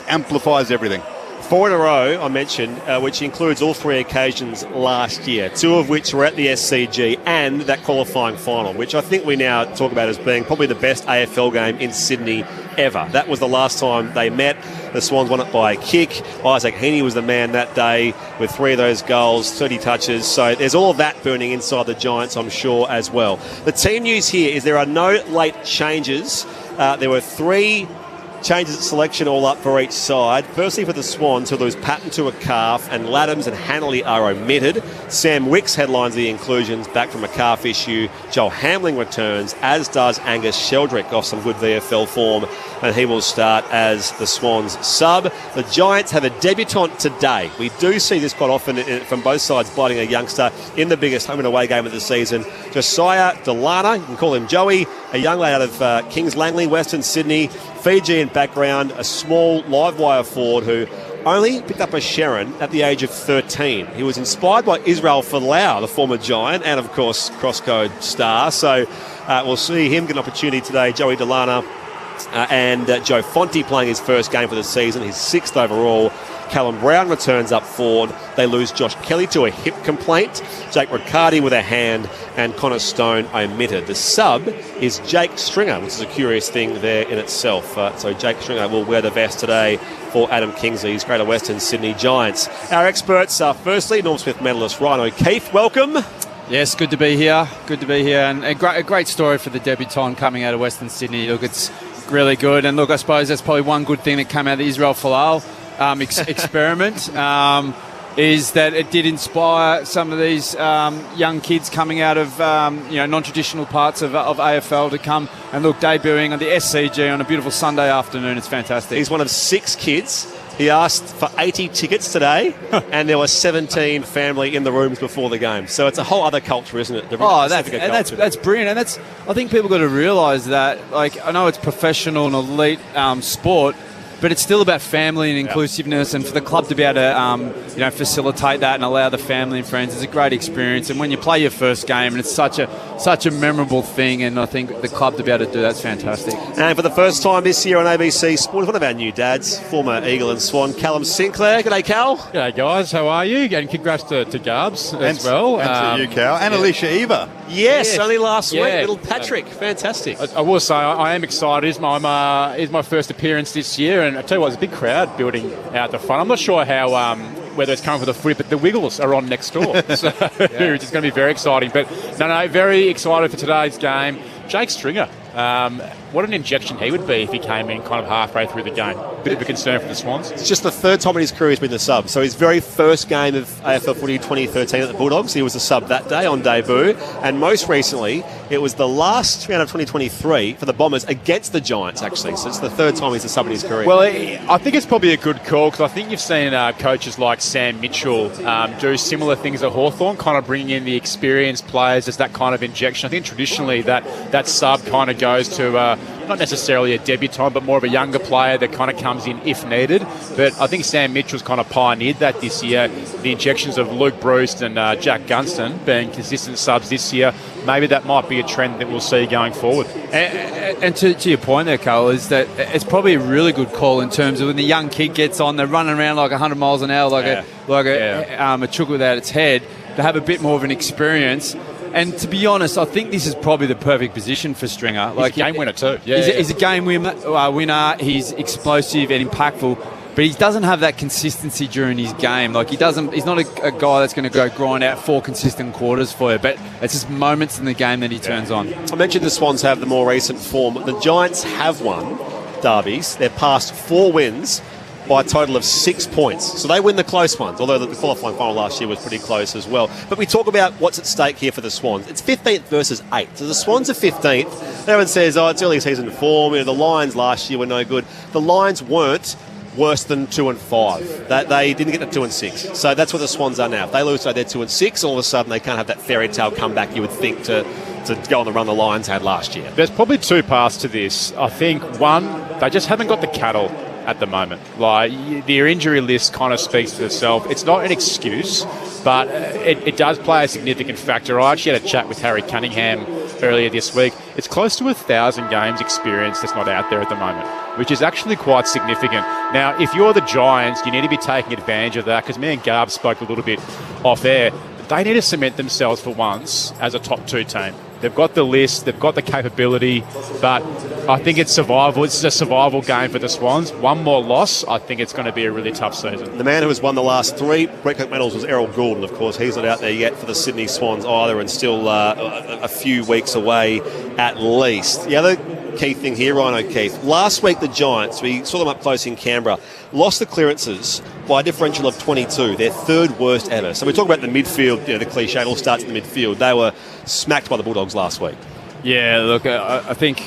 amplifies everything. 4 in a row, I mentioned, which includes all 3 occasions last year, 2 of which were at the SCG and that qualifying final, which I think we now talk about as being probably the best AFL game in Sydney ever. That was the last time they met. The Swans won it by a kick. Isaac Heaney was the man that day with 3 of those goals, 30 touches. So there's all of that burning inside the Giants, I'm sure, as well. The team news here is there are no late changes. There were 3 changes at selection all up for each side. Firstly for the Swans, who lose Patton to a calf, and Laddams and Hanley are omitted. Sam Wicks headlines the inclusions back from a calf issue. Joel Hamling returns, as does Angus Sheldrick off some good VFL form, and he will start as the Swans sub. The Giants have a debutant today. We do see this quite often from both sides, biting a youngster in the biggest home and away game of the season. Josiah Delana, you can call him Joey, a young lad out of Kings Langley, Western Sydney, Fijian background, a small live wire forward who only picked up a Sharon at the age of 13. He was inspired by Israel Folau, the former Giant, and of course Crosscode star. So we'll see him get an opportunity today. Joey Delana and Joe Fonte playing his first game for the season, his 6th overall. Callum Brown returns up forward. They lose Josh Kelly to a hip complaint. Jake Riccardi with a hand, and Connor Stone omitted. The sub is Jake Stringer, which is a curious thing there in itself. So Jake Stringer will wear the vest today for Adam Kingsley's Greater Western Sydney Giants. Our experts are firstly Norm Smith medalist Ryan O'Keefe. Welcome. Yes, good to be here. Good to be here, and a great story for the debutant coming out of Western Sydney. Look, it's really good, and look, I suppose that's probably one good thing that came out of the Israel Folau experiment, is that it did inspire some of these young kids coming out of non-traditional parts of AFL to come and look, debuting on the SCG on a beautiful Sunday afternoon. It's fantastic. He's one of 6 kids. He asked for 80 tickets today, and there were 17 family in the rooms before the game. So it's a whole other culture, isn't it? That's brilliant, and that's, I think people got to realise that. Like, I know it's professional and elite sport, but it's still about family and inclusiveness, and for the club to be able to facilitate that and allow the family and friends is a great experience. And when you play your first game, and it's such a memorable thing, and I think the club to be able to do that's fantastic. And for the first time this year on ABC Sport, one of our new dads, former Eagle and Swan, Callum Sinclair. G'day, Cal. G'day, guys. How are you? And congrats to Garbs as well. And to you, Cal. And Alicia Eva. Yes, only last week. Little Patrick. Fantastic. I will say I am excited. It's my first appearance this year, and I tell you what, there's a big crowd building out the front. I'm not sure how whether it's coming for the footy, but the Wiggles are on next door, so it's going to be very exciting. But no, very excited for today's game. Jake Stringer, what an injection he would be if he came in kind of halfway through the game. Bit of a concern for the Swans. It's just the 3rd time in his career he's been the sub. So his very first game of AFL footy 2013 at the Bulldogs, he was the sub that day on debut. And most recently, it was the last round of 2023 for the Bombers against the Giants, actually. So it's the 3rd time he's the sub in his career. Well, I think it's probably a good call, because I think you've seen coaches like Sam Mitchell do similar things at Hawthorn, kind of bringing in the experienced players as that kind of injection. I think traditionally that sub kind of goes to not necessarily a debutant, but more of a younger player that kind of comes in if needed. But I think Sam Mitchell's kind of pioneered that this year. The injections of Luke Bruce and Jack Gunston being consistent subs this year, maybe that might be a trend that we'll see going forward. And to your point there, Carl, is that it's probably a really good call in terms of when the young kid gets on, they're running around like 100 miles an hour, like a chook without its head, to have a bit more of an experience. And to be honest, I think this is probably the perfect position for Stringer. He's a game winner too. He's a game winner. He's explosive and impactful, but he doesn't have that consistency during his game. Like, he's not a guy that's going to go grind out 4 consistent quarters for you, but it's just moments in the game that he turns on. I mentioned the Swans have the more recent form. The Giants have won derbies. They're past 4 wins by a total of 6 points. So they win the close ones, although the qualifying final last year was pretty close as well. But we talk about what's at stake here for the Swans. It's 15th versus 8th. So the Swans are 15th. Everyone says, it's early season form. The Lions last year were no good. The Lions weren't worse than 2 and 5. They didn't get to 2 and 6. So that's what the Swans are now. If they lose, so they're 2 and 6. All of a sudden, they can't have that fairy tale comeback you would think to go on the run the Lions had last year. There's probably 2 parts to this. I think, one, they just haven't got the cattle at the moment. Like, their injury list kind of speaks for itself. It's not an excuse, but it does play a significant factor. I actually had a chat with Harry Cunningham earlier this week. It's close to 1,000 games experience that's not out there at the moment, which is actually quite significant. Now, if you're the Giants, you need to be taking advantage of that, because me and Garb spoke a little bit off air. They need to cement themselves for once as a top 2 team. They've got the list, they've got the capability, but I think it's survival. It's a survival game for the Swans. One more loss, I think it's going to be a really tough season. The man who has won the last 3 Brett Cook medals was Errol Goulden, of course. He's not out there yet for the Sydney Swans either, and still a few weeks away at least. The other key thing here, Ryan O'Keefe, last week the Giants, we saw them up close in Canberra, lost the clearances by a differential of 22, their 3rd worst ever. So we talk about the midfield, the cliche, it all starts in the midfield. They were smacked by the Bulldogs last week. Yeah, look, I think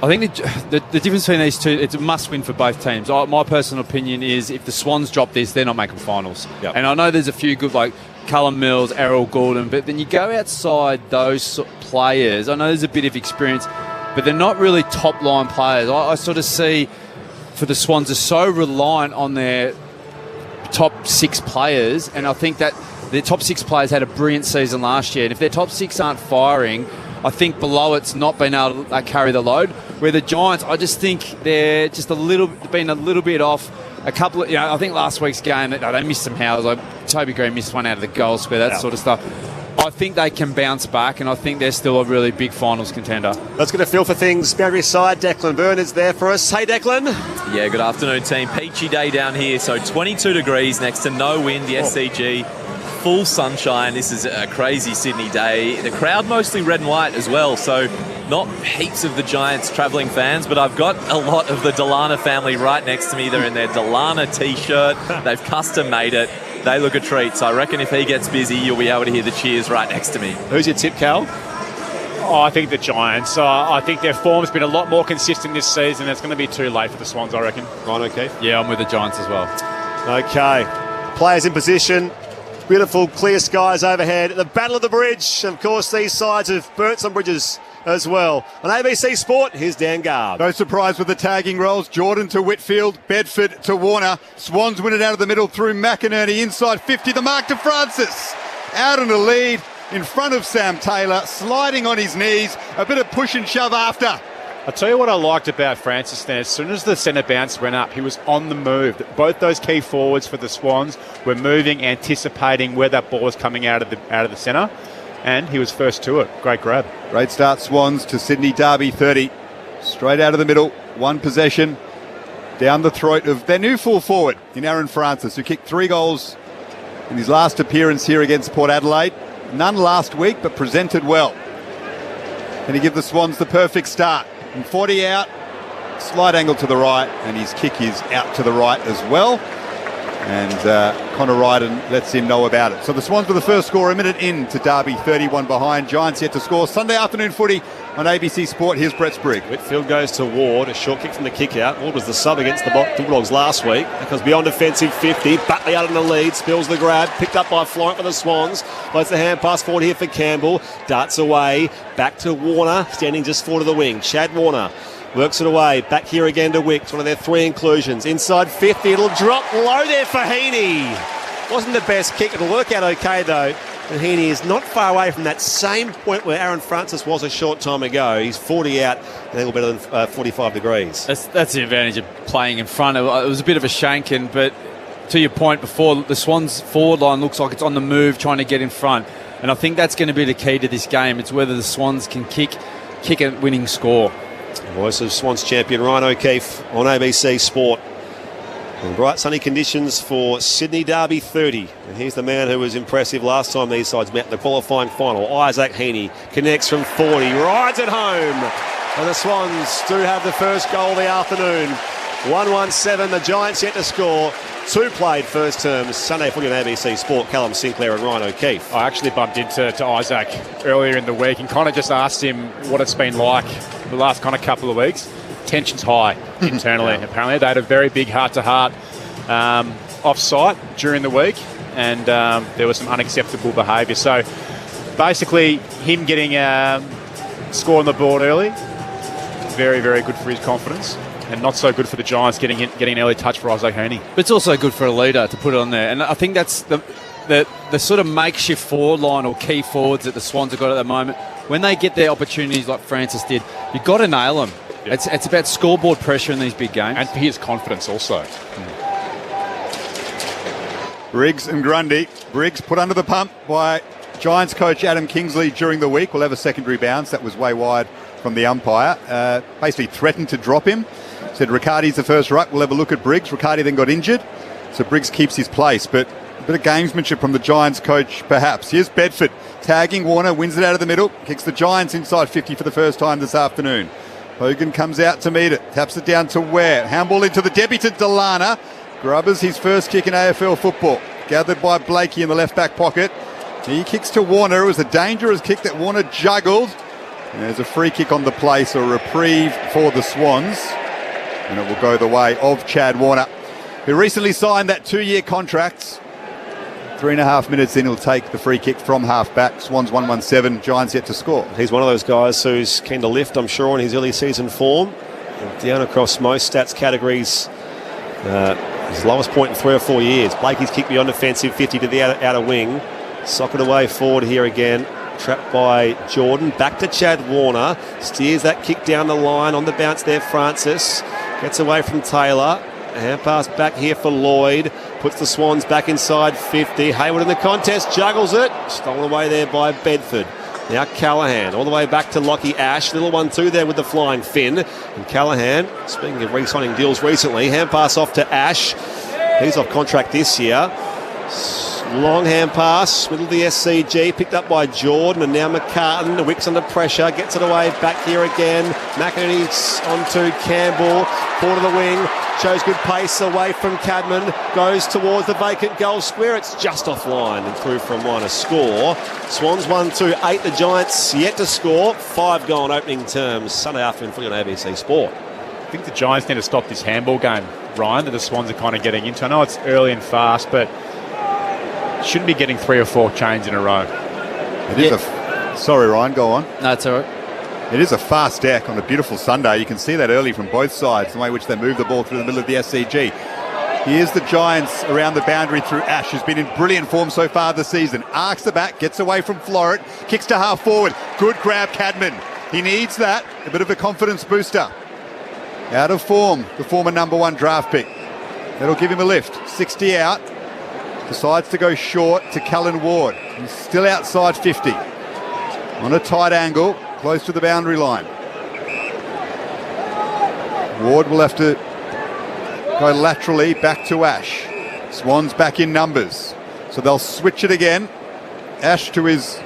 the difference between these two, it's a must-win for both teams. My personal opinion is if the Swans drop this, they're not making finals. Yep. And I know there's a few good, like Callum Mills, Errol Goulden, but then you go outside those players, I know there's a bit of experience, but they're not really top-line players. I sort of see for the Swans are so reliant on their top 6 players, and I think that their top 6 players had a brilliant season last year, and if their top 6 aren't firing, I think below it's not been able to carry the load. Where the Giants, I just think they're just been a little bit off. A couple of, I think last week's game, they missed some howls. Like Toby Green missed one out of the goal square, that sort of stuff. I think they can bounce back, and I think they're still a really big finals contender. Let's get a feel for things. Boundary side, Declan Byrne is there for us. Hey, Declan. Yeah, good afternoon, team. Peachy day down here, so 22 degrees next to no wind, the SCG. Full sunshine. This is a crazy Sydney day. The crowd mostly red and white as well, so not heaps of the Giants travelling fans, but I've got a lot of the Delana family right next to me. They're in their Delana T-shirt. They've custom made it. They look a treat, so I reckon if he gets busy, you'll be able to hear the cheers right next to me. Who's your tip, Cal? Oh, I think the Giants. I think their form's been a lot more consistent this season. It's going to be too late for the Swans, I reckon. Ryan O'Keefe? Yeah, I'm with the Giants as well. Okay. Players in position. Beautiful clear skies overhead. The Battle of the Bridge. Of course, these sides have burnt some bridges as well. On ABC Sport, here's Dan Garb. No surprise with the tagging rolls. Jordan to Whitfield, Bedford to Warner. Swans win it out of the middle through McInerney. Inside 50, the mark to Francis. Out in the lead in front of Sam Taylor, sliding on his knees. A bit of push and shove after. I'll tell you what I liked about Francis then. As soon as the centre bounce went up, he was on the move. Both those key forwards for the Swans were moving, anticipating where that ball was coming out of the centre, and he was first to it. Great grab. Great start, Swans, to Sydney Derby 30. Straight out of the middle, one possession. Down the throat of their new full forward in Aaron Francis, who kicked 3 goals in his last appearance here against Port Adelaide. None last week, but presented well. Can he give the Swans the perfect start? And 40 out, slight angle to the right, and his kick is out to the right as well. And Connor Ryden lets him know about it. So the Swans with the first score a minute in to Derby, 31 behind. Giants yet to score. Sunday afternoon footy on ABC Sport. Here's Brett Sprigg. Whitfield goes to Ward, a short kick from the kick out. Ward was the sub against the Bulldogs last week. Because beyond defensive 50, Buckley out in the lead, spills the grab, picked up by Florent for the Swans. Plays the hand pass forward here for Campbell. Darts away, back to Warner, standing just forward of the wing. Chad Warner works it away, back here again to Wicks, one of their 3 inclusions. Inside 50, it'll drop low there for Heaney. Wasn't the best kick, it'll work out okay though. And Heaney is not far away from that same point where Aaron Francis was a short time ago. He's 40 out, a little better than 45 degrees. That's the advantage of playing in front. It was a bit of a shanking, but to your point before, the Swans forward line looks like it's on the move, trying to get in front. And I think that's going to be the key to this game. It's whether the Swans can kick a winning score. Voice of Swans champion Ryan O'Keefe on ABC Sport. And bright sunny conditions for Sydney Derby 30. And here's the man who was impressive last time these sides met in the qualifying final. Isaac Heaney connects from 40, rides it home. And the Swans do have the first goal of the afternoon. 1-1-7, the Giants yet to score. 2 played first terms. Sunday footy on ABC Sport. Callum Sinclair and Ryan O'Keefe. I actually bumped into Isaac earlier in the week and kind of just asked him what it's been like the last kind of couple of weeks. Tension's high internally. Apparently they had a very big heart-to-heart off-site during the week, and there was some unacceptable behaviour. So basically him getting score on the board early, very, very good for his confidence. And not so good for the Giants getting an early touch for Isaac Heaney. But it's also good for a leader to put it on there. And I think that's the sort of makeshift forward line or key forwards that the Swans have got at the moment, when they get their opportunities like Francis did, you've got to nail them. Yeah. It's about scoreboard pressure in these big games. And for his confidence also. Briggs and Grundy. Briggs put under the pump by Giants coach Adam Kingsley during the week. We'll have a secondary bounce. That was way wide from the umpire. Basically threatened to drop him. Said Riccardi's the first ruck. We'll have a look at Briggs. Riccardi then got injured. So Briggs keeps his place. But a bit of gamesmanship from the Giants coach, perhaps. Here's Bedford tagging Warner, wins it out of the middle, kicks the Giants inside 50 for the first time this afternoon. Hogan comes out to meet it, taps it down to Ware. Handball into the debutant Delana. Grubbers his first kick in AFL football. Gathered by Blakey in the left back pocket. He kicks to Warner. It was a dangerous kick that Warner juggled. And there's a free kick on the play, so a reprieve for the Swans. And it will go the way of Chad Warner, who recently signed that 2-year contract. 3.5 minutes in, he'll take the free kick from half-back. Swans 1-1-7, Giants yet to score. He's one of those guys who's keen to lift, I'm sure, in his early season form. And down across most stats categories, his lowest point in 3 or 4 years. Blakey's kicked beyond defensive 50 to the outer wing. Sock it away forward here again. Trapped by Jordan. Back to Chad Warner. Steers that kick down the line on the bounce there, Francis. Gets away from Taylor. Hand pass back here for Lloyd. Puts the Swans back inside 50. Hayward in the contest, juggles it. Stolen away there by Bedford. Now Callaghan, all the way back to Lockie Ash. Little 1-2 there with the flying fin. And Callaghan, speaking of re-signing deals recently, hand pass off to Ash. He's off contract this year. Long hand pass, middle of the SCG, picked up by Jordan, and now McCartan. The Wicks under pressure, gets it away, back here again. McInerney's onto Campbell, forward of the wing, shows good pace away from Cadman, goes towards the vacant goal square. It's just offline and through from one, a score. Swans 1-2-8, the Giants yet to score. 5 goal in opening terms, Sunday afternoon footy on ABC Sport. I think the Giants need to stop this handball game, Ryan, that the Swans are kind of getting into. I know it's early and fast, but shouldn't be getting 3 or 4 chains in a row. It is sorry, Ryan, go on. No, it's all right. It is a fast deck on a beautiful Sunday. You can see that early from both sides, the way in which they move the ball through the middle of the SCG. Here's the Giants around the boundary through Ash, who's been in brilliant form so far this season. Arcs the back, gets away from Floret, kicks to half forward. Good grab, Cadman. He needs that, a bit of a confidence booster. Out of form, the former number 1 draft pick. That'll give him a lift. 60 out. Decides to go short to Callan Ward. He's still outside 50. On a tight angle, close to the boundary line. Ward will have to go laterally back to Ash. Swans back in numbers. So they'll switch it again. Ash to his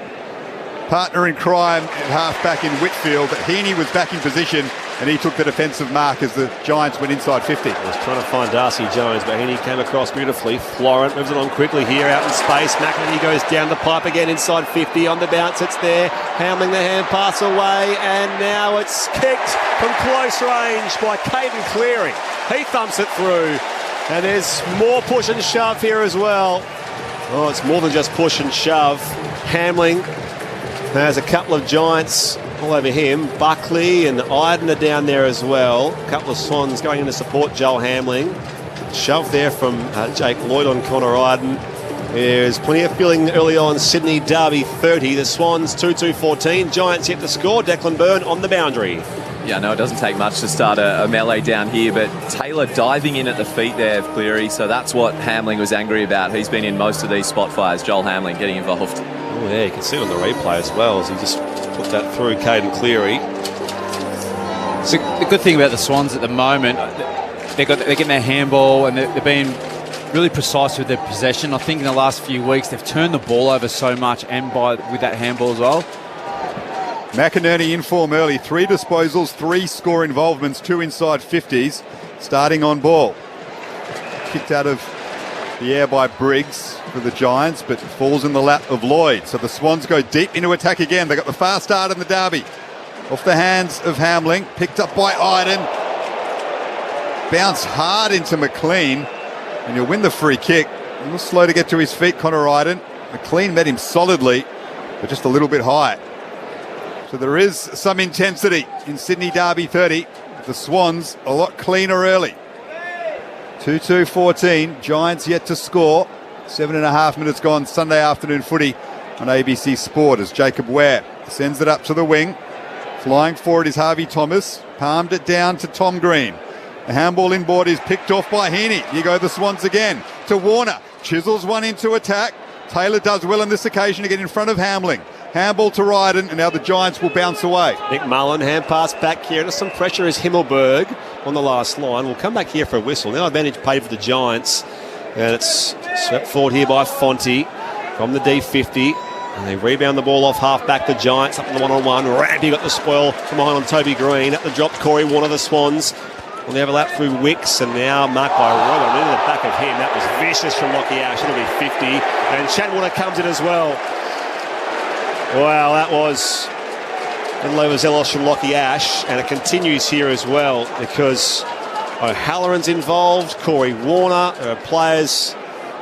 partner in crime at half-back in Whitfield. But Heaney was back in position and he took the defensive mark as the Giants went inside 50. He was trying to find Darcy Jones, but Heaney came across beautifully. Florent moves it on quickly here out in space. McInerney goes down the pipe again inside 50. On the bounce, it's there. Handling the hand pass away, and now it's kicked from close range by Caden Cleary. He thumps it through, and there's more push and shove here as well. Oh, it's more than just push and shove. Hamling has a couple of Giants all over him. Buckley and Iden are down there as well. A couple of Swans going in to support Joel Hamling. Shove there from Jake Lloyd on Connor Iden. There's plenty of feeling early on. Sydney Derby 30. The Swans 2-2-14. Giants yet to score. Declan Byrne on the boundary. Yeah, no, it doesn't take much to start a melee down here, but Taylor diving in at the feet there of Cleary, so that's what Hamling was angry about. He's been in most of these spot fires, Joel Hamling getting involved. Oh yeah, you can see it on the replay as well as he just put that through Caden Cleary. So the good thing about the Swans at the moment, they're getting their handball and they're being really precise with their possession. I think in the last few weeks they've turned the ball over so much and with that handball as well. McInerney in form early. 3 disposals, 3 score involvements, 2 inside 50s. Starting on ball. Kicked out of the air by Briggs for the Giants, but falls in the lap of Lloyd. So the Swans go deep into attack again. They got the fast start in the derby. Off the hands of Hamling. Picked up by Iden. Bounced hard into McLean. And he'll win the free kick. A little slow to get to his feet, Connor Iden. McLean met him solidly, but just a little bit high. So there is some intensity in Sydney Derby 30. The Swans a lot cleaner early. 2-2-14. Giants yet to score. 7.5 minutes gone. Sunday afternoon footy on ABC Sport as Jacob Ware sends it up to the wing. Flying forward is Harvey Thomas. Palmed it down to Tom Green. The handball inboard is picked off by Heaney. Here go the Swans again to Warner. Chisels one into attack. Taylor does well on this occasion to get in front of Hamling. Handball to Ryden, and now the Giants will bounce away. Nick Mullen, hand pass back here. Under some pressure is Himmelberg on the last line. We'll come back here for a whistle. Now advantage paid for the Giants. And it's swept forward here by Fonte from the D50. And they rebound the ball off half-back, the Giants, up in the one-on-one. Randy got the spoil from behind on Toby Green. At the drop, Corey Warner, the Swans. On the overlap through Wicks, and now marked by Robert into the back of him. That was vicious from Lockie Ash. It'll be 50. And Chatwater comes in as well. Wow, that was overzealous from Lockie Ash. And it continues here as well because O'Halloran's involved, Corey Warner. There are players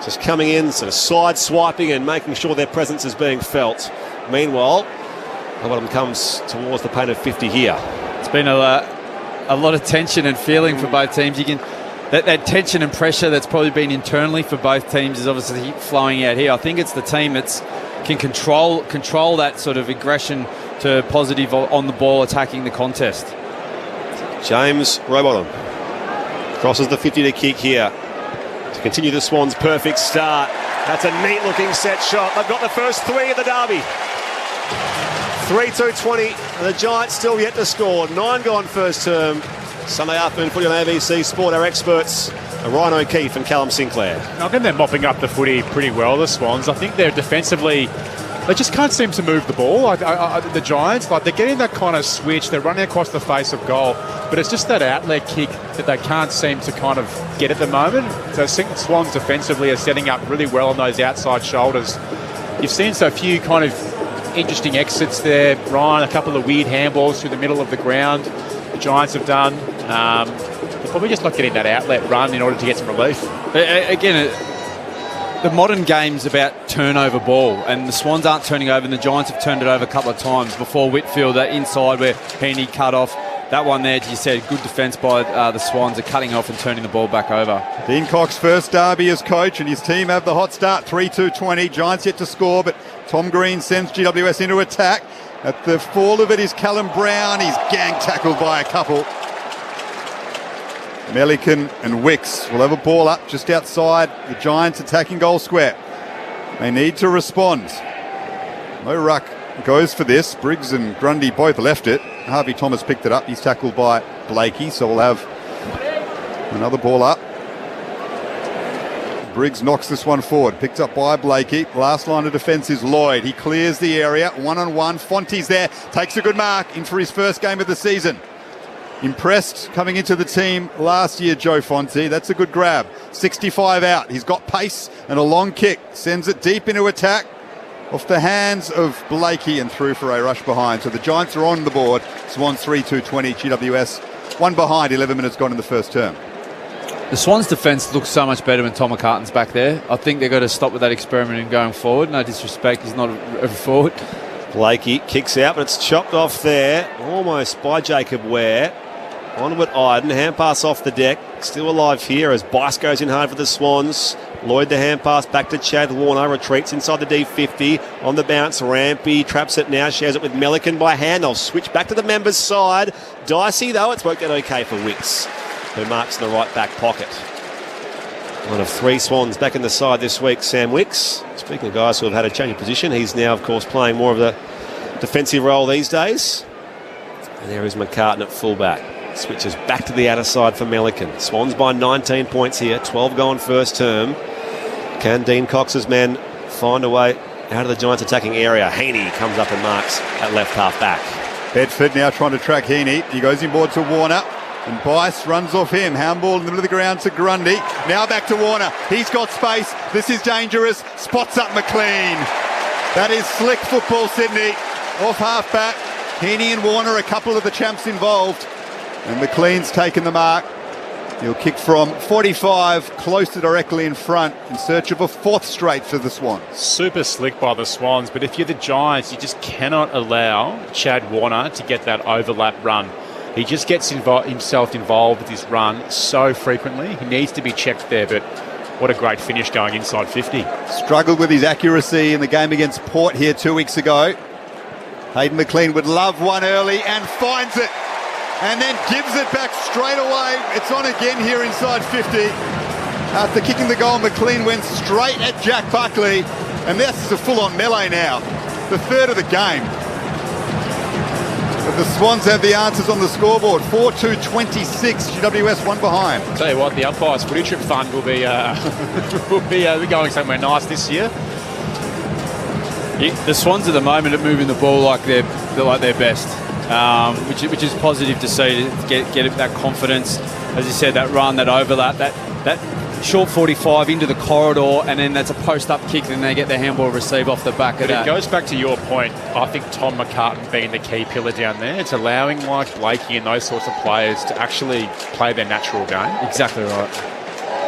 just coming in, sort of side-swiping and making sure their presence is being felt. Meanwhile, one of them comes towards the paint of 50 here. It's been a lot of tension and feeling for both teams. You can that tension and pressure that's probably been internally for both teams is obviously flowing out here. I think it's the team that's can control that sort of aggression to positive on the ball, attacking the contest. James Rowbottom crosses the 50 to kick here to continue the Swans' perfect start. That's a neat-looking set shot. They've got the first three of the derby. 3-2-20, and the Giants still yet to score. 9 gone first term. Sunday afternoon footy on ABC Sport. Our experts are Ryan O'Keefe and Callum Sinclair. I think they're mopping up the footy pretty well, the Swans. I think they're defensively, they just can't seem to move the ball. The Giants, they're getting that kind of switch. They're running across the face of goal, but it's just that outlet kick that they can't seem to kind of get at the moment. So I think the Swans defensively are setting up really well on those outside shoulders. You've seen so few kind of interesting exits there, Ryan. A couple of weird handballs through the middle of the ground the Giants have done. They're probably just not getting that outlet run in order to get some relief. Again, the modern game's about turnover ball, and the Swans aren't turning over, and the Giants have turned it over a couple of times before Whitfield, that inside where Heaney cut off. That one there, as you said, good defence by the Swans are cutting off and turning the ball back over. Dean Cox first derby as coach, and his team have the hot start, 3-2-20. Giants yet to score, but Tom Green sends GWS into attack. At the fall of it is Callum Brown. He's gang tackled by a couple. Melican and Wicks will have a ball up just outside the Giants attacking goal square. They need to respond. Mo Ruck goes for this. Briggs and Grundy both left it. Harvey Thomas picked it up. He's tackled by Blakey, so we'll have another ball up. Briggs knocks this one forward, picked up by Blakey. Last line of defence is Lloyd. He clears the area, one-on-one. Fonte's there, takes a good mark, in for his first game of the season. Impressed coming into the team last year, Joe Fonte. That's a good grab. 65 out. He's got pace and a long kick. Sends it deep into attack. Off the hands of Blakey and through for a rush behind. So the Giants are on the board. Swans 3-2-20, GWS. One behind, 11 minutes gone in the first term. The Swans' defence looks so much better when Tom McCartan's back there. I think they've got to stop with that experiment and going forward. No disrespect, he's not a forward. Blakey kicks out, but it's chopped off there, almost by Jacob Ware. Onward Iden, hand pass off the deck. Still alive here as Bice goes in hard for the Swans. Lloyd the hand pass back to Chad Warner. Retreats inside the D50. On the bounce, Rampy traps it now. Shares it with Melican by hand. They'll switch back to the members' side. Dicey, though, it's worked out okay for Wicks, who marks in the right back pocket. One of 3 Swans back in the side this week, Sam Wicks. Speaking of guys who have had a change of position, he's now, of course, playing more of the defensive role these days. And there is McCartan at fullback. Switches back to the outer side for Melican. Swans by 19 points here, 12 gone first term. Can Dean Cox's men find a way out of the Giants attacking area? Heaney comes up and marks at left half back. Bedford now trying to track Heaney. He goes inboard to Warner. And Bice runs off him. Handball in the middle of the ground to Grundy. Now back to Warner. He's got space. This is dangerous. Spots up McLean. That is slick football, Sydney. Off half back. Heaney and Warner, a couple of the champs involved. And McLean's taken the mark. He'll kick from 45, close to directly in front, in search of a 4th straight for the Swans. Super slick by the Swans, but if you're the Giants, you just cannot allow Chad Warner to get that overlap run. He just gets himself involved with his run so frequently. He needs to be checked there, but what a great finish going inside 50. Struggled with his accuracy in the game against Port here 2 weeks ago. Hayden McLean would love one early and finds it. And then gives it back straight away. It's on again here inside 50. After kicking the goal, McLean went straight at Jack Buckley. And this is a full-on melee now. The third of the game. But the Swans have the answers on the scoreboard. 4-2-26. GWS one behind. Tell you what, the umpires footy trip fund will be going somewhere nice this year. The Swans at the moment are moving the ball like they're best, which is positive to see, to get that confidence. As you said, that run, that overlap, that short 45 into the corridor, and then that's a post-up kick, and they get the handball receive off the back of that. It goes back to your point. I think Tom McCartan being the key pillar down there. It's allowing Mike Blakey and those sorts of players to actually play their natural game. Exactly right.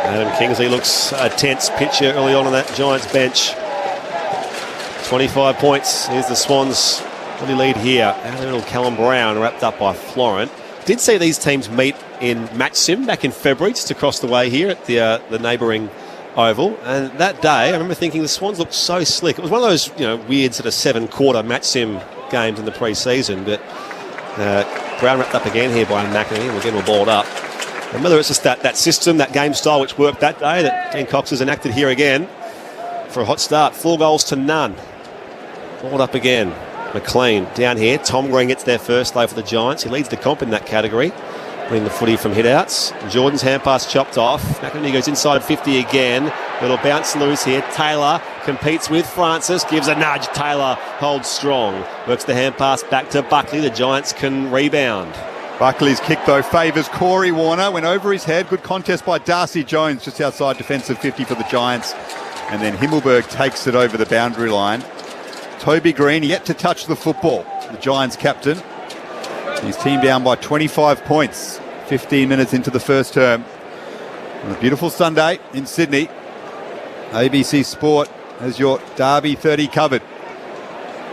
Adam Kingsley looks a tense picture early on that Giants bench. 25 points. Here's the Swans early lead here. And a little Callum Brown wrapped up by Florent. Did see these teams meet in Match Sim back in February, just across the way here at the neighbouring oval. And that day, I remember thinking the Swans looked so slick. It was one of those weird sort of 7-quarter Match Sim games in the pre-season. But Brown wrapped up again here by McInerney. And again, we're balled up. And whether it's just that system, that game style which worked that day, that Dean Cox has enacted here again for a hot start. 4 goals to none. Balled up again. McLean down here. Tom Green gets there first though for the Giants. He leads the comp in that category, winning the footy from hit-outs. Jordan's hand pass chopped off. McInerney goes inside 50 again. Little bounce loose here. Taylor competes with Francis. Gives a nudge. Taylor holds strong. Works the hand pass back to Buckley. The Giants can rebound. Buckley's kick, though, favours Corey Warner. Went over his head. Good contest by Darcy Jones just outside defensive 50 for the Giants. And then Himmelberg takes it over the boundary line. Toby Green yet to touch the football. The Giants captain. His team down by 25 points. 15 minutes into the first term. On a beautiful Sunday in Sydney. ABC Sport has your Derby 30 covered.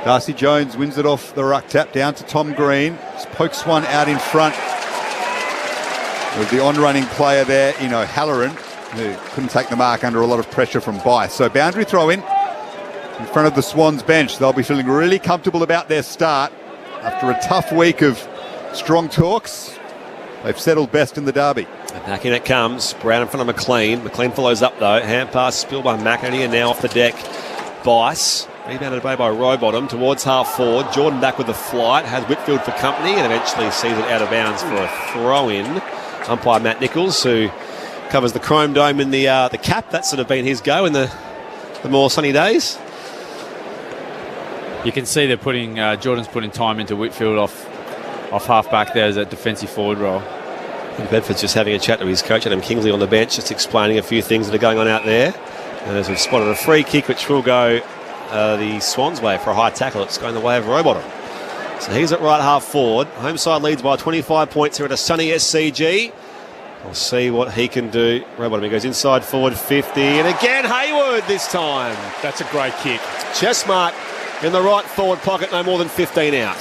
Darcy Jones wins it off the ruck tap down to Tom Green. Just pokes one out in front. With the on-running player there in O'Halloran, who couldn't take the mark under a lot of pressure from Bice. So boundary throw in front of the Swans bench. They'll be feeling really comfortable about their start. After a tough week of strong talks, they've settled best in the Derby. And back in it comes. Brown in front of McLean. McLean follows up though. Hand pass spilled by McInerney and now off the deck. Bice. Rebounded away by Rowbottom towards half forward. Jordan back with the flight. Has Whitfield for company and eventually sees it out of bounds for a throw-in. Umpire Matt Nichols, who covers the Chrome Dome in the cap. That's sort of been his go in the more sunny days. You can see they're putting Jordan's putting time into Whitfield off half back there as a defensive forward role. And Bedford's just having a chat to his coach Adam Kingsley on the bench, just explaining a few things that are going on out there. And as we've spotted a free kick which will go the Swans' way for a high tackle. It's going the way of Rowbottom. So he's at right half forward. Home side leads by 25 points here at a sunny SCG. We'll see what he can do. Rowbottom, he goes inside forward 50. And again, Hayward this time. That's a great kick. Chest mark in the right forward pocket, no more than 15 out.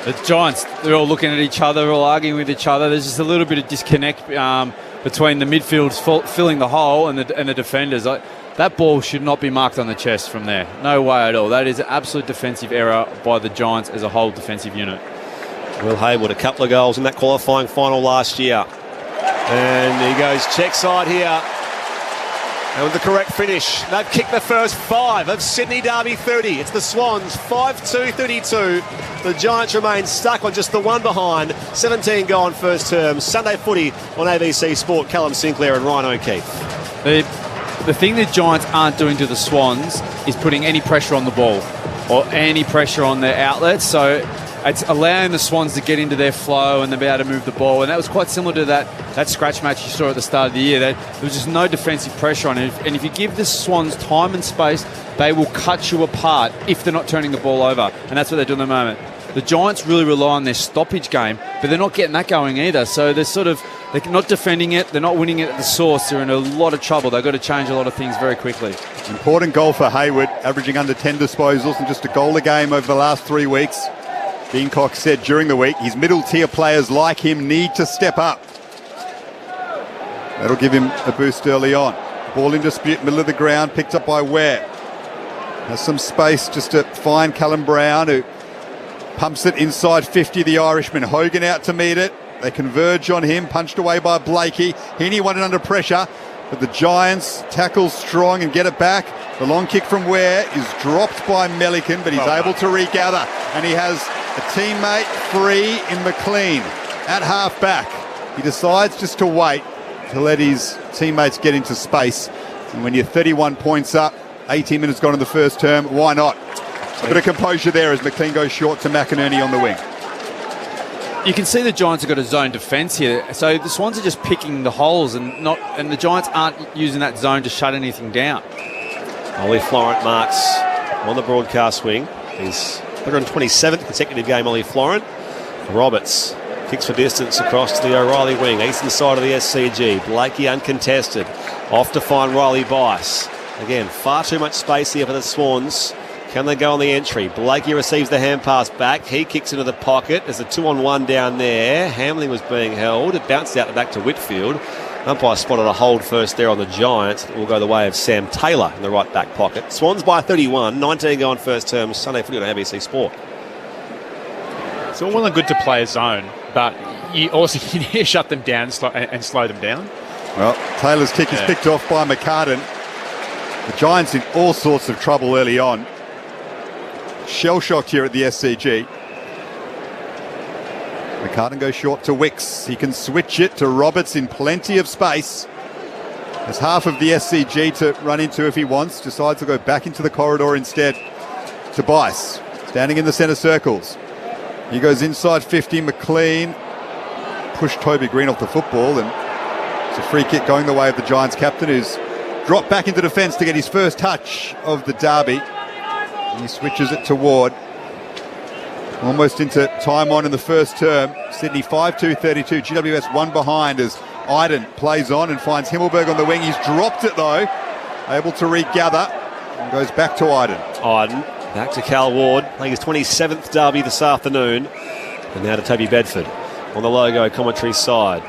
The Giants, they're all looking at each other, all arguing with each other. There's just a little bit of disconnect between the midfielders filling the hole and the defenders. That ball should not be marked on the chest from there. No way at all. That is an absolute defensive error by the Giants as a whole defensive unit. Will Hayward, a couple of goals in that qualifying final last year. And he goes check side here. And with the correct finish, they've kicked the first 5 of Sydney Derby 30. It's the Swans 5-2-32. The Giants remain stuck on just the one behind. 17 gone first term. Sunday footy on ABC Sport. Callum Sinclair and Ryan O'Keefe. The thing the Giants aren't doing to the Swans is putting any pressure on the ball or any pressure on their outlets. So it's allowing the Swans to get into their flow and then be able to move the ball. And that was quite similar to that scratch match you saw at the start of the year. There was just no defensive pressure on it. And if you give the Swans time and space, they will cut you apart if they're not turning the ball over. And that's what they're doing at the moment. The Giants really rely on their stoppage game, but they're not getting that going either. So they're not defending it. They're not winning it at the source. They're in a lot of trouble. They've got to change a lot of things very quickly. Important goal for Hayward, averaging under 10 disposals and just a goal a game over the last 3 weeks. Dean Cox said during the week his middle-tier players like him need to step up. That'll give him a boost early on. Ball in dispute, middle of the ground, picked up by Ware. Has some space just to find Callum Brown, who pumps it inside 50, the Irishman. Hogan out to meet it. They converge on him, punched away by Blakey. Heaney wanted under pressure, but the Giants tackle strong and get it back. The long kick from Ware is dropped by Melican, but he's able to regather. And he has a teammate free in McLean at half back. He decides just to wait to let his teammates get into space. And when you're 31 points up, 18 minutes gone in the first term, why not? A bit of composure there as McLean goes short to McInerney on the wing. You can see the Giants have got a zone defence here, so the Swans are just picking the holes, and the Giants aren't using that zone to shut anything down. Ollie Florent marks on the broadcast wing. His 127th consecutive game, Ollie Florent. Roberts kicks for distance across to the O'Reilly wing, eastern side of the SCG. Blakey uncontested, off to find Riley Bice. Again, far too much space here for the Swans. Can they go on the entry? Blakey receives the hand pass back. He kicks into the pocket. There's a 2-on-1 down there. Hamlin was being held. It bounced out the back to Whitfield. Umpire spotted a hold first there on the Giants. It will go the way of Sam Taylor in the right back pocket. Swans by 31. 19 gone first term. Sunday footy on ABC Sport. It's all well and good to play a zone, but you also need to shut them down and slow them down. Well, Taylor's kick is picked off by McCartan. The Giants in all sorts of trouble early on. Shell-shocked here at the SCG. McCartan goes short to Wicks. He can switch it to Roberts in plenty of space. There's half of the SCG to run into if he wants. Decides to go back into the corridor instead to Bice, standing in the centre circles. He goes inside 50. McLean pushed Toby Green off the football, and it's a free kick going the way of the Giants captain, who's dropped back into defence to get his first touch of the derby. And he switches it to Ward. Almost into time on in the first term. Sydney 5-2-32. GWS 1 behind as Iden plays on and finds Himmelberg on the wing. He's dropped it though. Able to regather and goes back to Iden. Iden back to Cal Ward, playing his 27th derby this afternoon. And now to Toby Bedford on the logo commentary side.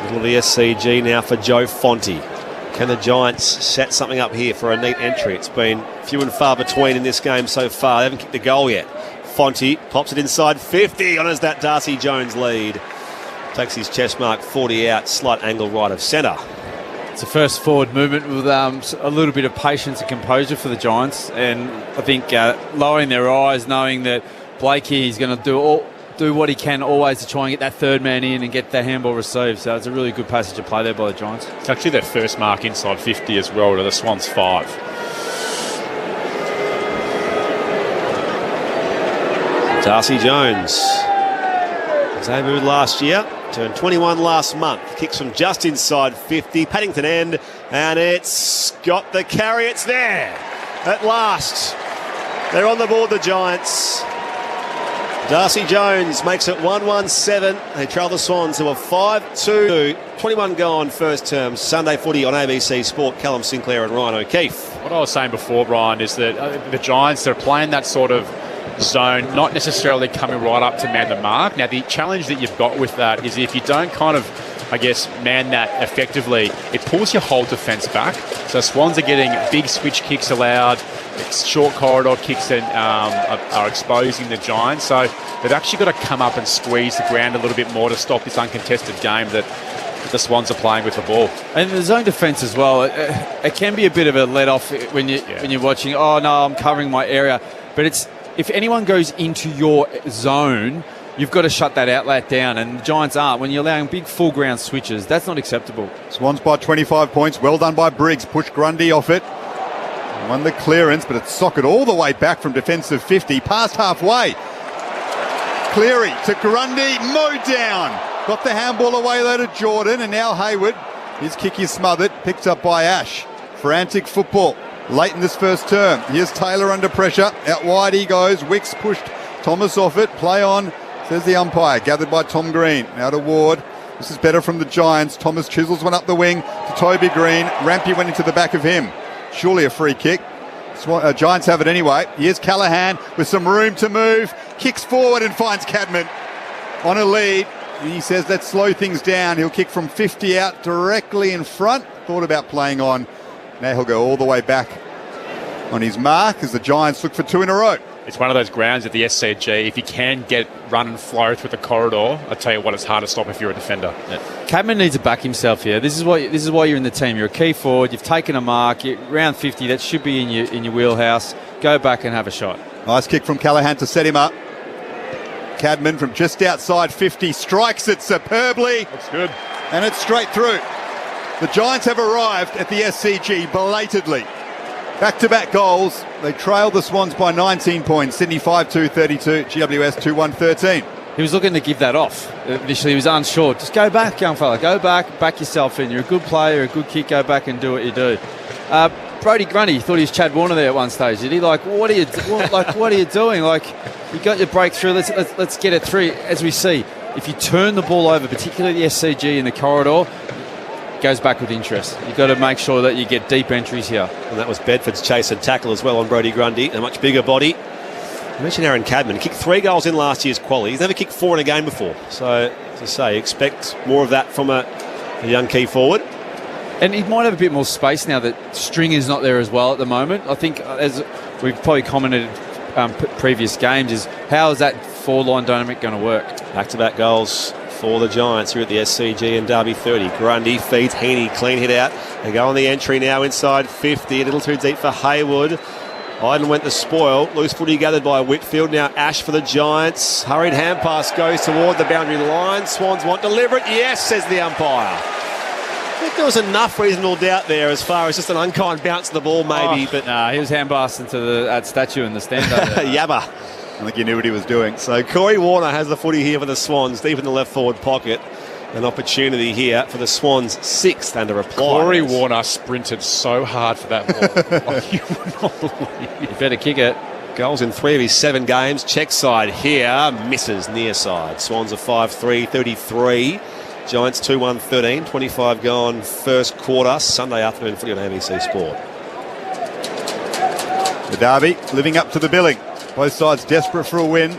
Middle of the SCG now for Joe Fonte. Can the Giants set something up here for a neat entry? It's been few and far between in this game so far. They haven't kicked a goal yet. Fonte pops it inside 50, honours that Darcy Jones lead. Takes his chest mark 40 out, slight angle right of centre. It's a first forward movement with a little bit of patience and composure for the Giants, and I think lowering their eyes, knowing that Blakey is going to do what he can always to try and get that third man in and get that handball received. So it's a really good passage of play there by the Giants. It's actually their first mark inside 50 as well to the Swans 5. Darcy Jones, debuted last year, turned 21 last month. Kicks from just inside 50, Paddington end, and it's got the carry. It's there at last. They're on the board, the Giants. Darcy Jones makes it 1-1-7. They trail the Swans who are 5-2. 21 gone first term. Sunday footy on ABC Sport. Callum Sinclair and Ryan O'Keefe. What I was saying before, Brian, is that the Giants are playing that sort of zone, not necessarily coming right up to man the mark. Now, the challenge that you've got with that is if you don't kind of, I guess, man that effectively, it pulls your whole defence back. So Swans are getting big switch kicks allowed, it's short corridor kicks that are exposing the Giants. So they've actually got to come up and squeeze the ground a little bit more to stop this uncontested game that the Swans are playing with the ball. And the zone defence as well, it can be a bit of a let-off when you're watching, oh no, I'm covering my area. But it's, if anyone goes into your zone, you've got to shut that outlet down, and the Giants aren't. When you're allowing big full ground switches, that's not acceptable. Swans by 25 points. Well done by Briggs. Pushed Grundy off it. Won the clearance, but it's socket all the way back from defensive 50. Past halfway. Cleary to Grundy. Mowed down. Got the handball away though to Jordan, and now Hayward. His kick is smothered. Picked up by Ash. Frantic football late in this first term. Here's Taylor under pressure. Out wide he goes. Wicks pushed Thomas off it. Play on, says the umpire. Gathered by Tom Green. Now to Ward. This is better from the Giants. Thomas chisels one up the wing to Toby Green. Rampy went into the back of him. Surely a free kick. Giants have it anyway. Here's Callaghan with some room to move. Kicks forward and finds Cadman on a lead. And he says, let's slow things down. He'll kick from 50 out directly in front. Thought about playing on Now he'll go all the way back on his mark as the Giants look for 2 in a row. It's one of those grounds at the SCG. If you can get run and flow through the corridor, I tell you what, it's hard to stop if you're a defender. Cadman needs to back himself here. This is why you're in the team. You're a key forward. You've taken a mark. You're round 50. That should be in your wheelhouse. Go back and have a shot. Nice kick from Callaghan to set him up. Cadman from just outside 50 strikes it superbly. That's good. And it's straight through. The Giants have arrived at the SCG belatedly. Back-to-back goals. They trail the Swans by 19 points. Sydney 5-2-32, GWS 2-1-13. He was looking to give that off. Initially, he was unsure. Just go back, young fella. Go back yourself in. You're a good player, a good kick. Go back and do what you do. Brodie Grundy thought he was Chad Warner there at one stage. Did he? Like, what are you doing? Like, you got your breakthrough. Let's get it through. As we see, if you turn the ball over, particularly the SCG in the corridor, goes back with interest. You've got to make sure that you get deep entries here. And that was Bedford's chase and tackle as well on Brodie Grundy, a much bigger body. I mentioned Aaron Cadman. He kicked 3 goals in last year's quali. He's never kicked 4 in a game before. So, as I say, expect more of that from a young key forward. And he might have a bit more space now that Stringer's not there as well at the moment. I think, as we've probably commented previous games, is how is that 4-line dynamic going to work? Back-to-back goals for the Giants here at the SCG and Derby 30. Grundy feeds Heaney, clean hit out. They go on the entry now inside 50, a little too deep for Hayward. Iden went the spoil. Loose footy gathered by Whitfield. Now Ash for the Giants. Hurried hand pass goes toward the boundary line. Swans want to deliver it. Yes, says the umpire. I think there was enough reasonable doubt there as far as just an unkind bounce of the ball maybe. But he was handbasted into that statue in the stand over there. Yabba. I think he knew what he was doing. So Corey Warner has the footy here for the Swans, deep in the left forward pocket. An opportunity here for the Swans' 6th under reply. Corey Warner sprinted so hard for that ball. You would not believe it. You better kick it. Goals in 3 of his 7 games. Check side here, misses near side. Swans are 5-3, 33. Giants 2-1-13, 25 gone first quarter. Sunday afternoon footy on ABC Sport. The Derby living up to the billing. Both sides desperate for a win.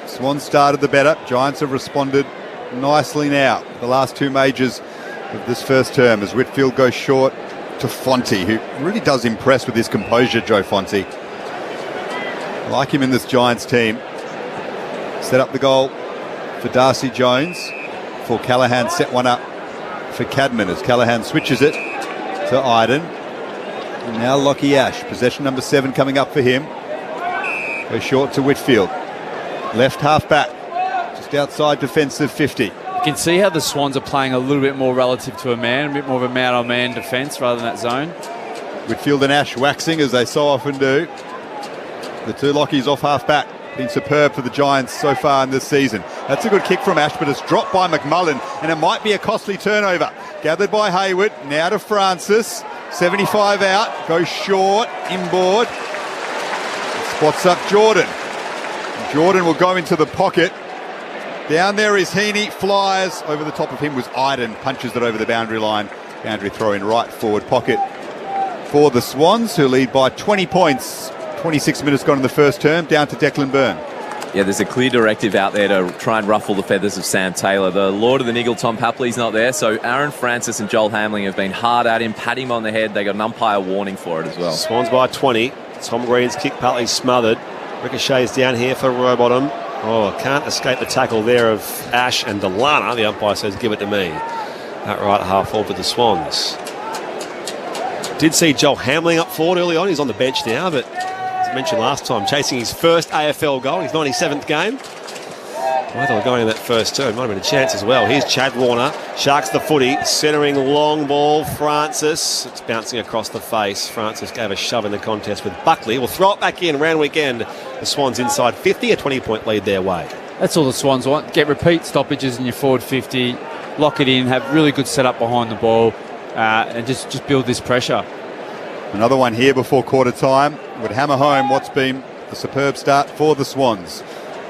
Swans started the better. Giants have responded nicely now. The last 2 majors of this first term as Whitfield goes short to Fonte, who really does impress with his composure, Joe Fonte. I like him in this Giants team. Set up the goal for Darcy Jones before Callaghan set one up for Cadman as Callaghan switches it to Iden. And now Lockie Ash, possession number 7 coming up for him. Goes short to Whitfield. Left half back, just outside defensive 50. You can see how the Swans are playing a little bit more relative to a bit more of a man-on-man defence rather than that zone. Whitfield and Ash waxing as they so often do. The 2 Lockies off half back. Been superb for the Giants so far in this season. That's a good kick from Ash, but it's dropped by McMullen, and it might be a costly turnover. Gathered by Hayward, now to Francis. 75 out, goes short, inboard. Spots up Jordan. Jordan will go into the pocket. Down there is Heaney, flies. Over the top of him was Iden, punches it over the boundary line. Boundary throw in right forward pocket for the Swans, who lead by 20 points. 26 minutes gone in the first term, down to Declan Byrne. Yeah, there's a clear directive out there to try and ruffle the feathers of Sam Taylor. The Lord of the Niggle, Tom Papley's not there, so Aaron Francis and Joel Hamling have been hard at him, pat him on the head. They got an umpire warning for it as well. Swans by 20. Tom Green's kick partly smothered. Ricochets down here for Rowbottom. Oh, can't escape the tackle there of Ash and Delana. The umpire says, give it to me. That right half forward for the Swans. Did see Joel Hamling up forward early on. He's on the bench now, but as I mentioned last time, chasing his first AFL goal, his 97th game. Well, they were going in that first term. Might have been a chance as well. Here's Chad Warner. Sharks the footy. Centering long ball. Francis. It's bouncing across the face. Francis gave a shove in the contest with Buckley. We'll throw it back in. Round weekend. The Swans inside 50. A 20-point lead their way. That's all the Swans want. Get repeat stoppages in your forward 50. Lock it in. Have really good setup behind the ball. And just build this pressure. Another one here before quarter time would hammer home what's been a superb start for the Swans.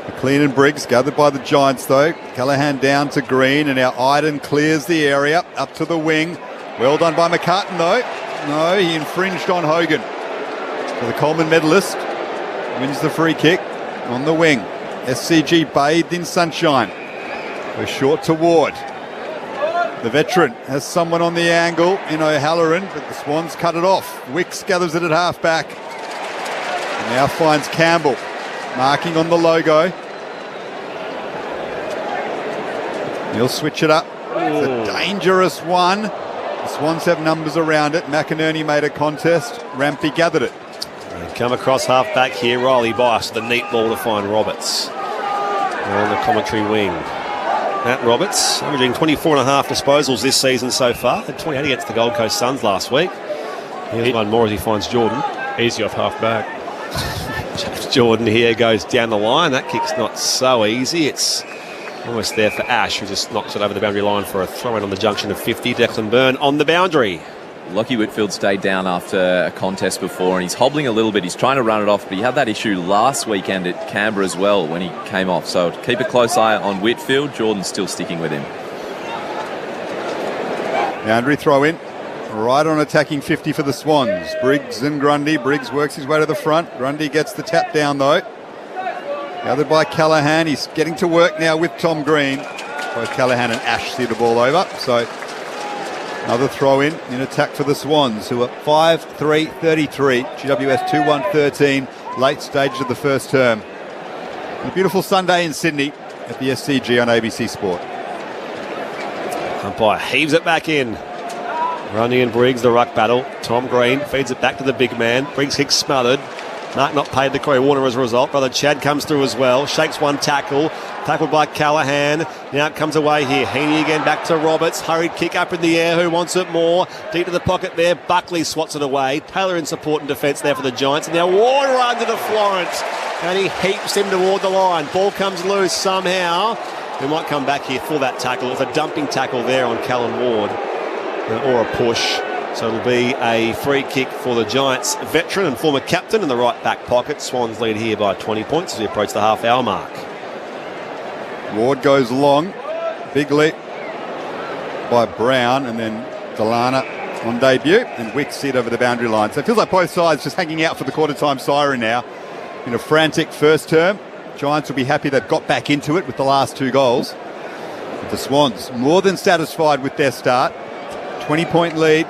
McLean and Briggs gathered by the Giants though. Callaghan down to Green, and now Iden clears the area up to the wing. Well done by McCartan though. No, he infringed on Hogan. So the Coleman medalist wins the free kick on the wing. SCG bathed in sunshine. Goes short to Ward. The veteran has someone on the angle in O'Halloran, but the Swans cut it off. Wicks gathers it at half-back. And now finds Campbell, marking on the logo. He'll switch it up. It's a dangerous one. The Swans have numbers around it. McInerney made a contest. Rampy gathered it. They come across half-back here. Riley Bias with a neat ball to find Roberts. On the commentary wing. Matt Roberts, averaging 24.5 disposals this season so far. Had 28 against the Gold Coast Suns last week. Here's one more as he finds Jordan. Easy off half-back. James Jordan here goes down the line. That kick's not so easy. It's almost there for Ash, who just knocks it over the boundary line for a throw-in on the junction of 50. Declan Byrne on the boundary. Lachie Whitfield stayed down after a contest before, and he's hobbling a little bit. He's trying to run it off, but he had that issue last weekend at Canberra as well when he came off. So keep a close eye on Whitfield. Jordan's still sticking with him. Boundary throw in. Right on attacking 50 for the Swans. Briggs and Grundy. Briggs works his way to the front. Grundy gets the tap down though. Gathered by Callaghan. He's getting to work now with Tom Green. Both Callaghan and Ash see the ball over. So another throw in attack for the Swans, who are 5-3-33. GWS 2-1-13. Late stage of the first term. A beautiful Sunday in Sydney at the SCG on ABC Sport. Umpire heaves it back in. Grundy and Briggs, the ruck battle. Tom Green feeds it back to the big man. Briggs kicks smothered. Mark not paid to Corey Warner as a result. Brother Chad comes through as well. Shakes one tackle. Tackled by Callaghan. Now it comes away here. Heaney again back to Roberts. Hurried kick up in the air. Who wants it more? Deep to the pocket there. Buckley swats it away. Taylor in support and defence there for the Giants. And now Ward runs into Florence. And he heaps him toward the line. Ball comes loose somehow. We might come back here for that tackle. It's a dumping tackle there on Callan Ward. Or a push. So it'll be a free kick for the Giants veteran and former captain in the right back pocket. Swans lead here by 20 points as we approach the half-hour mark. Ward goes long. Big leap by Brown, and then Delana on debut, and Wicks sit over the boundary line. So it feels like both sides just hanging out for the quarter-time siren now. In a frantic first term, Giants will be happy they've got back into it with the last 2 goals. But the Swans more than satisfied with their start. 20-point lead.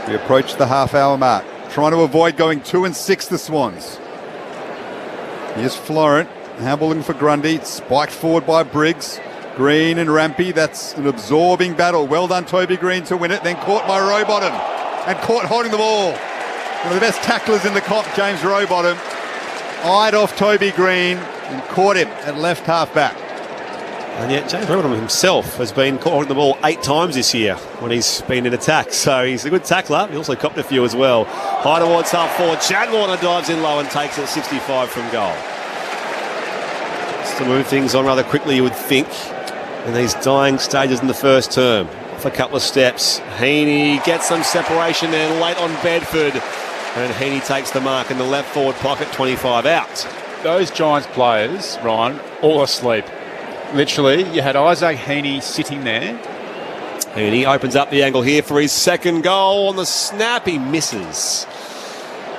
We approach the half-hour mark. Trying to avoid going 2-6, the Swans. Here's Florent. Hamble looking for Grundy. Spiked forward by Briggs. Green and Rampy. That's an absorbing battle. Well done, Toby Green, to win it. Then caught by Rowbottom. And caught holding the ball. One of the best tacklers in the comp, James Rowbottom. Eyed off Toby Green and caught him at left half-back. And yet James Rowbottom himself has been caught holding the ball 8 times this year when he's been in attack. So he's a good tackler. He also copped a few as well. High towards half forward. Chad Warner dives in low and takes it 65 from goal. Just to move things on rather quickly, you would think, in these dying stages in the first term. Off a couple of steps. Heaney gets some separation there late on Bedford. And Heaney takes the mark in the left forward pocket, 25 out. Those Giants players, Ryan, all asleep. Literally, you had Isaac Heaney sitting there. Heaney opens up the angle here for his second goal on the snap. He misses.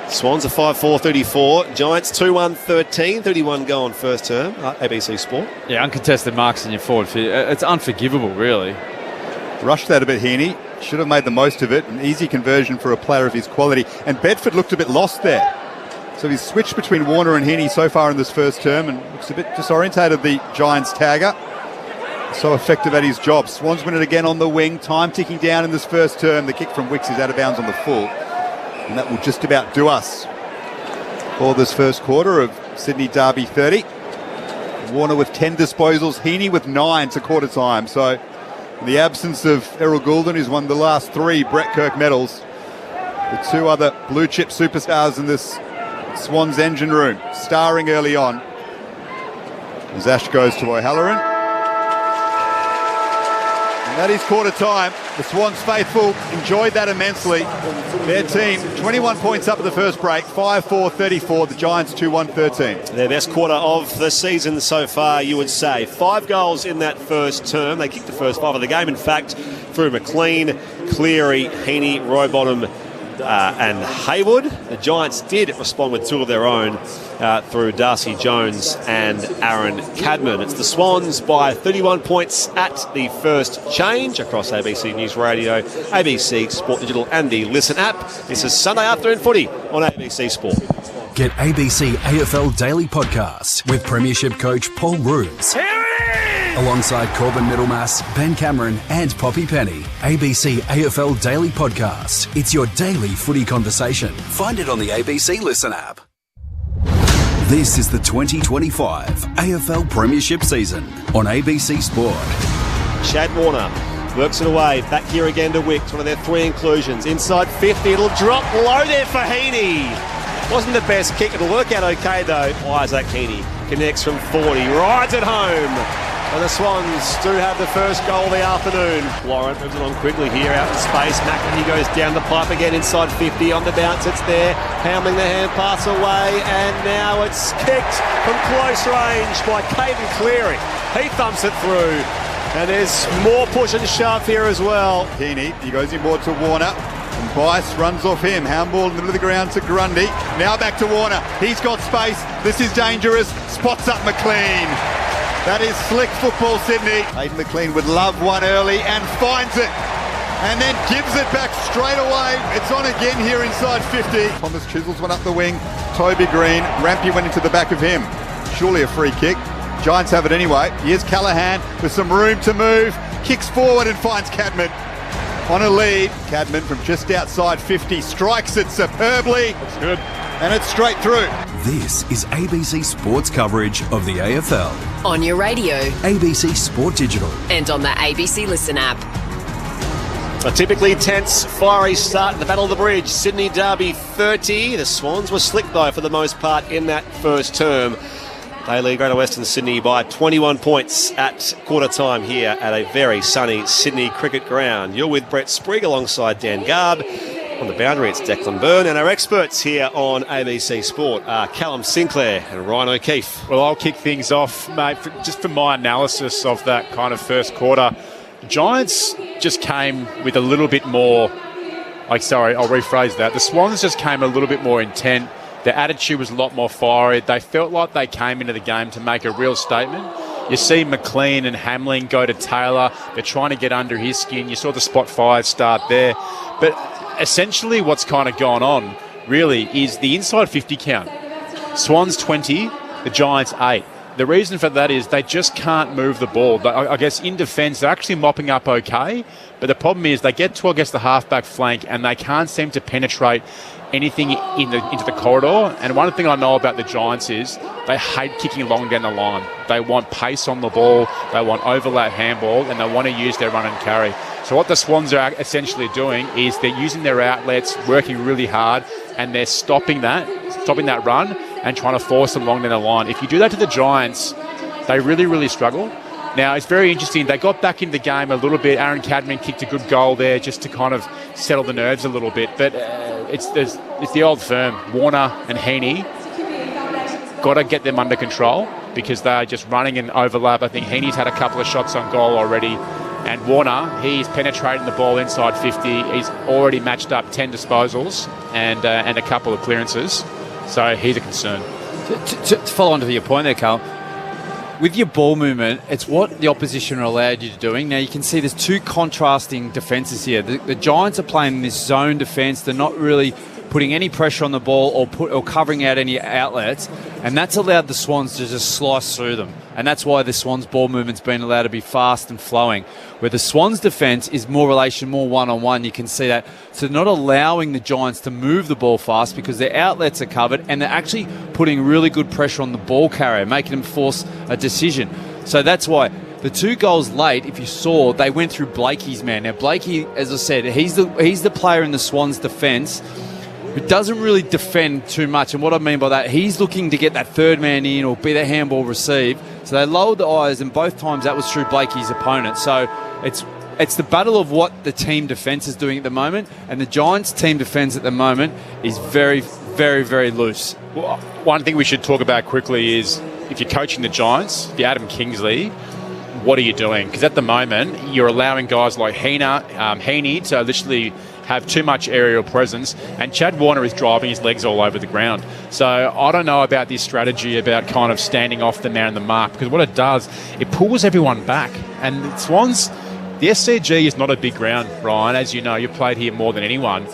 Swans are 5-4-34. Giants 2-1-13. 31 goal in first term. ABC Sport. Yeah, uncontested marks in your forward field. It's unforgivable, really. Rushed that a bit, Heaney. Should have made the most of it. An easy conversion for a player of his quality. And Bedford looked a bit lost there. So he's switched between Warner and Heaney so far in this first term and looks a bit disorientated, the Giants tagger. So effective at his job. Swans win it again on the wing. Time ticking down in this first term. The kick from Wicks is out of bounds on the full. And that will just about do us for this first quarter of Sydney Derby 30. Warner with 10 disposals. Heaney with 9 to quarter time. So in the absence of Errol Goulden, who's won the last 3 Brett Kirk medals, the 2 other blue chip superstars in this Swans engine room, starring early on. As Ash goes to O'Halloran. And that is quarter time. The Swans faithful enjoyed that immensely. Their team 21 points up at the first break, 5-4-34. The Giants 2-1-13. Their best quarter of the season so far, you would say. 5 goals in that first term. They kicked the first 5 of the game, in fact, through McLean, Cleary, Heaney, Rowbottom and Haywood. The Giants did respond with two of their own through Darcy Jones and Aaron Cadman. It's the Swans by 31 points at the first change across ABC News Radio, ABC Sport Digital and the Listen app. This is Sunday afternoon footy on ABC Sport. Get ABC AFL Daily Podcast with Premiership coach Paul Roos. Alongside Corbin Middlemass, Ben Cameron and Poppy Penny. ABC AFL Daily Podcast. It's your daily footy conversation. Find it on the ABC Listen app. This is the 2025 AFL Premiership season on ABC Sport. Chad Warner works it away. Back here again to Wicks, one of their three inclusions. Inside 50, it'll drop low there for Heaney. Wasn't the best kick. It'll work out okay though. Isaac Heaney connects from 40, rides it home. And the Swans do have the first goal of the afternoon. Warren moves it on quickly here out in space. McAfee goes down the pipe again inside 50. On the bounce, it's there. Pounding the hand pass away. And now it's kicked from close range by Caden Cleary. He thumps it through. And there's more push and shove here as well. Heaney, he goes inboard to Warner. And Bice runs off him. Handball in the middle of the ground to Grundy. Now back to Warner. He's got space. This is dangerous. Spots up McLean. That is slick football, Sydney. Hayden McLean would love one early and finds it. And then gives it back straight away. It's on again here inside 50. Thomas chisels one up the wing. Toby Green. Rampy went into the back of him. Surely a free kick. Giants have it anyway. Here's Callahan with some room to move. Kicks forward and finds Cadman. On a lead. Cadman from just outside 50 strikes it superbly. That's good. And it's straight through. This is ABC Sports coverage of the AFL. On your radio ABC Sport Digital. and on the ABC Listen app. A typically tense, fiery start at the Battle of the Bridge. Sydney Derby 30. The Swans were slick though for the most part in that first term. They lead Greater Western Sydney by 21 points at quarter time here at a very sunny Sydney cricket ground. You're with Brett Sprigg alongside Dan Garb. On the boundary, it's Declan Byrne, and our experts here on ABC Sport are Callum Sinclair and Ryan O'Keefe. Well, I'll kick things off, mate, just for my analysis of that kind of first quarter. Giants just came with a little bit more, I'll rephrase that. The Swans just came a little bit more intent. Their attitude was a lot more fiery. They felt like they came into the game to make a real statement. You see McLean and Hamling go to Taylor. They're trying to get under his skin. You saw the spot fires start there. But essentially what's kind of gone on, really, is the inside 50 count. Swans 20, the Giants 8. The reason for that is they just can't move the ball. I guess in defence, they're actually mopping up okay, but the problem is they get to, I guess, the halfback flank and they can't seem to penetrate anything into the corridor. And one thing I know about the Giants is they hate kicking long down the line. They want pace on the ball, they want overlap handball, and they want to use their run and carry. So what the Swans are essentially doing is they're using their outlets, working really hard, and they're stopping that run and trying to force them long down the line. If you do that to the Giants, they really, really struggle. Now, it's very interesting. They got back in the game a little bit. Aaron Cadman kicked a good goal there just to kind of settle the nerves a little bit. But it's the old firm. Warner and Heaney got to get them under control because they are just running in overlap. I think Heaney's had a couple of shots on goal already. And Warner, he's penetrating the ball inside 50. He's already matched up 10 disposals and a couple of clearances. So he's a concern. To follow on to your point there, Carl, with your ball movement, it's what the opposition are allowed you to doing. Now, you can see there's two contrasting defences here. The Giants are playing this zone defence. They're not really putting any pressure on the ball or covering out any outlets, and that's allowed the Swans to just slice through them. And that's why the Swans' ball movement's been allowed to be fast and flowing. Where the Swans' defence is more one-on-one, you can see that. So they're not allowing the Giants to move the ball fast because their outlets are covered, and they're actually putting really good pressure on the ball carrier, making them force a decision. So that's why the two goals late, if you saw, they went through Blakey's man. Now, Blakey, as I said, he's the player in the Swans' defence who doesn't really defend too much. And what I mean by that, he's looking to get that third man in or be the handball received. So they lowered the eyes, and both times that was through Blakey's opponent. So it's the battle of what the team defence is doing at the moment, and the Giants' team defence at the moment is very, very, very loose. Well, one thing we should talk about quickly is if you're coaching the Giants, if you're Adam Kingsley, what are you doing? Because at the moment, you're allowing guys like Heaney to literally have too much aerial presence, and Chad Warner is driving his legs all over the ground. So I don't know about this strategy about kind of standing off the man in the mark, because what it does, it pulls everyone back. And the Swans, the SCG is not a big ground, Ryan. As you know, you've played here more than anyone.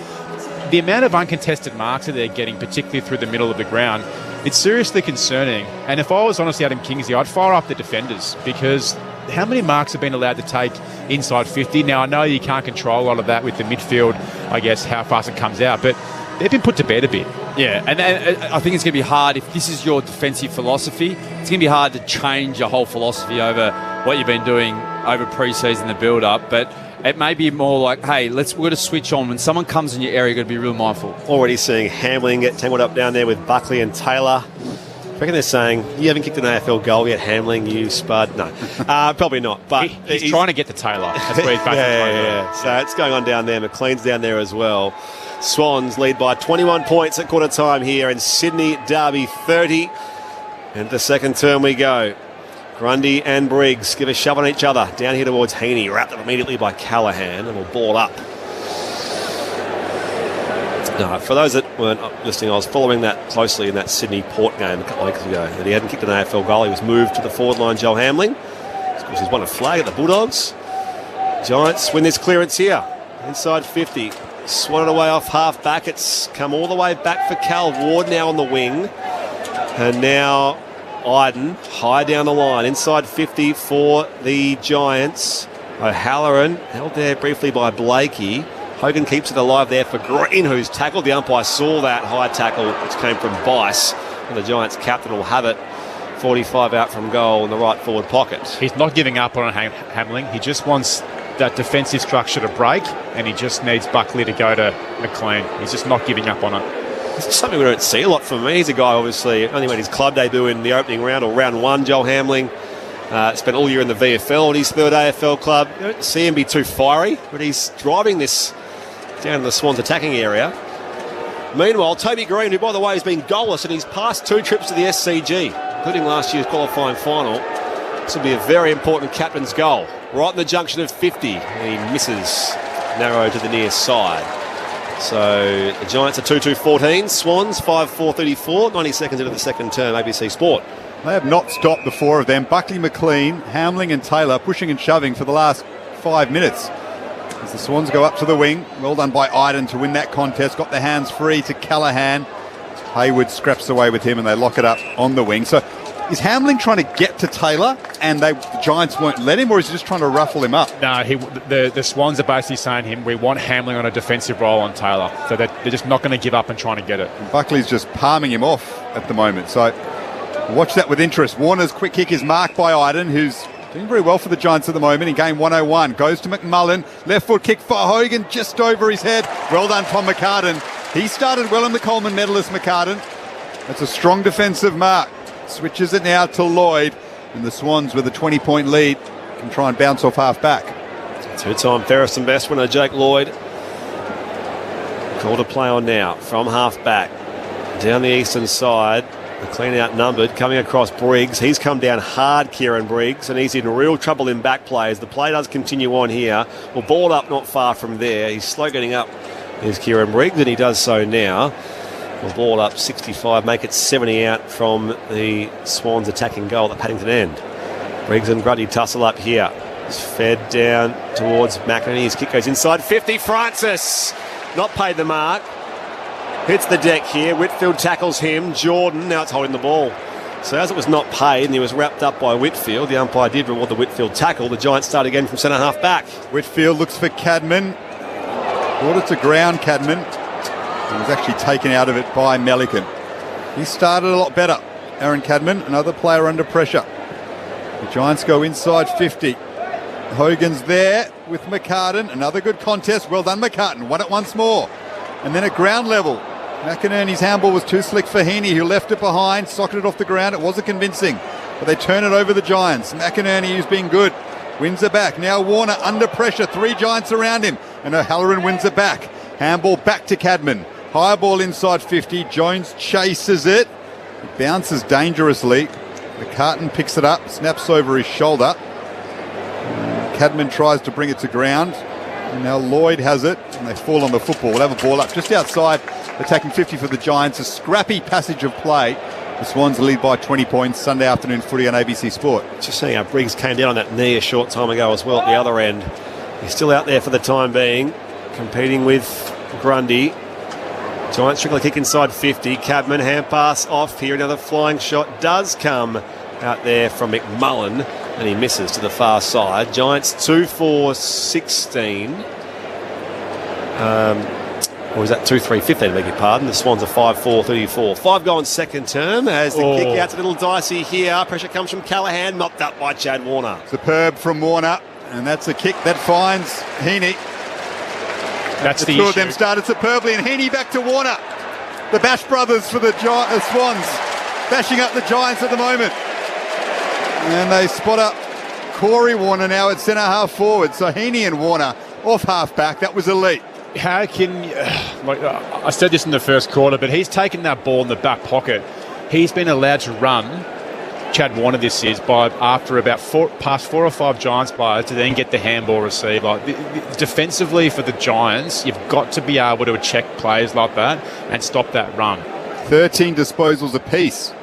The amount of uncontested marks that they're getting, particularly through the middle of the ground, it's seriously concerning. And if I was honestly Adam Kingsley, I'd fire up the defenders, because how many marks have been allowed to take inside 50? Now, I know you can't control a lot of that with the midfield, I guess, how fast it comes out, but they've been put to bed a bit. Yeah, and I think it's going to be hard if this is your defensive philosophy. It's going to be hard to change your whole philosophy over what you've been doing over pre-season, the build-up, but it may be more like, hey, we're going to switch on. When someone comes in your area, you've got to be real mindful. Already seeing Hamling get tangled up down there with Buckley and Taylor. I reckon they're saying, you haven't kicked an AFL goal yet, Hamling, you spud. No, probably not. But he's trying to get to Taylor. That's where he's back. yeah. So it's going on down there. McLean's down there as well. Swans lead by 21 points at quarter time here in Sydney Derby 30. And the second term we go. Grundy and Briggs give a shove on each other. Down here towards Heaney, wrapped up immediately by Callaghan, and will ball up. No, for those that weren't listening, I was following that closely in that Sydney Port game a couple of weeks ago. That he hadn't kicked an AFL goal. He was moved to the forward line, Joel Hamling. Of course, he's won a flag at the Bulldogs. Giants win this clearance here. Inside 50. Swatted away off half back. It's come all the way back for Cal Ward now on the wing. And now Iden high down the line. Inside 50 for the Giants. O'Halloran held there briefly by Blakey. Hogan keeps it alive there for Green, who's tackled. The umpire saw that high tackle, which came from Bice. And the Giants captain will have it. 45 out from goal in the right forward pocket. He's not giving up on Hamling. He just wants that defensive structure to break, and he just needs Buckley to go to McLean. He's just not giving up on it. This is something we don't see a lot from him. He's a guy, obviously, only made his club debut in the opening round, or round one, Joel Hamling. Spent all year in the VFL in his third AFL club. You don't see him be too fiery, but he's driving this down in the Swans attacking area. Meanwhile, Toby Green, who, by the way, has been goalless in his past 2 trips to the SCG, including last year's qualifying final. This will be a very important captain's goal. Right in the junction of 50, and he misses, narrow to the near side. So the Giants are 2-2-14, Swans 5-4-34, 90 seconds into the second term, ABC Sport. They have not stopped the 4 of them. Buckley, McLean, Hamling and Taylor pushing and shoving for the last 5 minutes. As the Swans go up to the wing, well done by Iden to win that contest. Got their hands free to Callaghan. Hayward scraps away with him and they lock it up on the wing. So is Hamling trying to get to Taylor and the Giants won't let him, or is he just trying to ruffle him up? No, the Swans are basically saying we want Hamling on a defensive role on Taylor. So they're just not going to give up and trying to get it. And Buckley's just palming him off at the moment. So watch that with interest. Warner's quick kick is marked by Iden, who's doing very well for the Giants at the moment in game 101. Goes to McMullen. Left foot kick for Hogan just over his head. Well done, Tom McCartan. He started well in the Coleman medalist, McCartan. That's a strong defensive mark. Switches it now to Lloyd. And the Swans, with a 20-point lead, can try and bounce off half-back. 2-time Ferris and Best winner Jake Lloyd. Call to play on now from half-back. Down the eastern side. McLean outnumbered, coming across Briggs. He's come down hard, Kieran Briggs, and he's in real trouble in back play as the play does continue on here. Well, ball up not far from there. He's slow getting up, is Kieran Briggs, and he does so now. Well, ball up 65, make it 70 out from the Swans attacking goal at Paddington end. Briggs and Grundy tussle up here. He's fed down towards McInerney. His kick goes inside 50. Francis not paid the mark. Hits the deck here. Whitfield tackles him. Jordan, now it's holding the ball. So as it was not paid and he was wrapped up by Whitfield, the umpire did reward the Whitfield tackle. The Giants start again from centre half back. Whitfield looks for Cadman. Brought it to ground, Cadman. He was actually taken out of it by Melican. He started a lot better. Aaron Cadman, another player under pressure. The Giants go inside 50. Hogan's there with McCartan. Another good contest. Well done, McCartan. Won it once more. And then at ground level, McInerney's handball was too slick for Heaney, who left it behind, socketed it off the ground. It wasn't convincing, but they turn it over the Giants. McInerney, who's been good, wins it back. Now Warner under pressure, 3 Giants around him, and O'Halloran wins it back. Handball back to Cadman. High ball inside 50. Jones chases it. It bounces dangerously. McCartan picks it up, snaps over his shoulder. Cadman tries to bring it to ground. And now Lloyd has it, and they fall on the football. We'll have a ball up just outside, attacking 50 for the Giants. A scrappy passage of play. The Swans lead by 20 points. Sunday afternoon footy on ABC Sport. Just seeing how Briggs came down on that knee a short time ago as well at the other end. He's still out there for the time being, competing with Grundy. Giants trickle a kick inside 50. Cadman, hand pass off here. Another flying shot does come out there from McMullen, and he misses to the far side. Giants 2-4-16. Or was that 2-3-15, beg your pardon. The Swans are 5-4-34. 5 gone second term as the kick out's a little dicey here. Pressure comes from Callaghan, knocked up by Chad Warner. Superb from Warner, and that's a kick that finds Heaney. That's The two of them started superbly, and Heaney back to Warner. The Bash brothers for the Swans, bashing up the Giants at the moment. And they spot up Corey Warner now at centre half forward. So Heaney and Warner off half back. That was elite. How can, I said this in the first quarter, but he's taken that ball in the back pocket. He's been allowed to run, Chad Warner this is, after about past 4 or 5 Giants players to then get the handball received. Defensively for the Giants, you've got to be able to check plays like that and stop that run. 13 disposals apiece.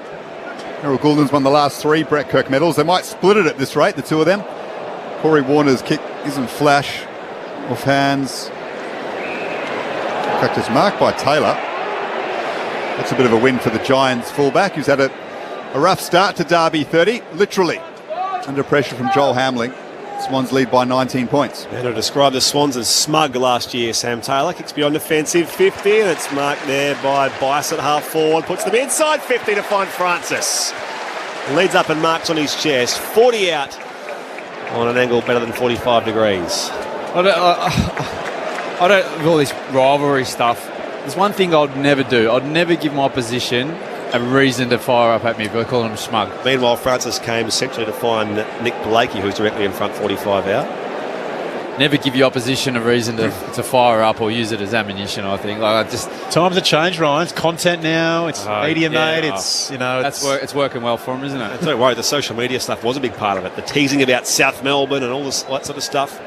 Errol Goulding's won the last 3 Brett Kirk medals. They might split it at this rate, the two of them. Corey Warner's kick isn't flash, off hands. In fact, it's marked by Taylor. That's a bit of a win for the Giants fullback, who's had a rough start to Derby 30, literally under pressure from Joel Hamling. Swans lead by 19 points. And to describe the Swans as smug last year, Sam Taylor kicks beyond defensive 50, and it's marked there by Bice at half forward, puts them inside 50 to find Francis. Leads up and marks on his chest, 40 out on an angle better than 45 degrees. I don't, with all this rivalry stuff, there's one thing I'd never do. I'd never give my opposition a reason to fire up at me by calling them smug. Meanwhile, Francis came essentially to find Nick Blakey, who's directly in front, 45 out. Never give your opposition a reason to fire up or use it as ammunition, I think. Times have changed, Ryan. It's content now. It's media made. It's it's working well for him, isn't it? Don't worry, the social media stuff was a big part of it. The teasing about South Melbourne and all that sort of stuff.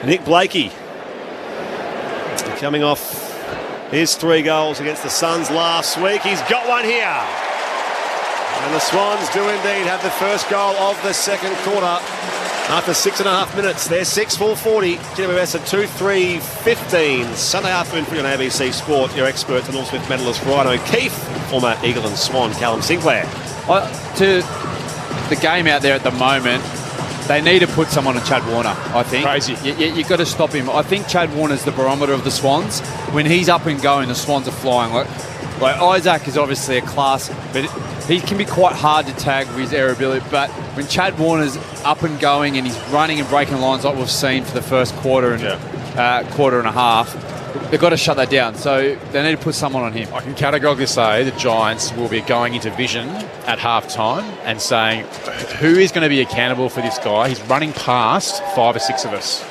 Nick Blakey coming off his 3 goals against the Suns last week. He's got one here. And the Swans do indeed have the first goal of the second quarter. After 6.5 minutes, they're 6-4-40. GWS at 2-3-15. Sunday afternoon for you on ABC Sport. Your experts, the Norm Smith medalist Ryan O'Keefe, former Eagle and Swan Callum Sinclair. To the game out there at the moment, they need to put someone on Chad Warner, I think. Crazy. You've got to stop him. I think Chad Warner's the barometer of the Swans. When he's up and going, the Swans are flying. Like Isaac is obviously a class, but he can be quite hard to tag with his air ability. But when Chad Warner's up and going and he's running and breaking lines like we've seen for the first quarter and quarter and a half, they've got to shut that down. So they need to put someone on him. I can categorically say the Giants will be going into vision at half-time and saying, who is going to be accountable for this guy? He's running past 5 or 6 of us.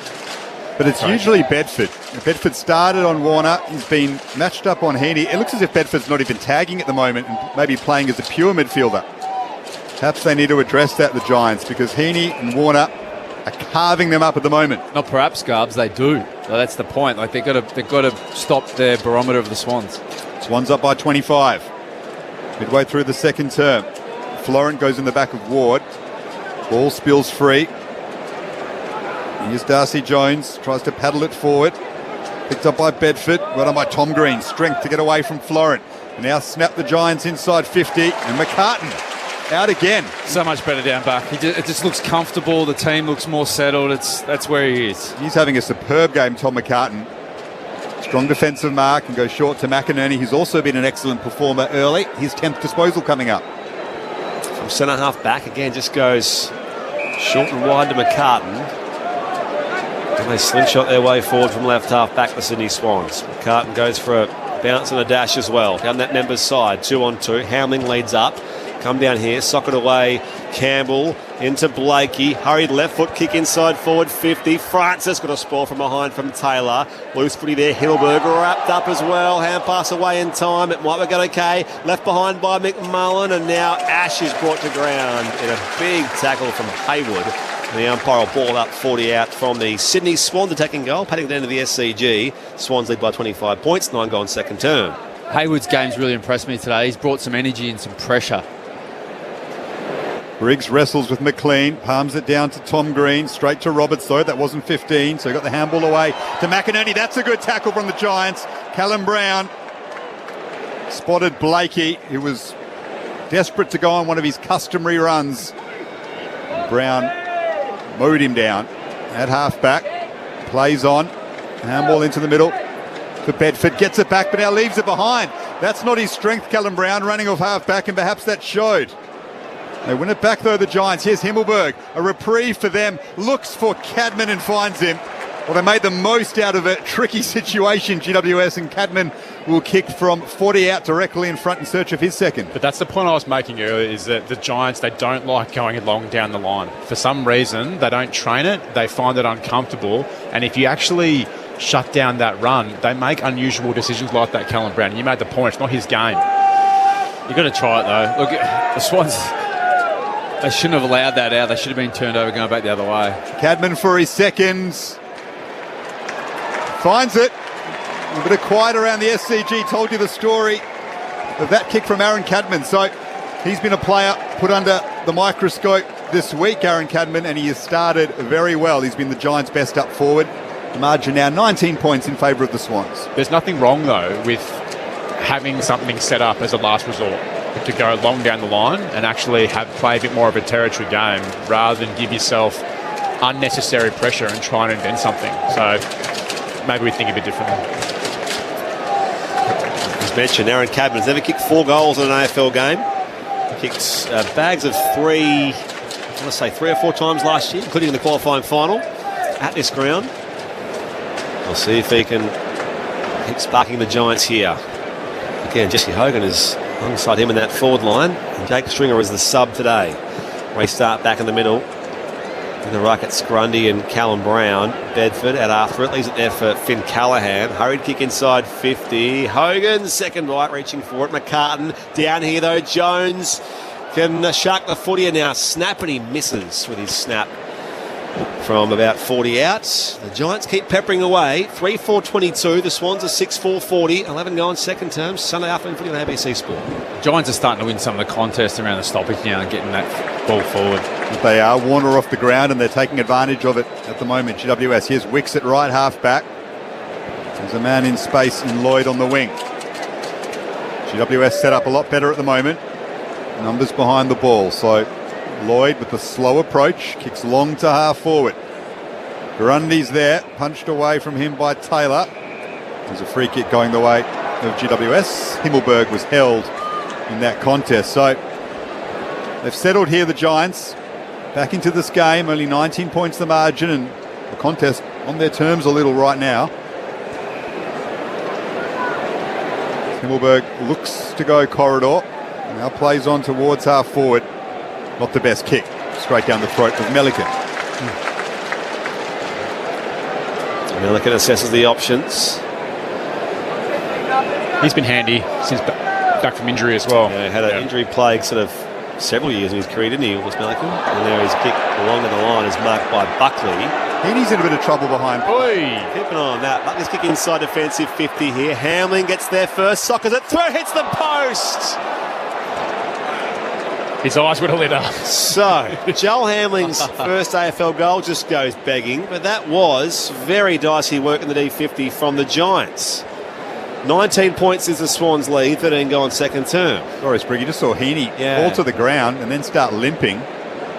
But it's usually Bedford. Bedford started on Warner. He's been matched up on Heaney. It looks as if Bedford's not even tagging at the moment and maybe playing as a pure midfielder. Perhaps they need to address that, the Giants, because Heaney and Warner are carving them up at the moment. Not perhaps, Garbs, they do. So that's the point. Like they've got to stop their barometer of the Swans. Swans up by 25. Midway through the second term. Florent goes in the back of Ward. Ball spills free. Here's Darcy Jones, tries to paddle it forward. Picked up by Bedford, right on by Tom Green. Strength to get away from Florent. And now snap the Giants inside 50. And McCartan out again. So much better down back. It just looks comfortable. The team looks more settled. That's where he is. He's having a superb game, Tom McCartan. Strong defensive mark and goes short to McInerney, who's also been an excellent performer early. His 10th disposal coming up. From centre half back again, just goes short and wide to McCartan. And they slingshot their way forward from left half back, the Sydney Swans. McCartan goes for a bounce and a dash as well. Down that member's side, 2-on-2. Hamling leads up. Come down here, sock it away. Campbell into Blakey. Hurried left foot kick inside forward 50. Francis got a spoil from behind from Taylor. Loose footy there. Hillberg wrapped up as well. Hand pass away in time. It might work out okay. Left behind by McMullen. And now Ash is brought to ground in a big tackle from Haywood. The umpire will ball up 40 out from the Sydney Swans attacking goal. Patting down to the SCG. Swans lead by 25 points, 9 gone second term. Hayward's game's really impressed me today. He's brought some energy and some pressure. Briggs wrestles with McLean, palms it down to Tom Green, straight to Roberts though, that wasn't 15, so he got the handball away to McInerney. That's a good tackle from the Giants. Callum Brown spotted Blakey, who was desperate to go on one of his customary runs. Brown mowed him down at half-back, plays on, handball into the middle for Bedford, gets it back but now leaves it behind. That's not his strength, Callum Brown, running off half-back, and perhaps that showed. They win it back though, the Giants. Here's Himmelberg, a reprieve for them, looks for Cadman and finds him. Well, they made the most out of a tricky situation, GWS, and Cadman will kick from 40 out directly in front in search of his second. But that's the point I was making earlier, is that the Giants, they don't like going long down the line. For some reason, they don't train it, they find it uncomfortable, and if you actually shut down that run, they make unusual decisions like that, Callum Brown. You made the point, it's not his game. You've got to try it though. Look, the Swans, they shouldn't have allowed that out. They should have been turned over going back the other way. Cadman for his seconds. Finds it. A bit of quiet around the SCG. Told you the story of that kick from Aaron Cadman. So he's been a player put under the microscope this week, Aaron Cadman, and he has started very well. He's been the Giants' best up forward. The margin now 19 points in favour of the Swans. There's nothing wrong, though, with having something set up as a last resort to go long down the line and actually play a bit more of a territory game rather than give yourself unnecessary pressure and try and invent something. So maybe we think a bit differently. As mentioned, Aaron Cadman has never kicked 4 goals in an AFL game. He kicked bags of 3, I want to say 3 or 4 times last year, including in the qualifying final at this ground. We'll see if he can keep sparking the Giants here. Again, Jesse Hogan is alongside him in that forward line. And Jake Stringer is the sub today. Restart back in the middle. In the ruck at Scrundy and Callum Brown. Bedford out after it. Leaves it there for Finn Callaghan. Hurried kick inside 50. Hogan, second right, reaching for it. McCartan down here though. Jones can shark the footy and now snap, and he misses with his snap from about 40 out. The Giants keep peppering away. 3-4-22. The Swans are 6-4-40. 11 going second term. Sunday afternoon footy on ABC Sport. Giants are starting to win some of the contests around the stoppage now and getting that ball forward. They are. Warner off the ground and they're taking advantage of it at the moment. GWS. Here's Wicks at right half back. There's a man in space in Lloyd on the wing. GWS set up a lot better at the moment. Numbers behind the ball. So Lloyd with the slow approach, kicks long to half forward. Grundy's there, punched away from him by Taylor. There's a free kick going the way of GWS. Himmelberg was held in that contest. So they've settled here, the Giants, back into this game. Only 19 points the margin, and the contest on their terms a little right now. Himmelberg looks to go corridor, now plays on towards half forward. Not the best kick. Straight down the throat of Melican. Melican assesses the options. He's been handy since back from injury as well. Yeah, had an injury plague sort of several years in his career, didn't he, August Melican? And there his kick along the line is marked by Buckley. Heaney's in a bit of trouble behind. Oi! Keep an eye on that. Buckley's kick inside defensive 50 here. Hamlin gets there first. Sockers it through, hits the post. His eyes would have lit up. So, Joel Hamling's first AFL goal just goes begging, but that was very dicey work in the D50 from the Giants. 19 points is the Swans' lead, 13 going second term. Sorry, Sprigg, you just saw Heaney fall to the ground and then start limping.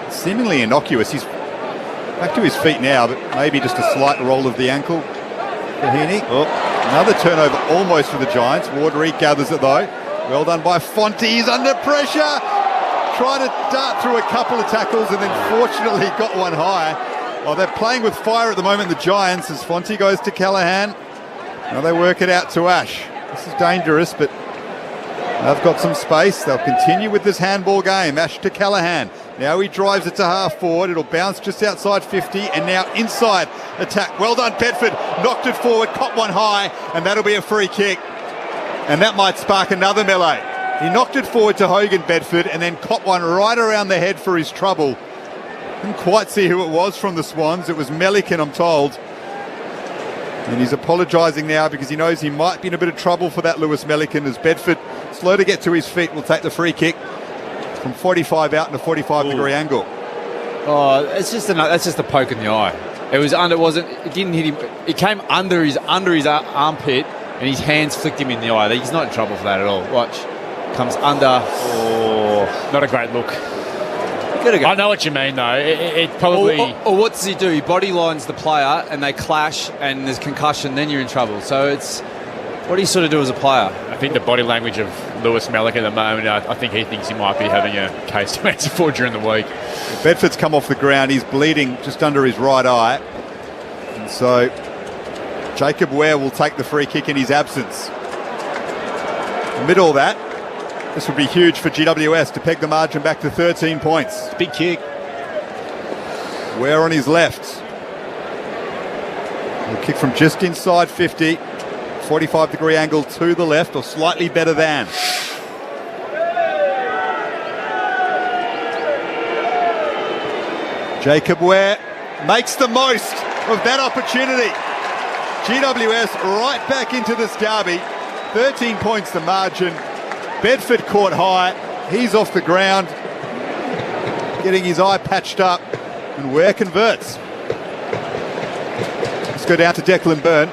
Seemingly innocuous. He's back to his feet now, but maybe just a slight roll of the ankle for Heaney. Oh, another turnover almost for the Giants. Ward regathers it though. Well done by Fonte. He's under pressure. Tried to dart through a couple of tackles and then fortunately got one high. Oh, they're playing with fire at the moment, the Giants, as Fonte goes to Callaghan. Now they work it out to Ash. This is dangerous, but they've got some space. They'll continue with this handball game. Ash to Callaghan. Now he drives it to half forward. It'll bounce just outside 50 and now inside attack. Well done, Bedford. Knocked it forward, caught one high, and that'll be a free kick. And that might spark another melee. He knocked it forward to Hogan, Bedford, and then caught one right around the head for his trouble. Didn't quite see who it was from the Swans. It was Melican, I'm told. And he's apologising now because he knows he might be in a bit of trouble for that Lewis Melican, as Bedford, slow to get to his feet, will take the free kick from 45 out in a 45-degree angle. Oh, that's just a poke in the eye. It was under. It didn't hit him. It came under his armpit, and his hands flicked him in the eye. He's not in trouble for that at all. Watch, comes under. Oh, not a great look. Go. I know what you mean, though. It probably. Or what does he do? He body lines the player, and they clash, and there's concussion. Then you're in trouble. So it's what do you sort of do as a player? I think the body language of Lewis Melican at the moment, I think he thinks he might be having a case to answer for during the week. Bedford's come off the ground. He's bleeding just under his right eye. And so Jacob Ware will take the free kick in his absence. Amid all that, this would be huge for GWS to peg the margin back to 13 points. Big kick. Ware on his left. A kick from just inside 50. 45-degree angle to the left, or slightly better than. Jacob Ware makes the most of that opportunity. GWS right back into this derby. 13 points the margin. Bedford caught high. He's off the ground, getting his eye patched up, and Ware converts. Let's go down to Declan Byrne.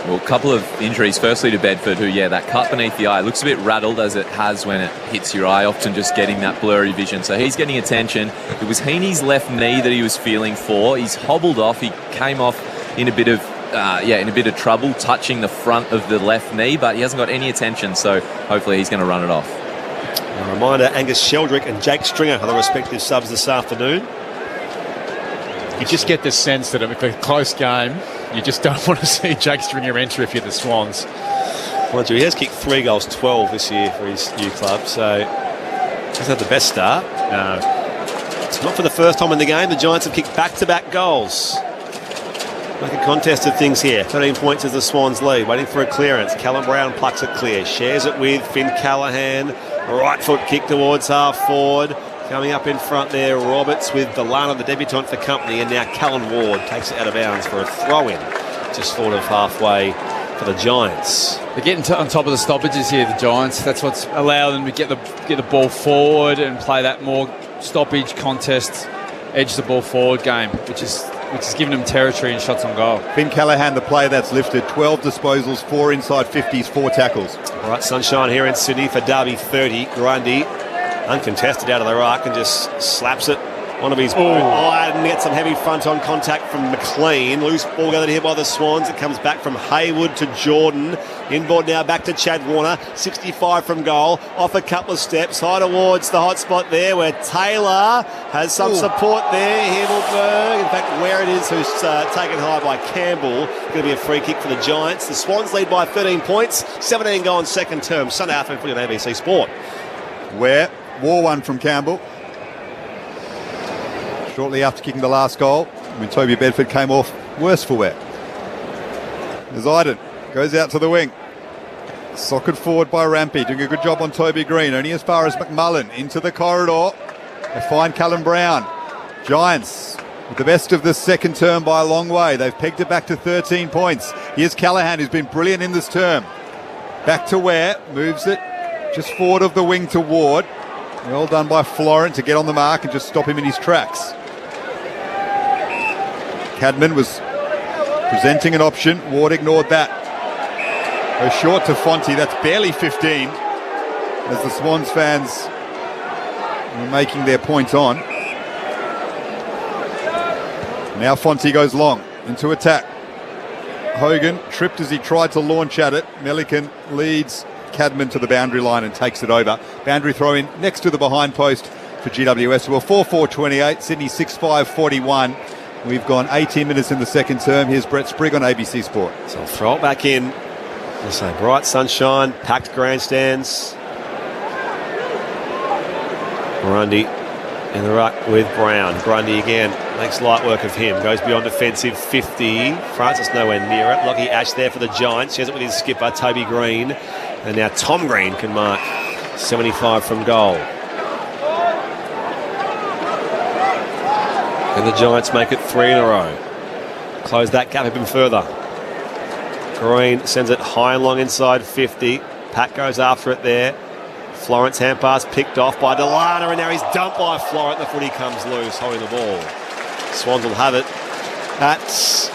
Well, a couple of injuries. Firstly to Bedford, who, that cut beneath the eye looks a bit rattled, as it has when it hits your eye, often just getting that blurry vision. So he's getting attention. It was Heaney's left knee that he was feeling for. He's hobbled off. He came off in a bit of trouble touching the front of the left knee, but he hasn't got any attention, so hopefully he's going to run it off. A reminder, Angus Sheldrick and Jake Stringer are the respective subs this afternoon. You just get the sense that if it's a close game, you just don't want to see Jake Stringer enter if you're the Swans. Mind you, he has kicked 3 goals, 12 this year for his new club, so he's had the best start. No. It's not for the first time in the game. The Giants have kicked back-to-back goals. Making contested things here. 13 points as the Swans lead. Waiting for a clearance. Callum Brown plucks it clear. Shares it with Finn Callahan. Right foot kick towards half forward. Coming up in front there, Roberts with Delano, the debutant for company, and now Callan Ward takes it out of bounds for a throw-in. Just sort of halfway for the Giants. They're getting on top of the stoppages here, the Giants. That's what's allowed them to get the ball forward and play that more stoppage contest, edge the ball forward game, which is giving them territory and shots on goal. Finn Callahan, the player that's lifted, 12 disposals, 4 inside 50s, 4 tackles. All right, sunshine here in Sydney for Derby 30. Grundy, uncontested out of the ruck, and just slaps it onto his boot. And gets some heavy front-on contact from McLean. Loose ball gathered here by the Swans. It comes back from Hayward to Jordan. Inboard now back to Chad Warner. 65 from goal. Off a couple of steps. High towards the hot spot there where Taylor has some support there. Himmelberg, in fact, where it is, who's taken high by Campbell. Going to be a free kick for the Giants. The Swans lead by 13 points. 17 gone second term. Sunday afternoon footy on ABC Sport. Ware wore one from Campbell shortly after kicking the last goal, when Toby Bedford came off worse for Ware. As Iden goes out to the wing, socket forward by Rampy, doing a good job on Toby Green, only as far as McMullen into the corridor. They find Callum Brown. Giants with the best of the second term by a long way. They've pegged it back to 13 points. Here's Callahan, who's been brilliant in this term. Back to Ware, moves it just forward of the wing to Ward. Well done by Florent to get on the mark and just stop him in his tracks. Cadman was presenting an option. Ward ignored that. Goes short to Fonte. That's barely 15. As the Swans fans were making their point on. Now Fonte goes long into attack. Hogan tripped as he tried to launch at it. Melican leads Cadman to the boundary line and takes it over. Boundary throw in next to the behind post for GWS. Well, 4-4-28, Sydney 6-5-41. We've gone 18 minutes in the second term. Here's Brett Sprigg on ABC Sport. So I'll throw it back in. So bright sunshine, packed grandstands. Grundy in the ruck with Brown. Grundy again makes light work of him. Goes beyond defensive 50. Francis nowhere near it. Lockie Ash there for the Giants. Shares it with his skipper, Toby Green. And now Tom Green can mark 75 from goal. And the Giants make it 3 in a row. Close that gap even further. Green sends it high and long inside 50. Pat goes after it there. Florence hand pass picked off by Delana, and now he's dumped by Florent. The footy comes loose, holding the ball. Swans will have it. That's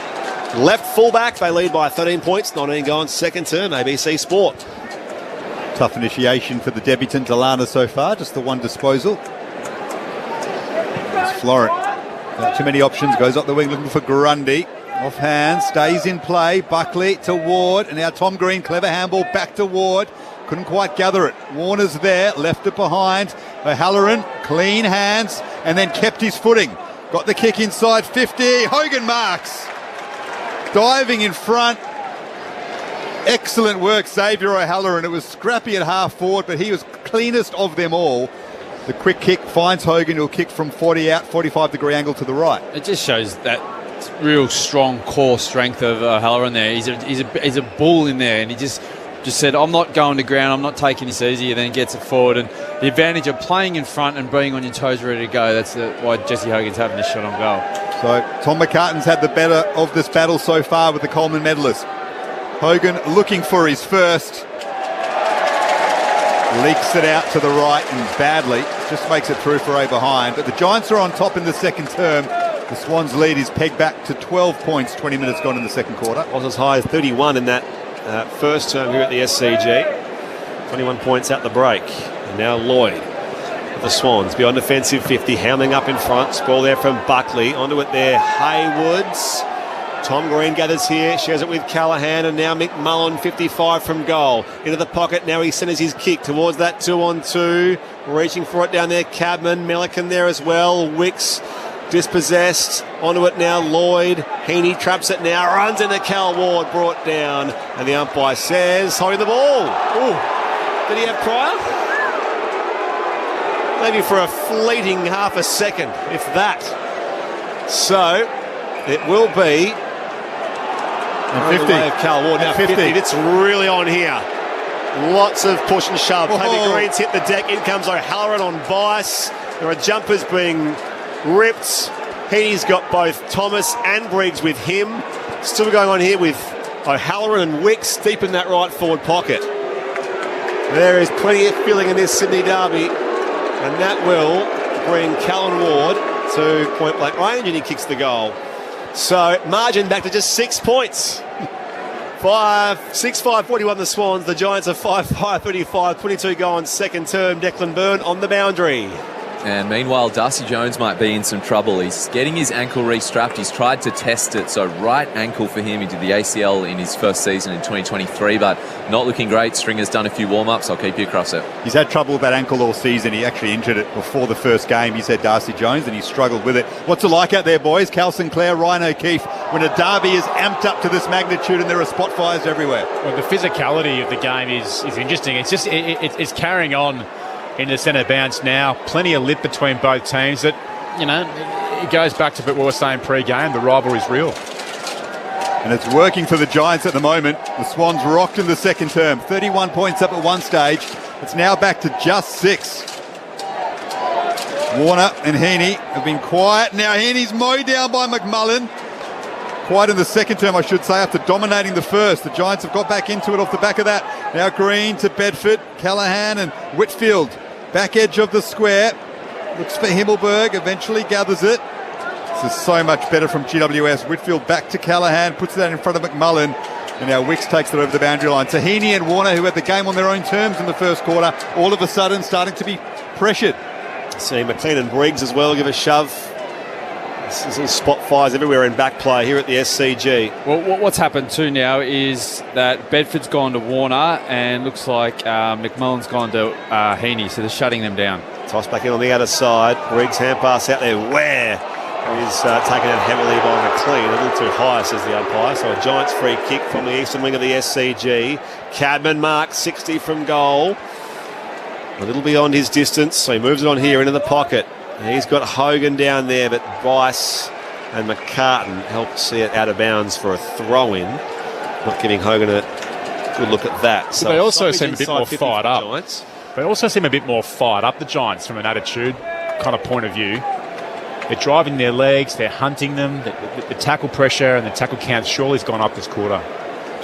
left fullback. They lead by 13 points. 19 gone, second term, ABC Sport. Tough initiation for the debutant Delana so far, just the one disposal. It's Florent. Not too many options, goes up the wing looking for Grundy. Off hand, stays in play. Buckley to Ward, and now Tom Green, clever handball back to Ward. Couldn't quite gather it. Warner's there, left it behind. O'Halloran, clean hands, and then kept his footing. Got the kick inside 50. Hogan marks. Diving in front. Excellent work, Xavier O'Halloran. It was scrappy at half forward, but he was cleanest of them all. The quick kick finds Hogan, who'll kick from 40 out, 45-degree angle to the right. It just shows that real strong core strength of O'Halloran there. He's a bull in there, and he just said, I'm not going to ground, I'm not taking this easy, and then gets it forward. And the advantage of playing in front and being on your toes ready to go, that's why Jesse Hogan's having this shot on goal. So Tom McCartan's had the better of this battle so far with the Coleman medalist. Hogan looking for his first. Leaks it out to the right and badly. Just makes it through for a behind. But the Giants are on top in the second term. The Swans' lead is pegged back to 12 points, 20 minutes gone in the second quarter. Was as high as 31 in that first term here at the SCG. 21 points out the break. And now Lloyd with the Swans beyond defensive 50, hounding up in front. Ball there from Buckley. Onto it there, Haywoods. Tom Green gathers here, shares it with Callaghan, and now McMullen, 55 from goal. Into the pocket, now he centres his kick towards that 2-on-2. Reaching for it down there, Cadman, Melican there as well. Wicks dispossessed. Onto it now, Lloyd. Heaney traps it now, runs into Cal Ward, brought down. And the umpire says, holding the ball. Ooh, did he have prior? Maybe for a fleeting half a second, if that. So, it will be... And 50. Cal Ward now 50. It's really on here. Lots of push and shove. Toby Green's hit the deck. In comes O'Halloran on Bice. There are jumpers being ripped. He's got both Thomas and Briggs with him. Still going on here with O'Halloran and Wicks deep in that right forward pocket. There is plenty of feeling in this Sydney derby, and that will bring Callan Ward to point blank range, and he kicks the goal. So margin back to just 6 points. 6-5-41 the Swans. The Giants are 5-5-35. 22 gone second term. Declan Byrne on the boundary. And meanwhile, Darcy Jones might be in some trouble. He's getting his ankle restrapped. He's tried to test it. So right ankle for him. He did the ACL in his first season in 2023, but not looking great. Stringer's done a few warm-ups. I'll keep you across it. He's had trouble with that ankle all season. He actually injured it before the first game. He said Darcy Jones, and he struggled with it. What's it like out there, boys? Cal Sinclair, Ryan O'Keefe, when a derby is amped up to this magnitude and there are spot fires everywhere. Well, the physicality of the game is interesting. It's just it's carrying on into the centre bounce now. Plenty of lip between both teams. That, you know, it goes back to what we were saying pre-game. The rivalry's real. And it's working for the Giants at the moment. The Swans rocked in the second term. 31 points up at one stage. It's now back to just 6. Warner and Heaney have been quiet. Now Heaney's mowed down by McMullen. Quiet in the second term, I should say, after dominating the first. The Giants have got back into it off the back of that. Now Green to Bedford, Callaghan and Whitfield. Back edge of the square. Looks for Himmelberg, eventually gathers it. This is so much better from GWS. Whitfield back to Callaghan, puts that in front of McMullen. And now Wicks takes it over the boundary line. Tahini and Warner, who had the game on their own terms in the first quarter, all of a sudden starting to be pressured. See McLean and Briggs as well give a shove. There's little spot fires everywhere in back play here at the SCG. Well, what's happened too now is that Bedford's gone to Warner and looks like McMullen's gone to Heaney, so they're shutting them down. Toss back in on the other side. Briggs hand pass out there. Where is taken out heavily by McLean. A little too high, says the umpire. So a Giants free kick from the eastern wing of the SCG. Cadman marks 60 from goal. A little beyond his distance, so he moves it on here into the pocket. He's got Hogan down there, but Bice and McCartan helped see it out of bounds for a throw-in. Not giving Hogan a good look at that. So they also seem a bit more fired up. Giants. They also seem a bit more fired up, the Giants, from an attitude kind of point of view. They're driving their legs, they're hunting them. The tackle pressure and the tackle count surely has gone up this quarter.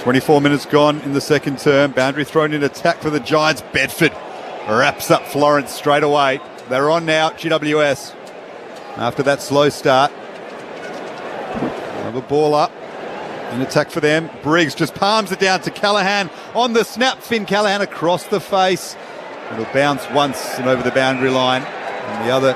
24 minutes gone in the second term. Boundary thrown in attack for the Giants. Bedford wraps up Florence straight away. They're on now, GWS. After that slow start. Another ball up. In attack for them. Briggs just palms it down to Callaghan. On the snap, Finn Callaghan across the face. It'll bounce once and over the boundary line. On the other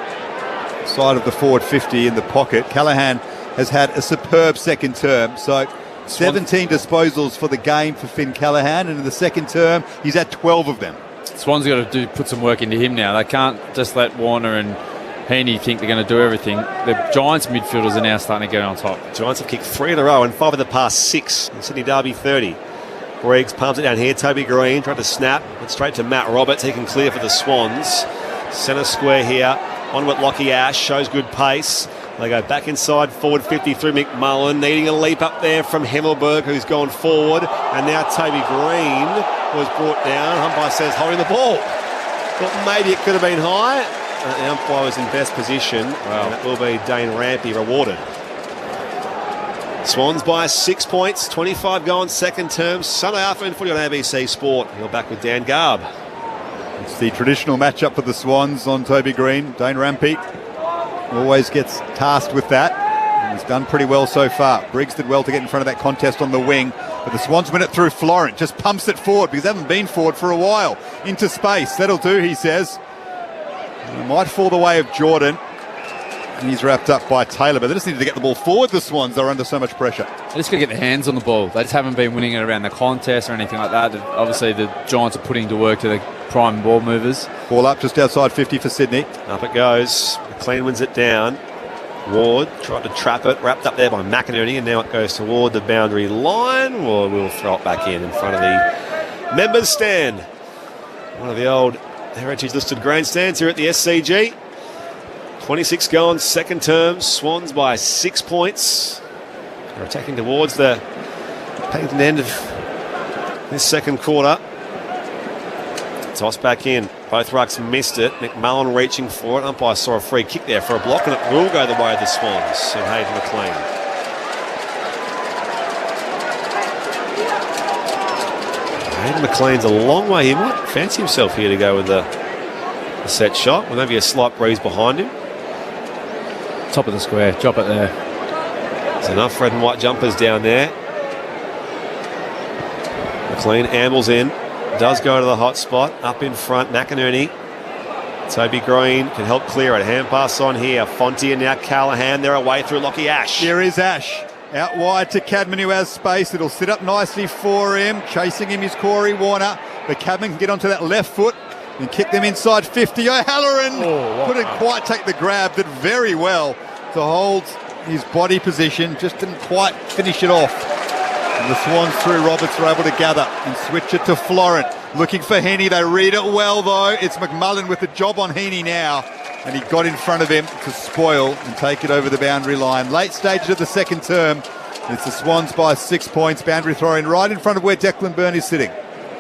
side of the forward 50 in the pocket. Callaghan has had a superb second term. So 17 disposals for the game for Finn Callaghan, and in the second term he's had 12 of them. Swans got to put some work into him now. They can't just let Warner and Heaney think they're going to do everything. The Giants midfielders are now starting to get on top. Giants have kicked 3 in a row and 5 of the past 6 in Sydney Derby 30. Briggs palms it down here. Toby Green tried to snap. Went straight to Matt Roberts. He can clear for the Swans. Centre square here. On with Lockie Ash. Shows good pace. They go back inside, forward 50 through McMullen, needing a leap up there from Himmelberg, who's gone forward. And now Toby Green was brought down. Umpire says holding the ball. Thought maybe it could have been high. The umpire was in best position. And it will be Dane Rampy rewarded. Swans by 6 points, 25 going second term. Sunday afternoon footy on ABC Sport. You're back with Dan Garb. It's the traditional matchup for the Swans on Toby Green. Dane Rampy always gets tasked with that, and he's done pretty well so far. Briggs did well to get in front of that contest on the wing, but the Swans win it through Florent. Just pumps it forward because they haven't been forward for a while. Into space. That'll do, he says. And it might fall the way of Jordan. And he's wrapped up by Taylor, but they just needed to get the ball forward, the Swans. They're under so much pressure. They just got to get their hands on the ball. They just haven't been winning it around the contest or anything like that. Obviously, the Giants are putting to work to the prime ball movers. Ball up just outside 50 for Sydney. Up it goes. McLean wins it down. Ward tried to trap it, wrapped up there by McInerney, and now it goes toward the boundary line. Or we'll throw it back in front of the members' stand. One of the old heritage-listed grandstands here at the SCG. 26 gone, second term. Swans by 6 points. They're attacking towards the patent end of this second quarter. Toss back in. Both rucks missed it. McMullen reaching for it. Umpire saw a free kick there for a block, and it will go the way of the Swans. And Hayden McLean. Hayden McLean's a long way. He might fancy himself here to go with the set shot. Well, maybe a slight breeze behind him. Top of the square. Drop it there. There's enough red and white jumpers down there. McLean ambles in. Does go to the hot spot. Up in front, McInerney. Toby Green can help clear it. Hand pass on here. Fonte and now Callaghan. They're away through Lockie Ash. Here is Ash. Out wide to Cadman, who has space. It'll sit up nicely for him. Chasing him is Corey Warner. But Cadman can get onto that left foot and kick them inside 50. O'Halloran couldn't quite take the grab. Did very well to hold his body position. Just didn't quite finish it off. And the Swans through Roberts are able to gather and switch it to Florent. Looking for Heaney. They read it well, though. It's McMullen with the job on Heaney now. And he got in front of him to spoil and take it over the boundary line. Late stages of the second term. It's the Swans by 6 points. Boundary throwing right in front of where Declan Byrne is sitting.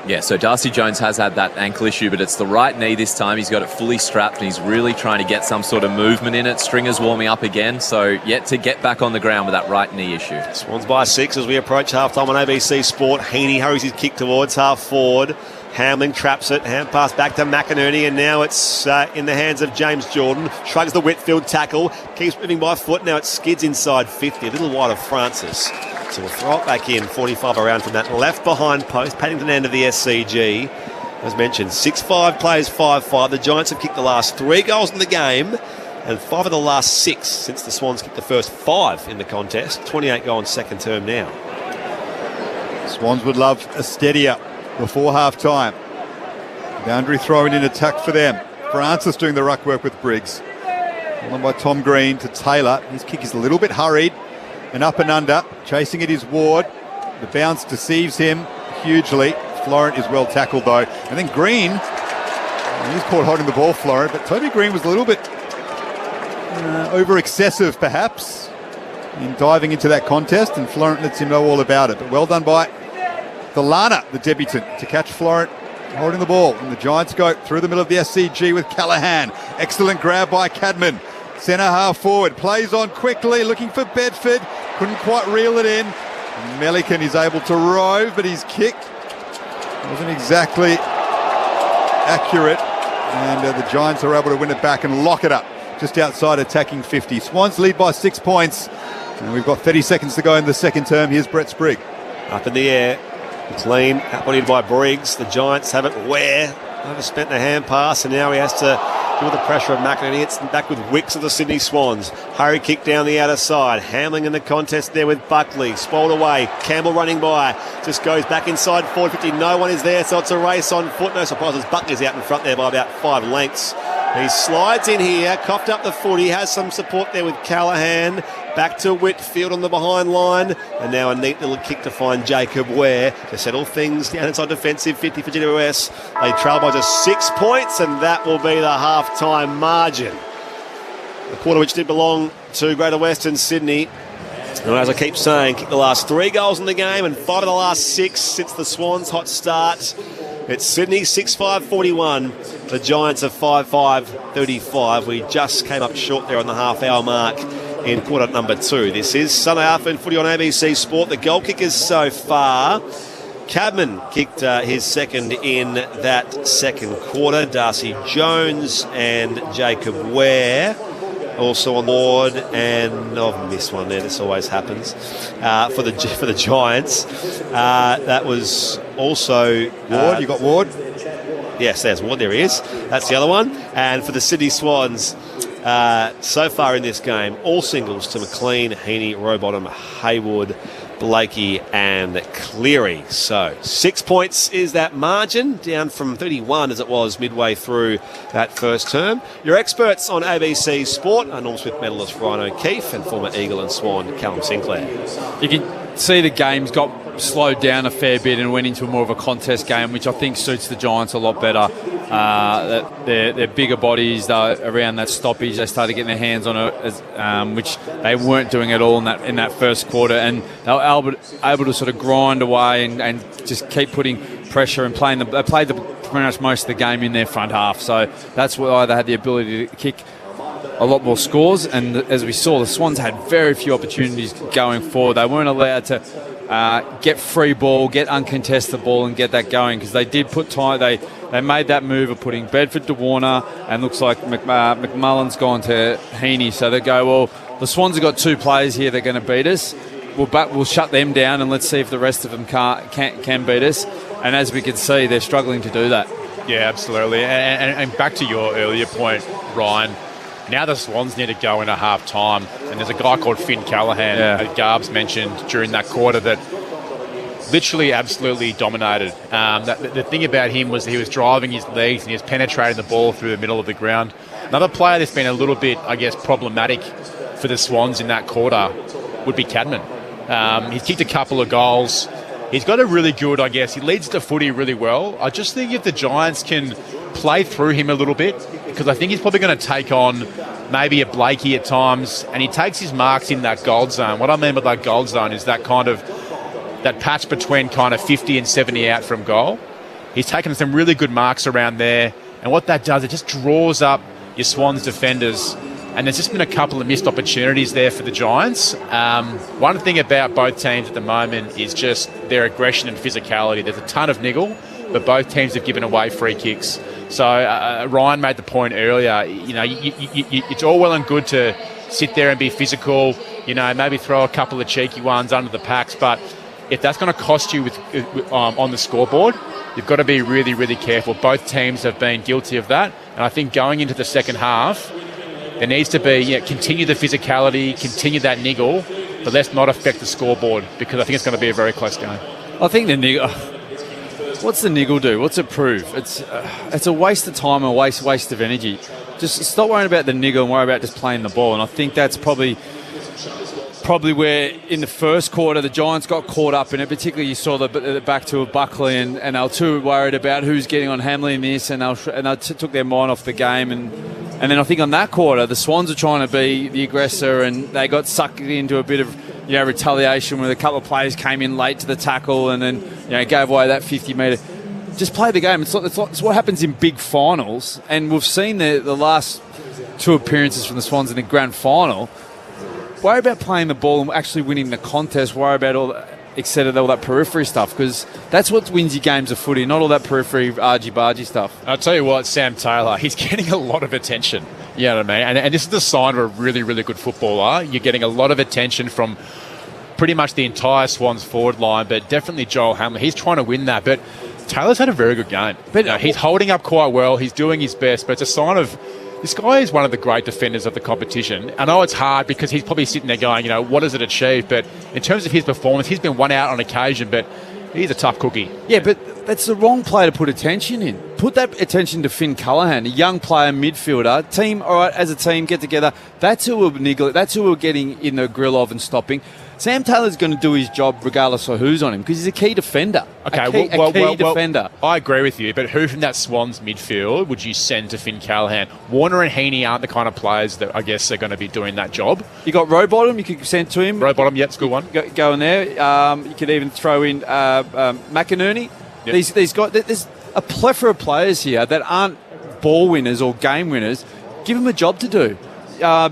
Yeah, so Darcy Jones has had that ankle issue, but it's the right knee this time. He's got it fully strapped and he's really trying to get some sort of movement in it. Stringer's warming up again, so yet to get back on the ground with that right knee issue. Swans by 6 as we approach half-time on ABC Sport. Heaney hurries his kick towards half forward. Hamlin traps it. Hand pass back to McInerney, and now it's in the hands of James Jordan. Shrugs the Whitfield tackle. Keeps moving by foot. Now it skids inside 50. A little wide of Francis. So we'll throw it back in, 45 around from that left behind post. Paddington end of the SCG. As mentioned, 6-5 plays 5-5. The Giants have kicked the last 3 goals in the game and 5 of the last 6 since the Swans kicked the first 5 in the contest. 28 goal in second term now. Swans would love a steadier before half-time. Boundary throwing in attack for them. Francis doing the ruck work with Briggs. One by Tom Green to Taylor. His kick is a little bit hurried. And up and under. Chasing it is Ward. The bounce deceives him hugely. Florent is well tackled, though. And then Green, he's caught holding the ball, Florent, but Toby Green was a little bit over-excessive, perhaps, in diving into that contest, and Florent lets him know all about it. But well done by Delana, the debutant, to catch Florent holding the ball. And the Giants go through the middle of the SCG with Callaghan. Excellent grab by Cadman. Centre half forward, plays on quickly, looking for Bedford. Couldn't quite reel it in. Melican is able to rove, but his kick wasn't exactly accurate. And the Giants are able to win it back and lock it up just outside attacking 50. Swans lead by 6 points. And we've got 30 seconds to go in the second term. Here's Brett Sprigg. Up in the air. Clean, outputted by Briggs. The Giants have it Ware. Overspent the hand pass, and now he has to deal with the pressure of McInerney. It's back with Wicks of the Sydney Swans. Hurry kick down the outer side. Hamling in the contest there with Buckley. Spoiled away. Campbell running by. Just goes back inside forward 50. No one is there, so it's a race on foot. No surprises. Buckley's out in front there by about 5 lengths. He slides in here, coughed up the foot. He has some support there with Callahan. Back to Whitfield on the behind line. And now a neat little kick to find Jacob Ware to settle things down inside defensive 50 for GWS. They trail by just 6 points, and that will be the half-time margin. The quarter which did belong to Greater Western Sydney. And as I keep saying, kicked the last 3 goals in the game and 5 of the last 6 since the Swans' hot start. It's Sydney 6-5-41. The Giants are 5-5-35. We just came up short there on the half-hour mark in quarter number 2. This is Sunday afternoon footy on ABC Sport. The goal kickers so far. Cadman kicked his second in that second quarter. Darcy Jones and Jacob Ware also on board, and I've missed one there. This always happens for the Giants. That was also Ward. You got Ward. Yes, there's Ward. There he is. That's the other one. And for the Sydney Swans, so far in this game, all singles to McLean, Heaney, Rowbottom, Haywood, Blakey and Cleary. So 6 points is that margin, down from 31 as it was midway through that first term. Your experts on ABC Sport are Norm Smith medalist Ryan O'Keefe and former Eagle and Swan Callum Sinclair. You can see the games got slowed down a fair bit and went into more of a contest game, which I think suits the Giants a lot better. Their bigger bodies around that stoppage, they started getting their hands on it, which they weren't doing at all in that first quarter, and they were able to sort of grind away and just keep putting pressure and they played pretty much most of the game in their front half. So that's why they had the ability to kick a lot more scores, and as we saw, the Swans had very few opportunities going forward. They weren't allowed to get free ball, get uncontested ball and get that going, because they did put time. They made that move of putting Bedford to Warner, and looks like McMullen's gone to Heaney. So they go, well, the Swans have got 2 players here that are going to beat us. We'll shut them down and let's see if the rest of them can beat us. And as we can see, they're struggling to do that. Yeah, absolutely. And back to your earlier point, Ryan, now the Swans need to go in a half-time, and there's a guy called Finn Callahan that Garbs mentioned during that quarter that literally absolutely dominated. The thing about him was he was driving his legs and he was penetrating the ball through the middle of the ground. Another player that's been a little bit, I guess, problematic for the Swans in that quarter would be Cadman. He's kicked a couple of goals. He's got a really good, I guess, he leads the footy really well. I just think if the Giants can play through him a little bit, because I think he's probably going to take on maybe a Blakey at times, and he takes his marks in that gold zone. What I mean by that gold zone is that kind of that patch between kind of 50 and 70 out from goal. He's taken some really good marks around there, and what that does, it just draws up your Swans defenders, and there's just been a couple of missed opportunities there for the Giants. One thing about both teams at the moment is just their aggression and physicality. There's a ton of niggle, but both teams have given away free kicks. So Ryan made the point earlier, it's all well and good to sit there and be physical, maybe throw a couple of cheeky ones under the packs, but if that's going to cost you on the scoreboard, you've got to be really, really careful. Both teams have been guilty of that, and I think going into the second half, there needs to be, continue the physicality, continue that niggle, but let's not affect the scoreboard, because I think it's going to be a very close game. I think the niggle... What's the niggle do? What's it prove? It's a waste of time and a waste of energy. Just stop worrying about the niggle and worry about just playing the ball. And I think that's probably where in the first quarter the Giants got caught up in it. Particularly you saw the back to Buckley and they were too worried about who's getting on Hamley in this, and they took their mind off the game. And then I think on that quarter the Swans are trying to be the aggressor, and they got sucked into a bit of retaliation where a couple of players came in late to the tackle and then gave away that 50-metre just play the game. It's what happens in big finals, and we've seen the last two appearances from the Swans in the grand final. Worry about playing the ball and actually winning the contest. Worry about all that periphery stuff, because that's what wins you games of footy, not all that periphery argy-bargy stuff. I'll tell you what, Sam Taylor, he's getting a lot of attention. You know what I mean? And this is the sign of a really, really good footballer. You're getting a lot of attention from pretty much the entire Swans forward line, but definitely Joel Hamlin. He's trying to win that, but Taylor's had a very good game. But he's holding up quite well. He's doing his best, but it's a sign of this guy is one of the great defenders of the competition. I know it's hard because he's probably sitting there going, what does it achieve? But in terms of his performance, he's been one out on occasion, but he's a tough cookie. Yeah, but that's the wrong player to put attention in. Put that attention to Finn Callaghan, a young player, midfielder. Team, all right, as a team, get together. That's who we're niggling. That's who we're getting in the grill of and stopping. Sam Taylor's going to do his job regardless of who's on him, because he's a key defender. Okay, a key defender. I agree with you, but who from that Swans midfield would you send to Finn Callaghan? Warner and Heaney aren't the kind of players that I guess are going to be doing that job. You got Rowbottom, you could send to him. Rowbottom, yeah, it's a good one. Go in there. You could even throw in McInerney. Yep. These guys, there's a plethora of players here that aren't ball winners or game winners. Give them a job to do.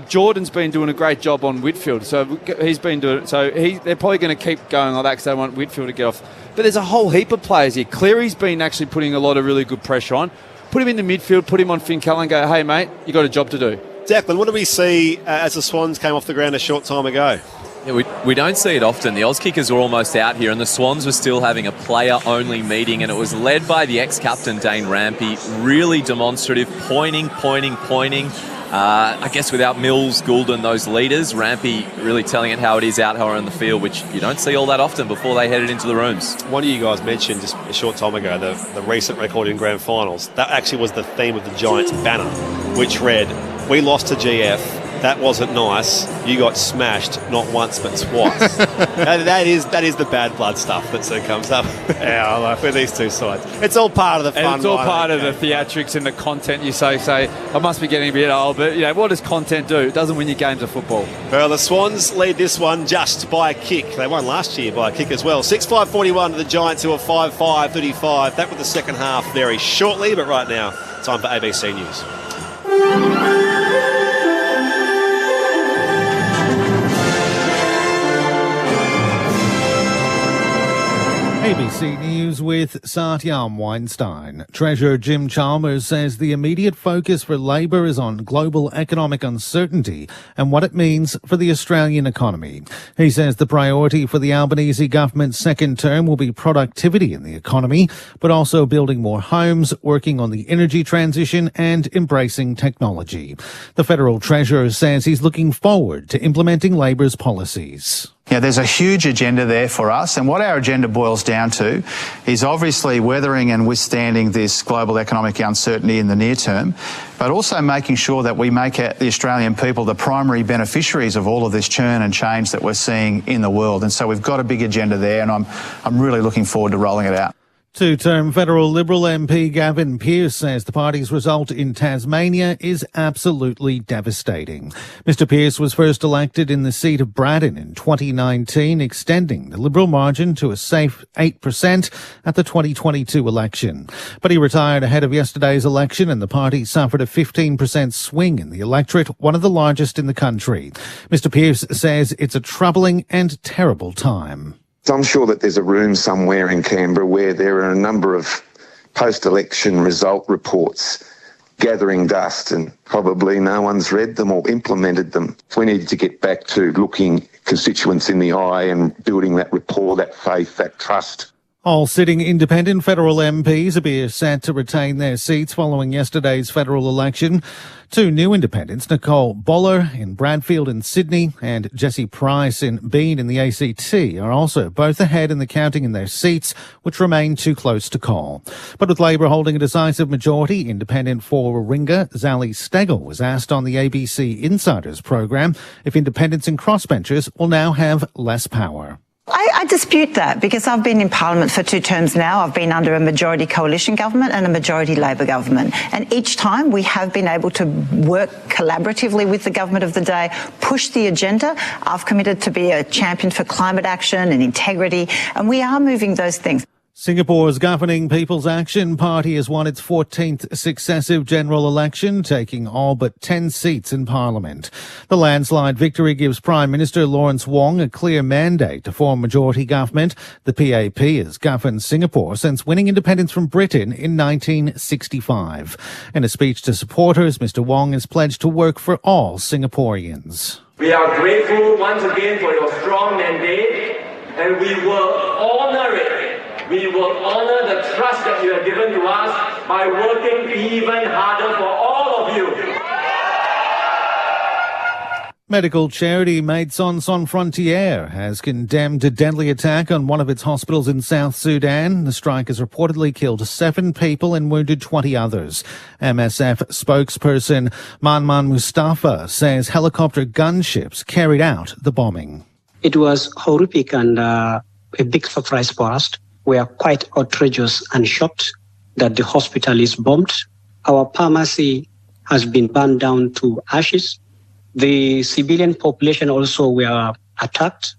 Jordan's been doing a great job on Whitfield, so he's been doing it. So they're probably going to keep going like that because they want Whitfield to get off. But there's a whole heap of players here. Cleary's been actually putting a lot of really good pressure on. Put him in the midfield, put him on Finn Callaghan, go, hey, mate, you got a job to do. Declan, what did we see as the Swans came off the ground a short time ago? Yeah, we don't see it often. the Auskickers were almost out here, and the Swans were still having a player-only meeting, and it was led by the ex-captain, Dane Rampy. Really demonstrative, pointing. I guess without Mills, Goulden, those leaders, Rampy really telling it how it is out here on the field, which you don't see all that often before they headed into the rooms. One of you guys mentioned just a short time ago the recent record in grand finals. That actually was the theme of the Giants banner, which read, "We lost to GF. That wasn't nice. You got smashed not once but twice." that is the bad blood stuff that comes up with these two sides. It's all part of the fun. And it's all part of the theatrics and the content. You say, I must be getting a bit old, but what does content do? It doesn't win you games of football. Well, the Swans lead this one just by a kick. They won last year by a kick as well. 6-5-41 to the Giants, who are 5-5-35. That with the second half very shortly, but right now, time for ABC News. ABC News with Satyam Weinstein. Treasurer Jim Chalmers says the immediate focus for Labor is on global economic uncertainty and what it means for the Australian economy. He says the priority for the Albanese government's second term will be productivity in the economy, but also building more homes, working on the energy transition and embracing technology. The Federal Treasurer says he's looking forward to implementing Labor's policies. Yeah, there's a huge agenda there for us, and what our agenda boils down to is obviously weathering and withstanding this global economic uncertainty in the near term, but also making sure that we make the Australian people the primary beneficiaries of all of this churn and change that we're seeing in the world. And so we've got a big agenda there, and I'm really looking forward to rolling it out. Two-term federal Liberal MP Gavin Pearce says the party's result in Tasmania is absolutely devastating. Mr Pearce was first elected in the seat of Braddon in 2019, extending the Liberal margin to a safe 8% at the 2022 election. But he retired ahead of yesterday's election, and the party suffered a 15% swing in the electorate, one of the largest in the country. Mr Pearce says it's a troubling and terrible time. I'm sure that there's a room somewhere in Canberra where there are a number of post-election result reports gathering dust, and probably no one's read them or implemented them. We need to get back to looking constituents in the eye and building that rapport, that faith, that trust. All sitting independent federal MPs are set to retain their seats following yesterday's federal election. Two new independents, Nicole Boller in Bradfield and Sydney and Jessie Price in Bean in the ACT, are also both ahead in the counting in their seats, which remain too close to call. But with Labor holding a decisive majority, independent for Warringah, Zali Steggall was asked on the ABC Insiders program if independents and crossbenchers will now have less power. I dispute that, because I've been in Parliament for 2 terms now. I've been under a majority coalition government and a majority Labor government. And each time we have been able to work collaboratively with the government of the day, push the agenda. I've committed to be a champion for climate action and integrity, and we are moving those things. Singapore's governing People's Action Party has won its 14th successive general election, taking all but 10 seats in Parliament. The landslide victory gives Prime Minister Lawrence Wong a clear mandate to form majority government. The PAP has governed Singapore since winning independence from Britain in 1965. In a speech to supporters, Mr. Wong has pledged to work for all Singaporeans. We are grateful once again for your strong mandate, and we will honour it. We will honour the trust that you have given to us by working even harder for all of you. Medical charity Médecins Sans Frontières has condemned a deadly attack on one of its hospitals in South Sudan. The strike has reportedly killed 7 people and wounded 20 others. MSF spokesperson Manman Mustafa says helicopter gunships carried out the bombing. It was horrific and a big surprise for us. We are quite outrageous and shocked that the hospital is bombed. Our pharmacy has been burned down to ashes. The civilian population also were attacked.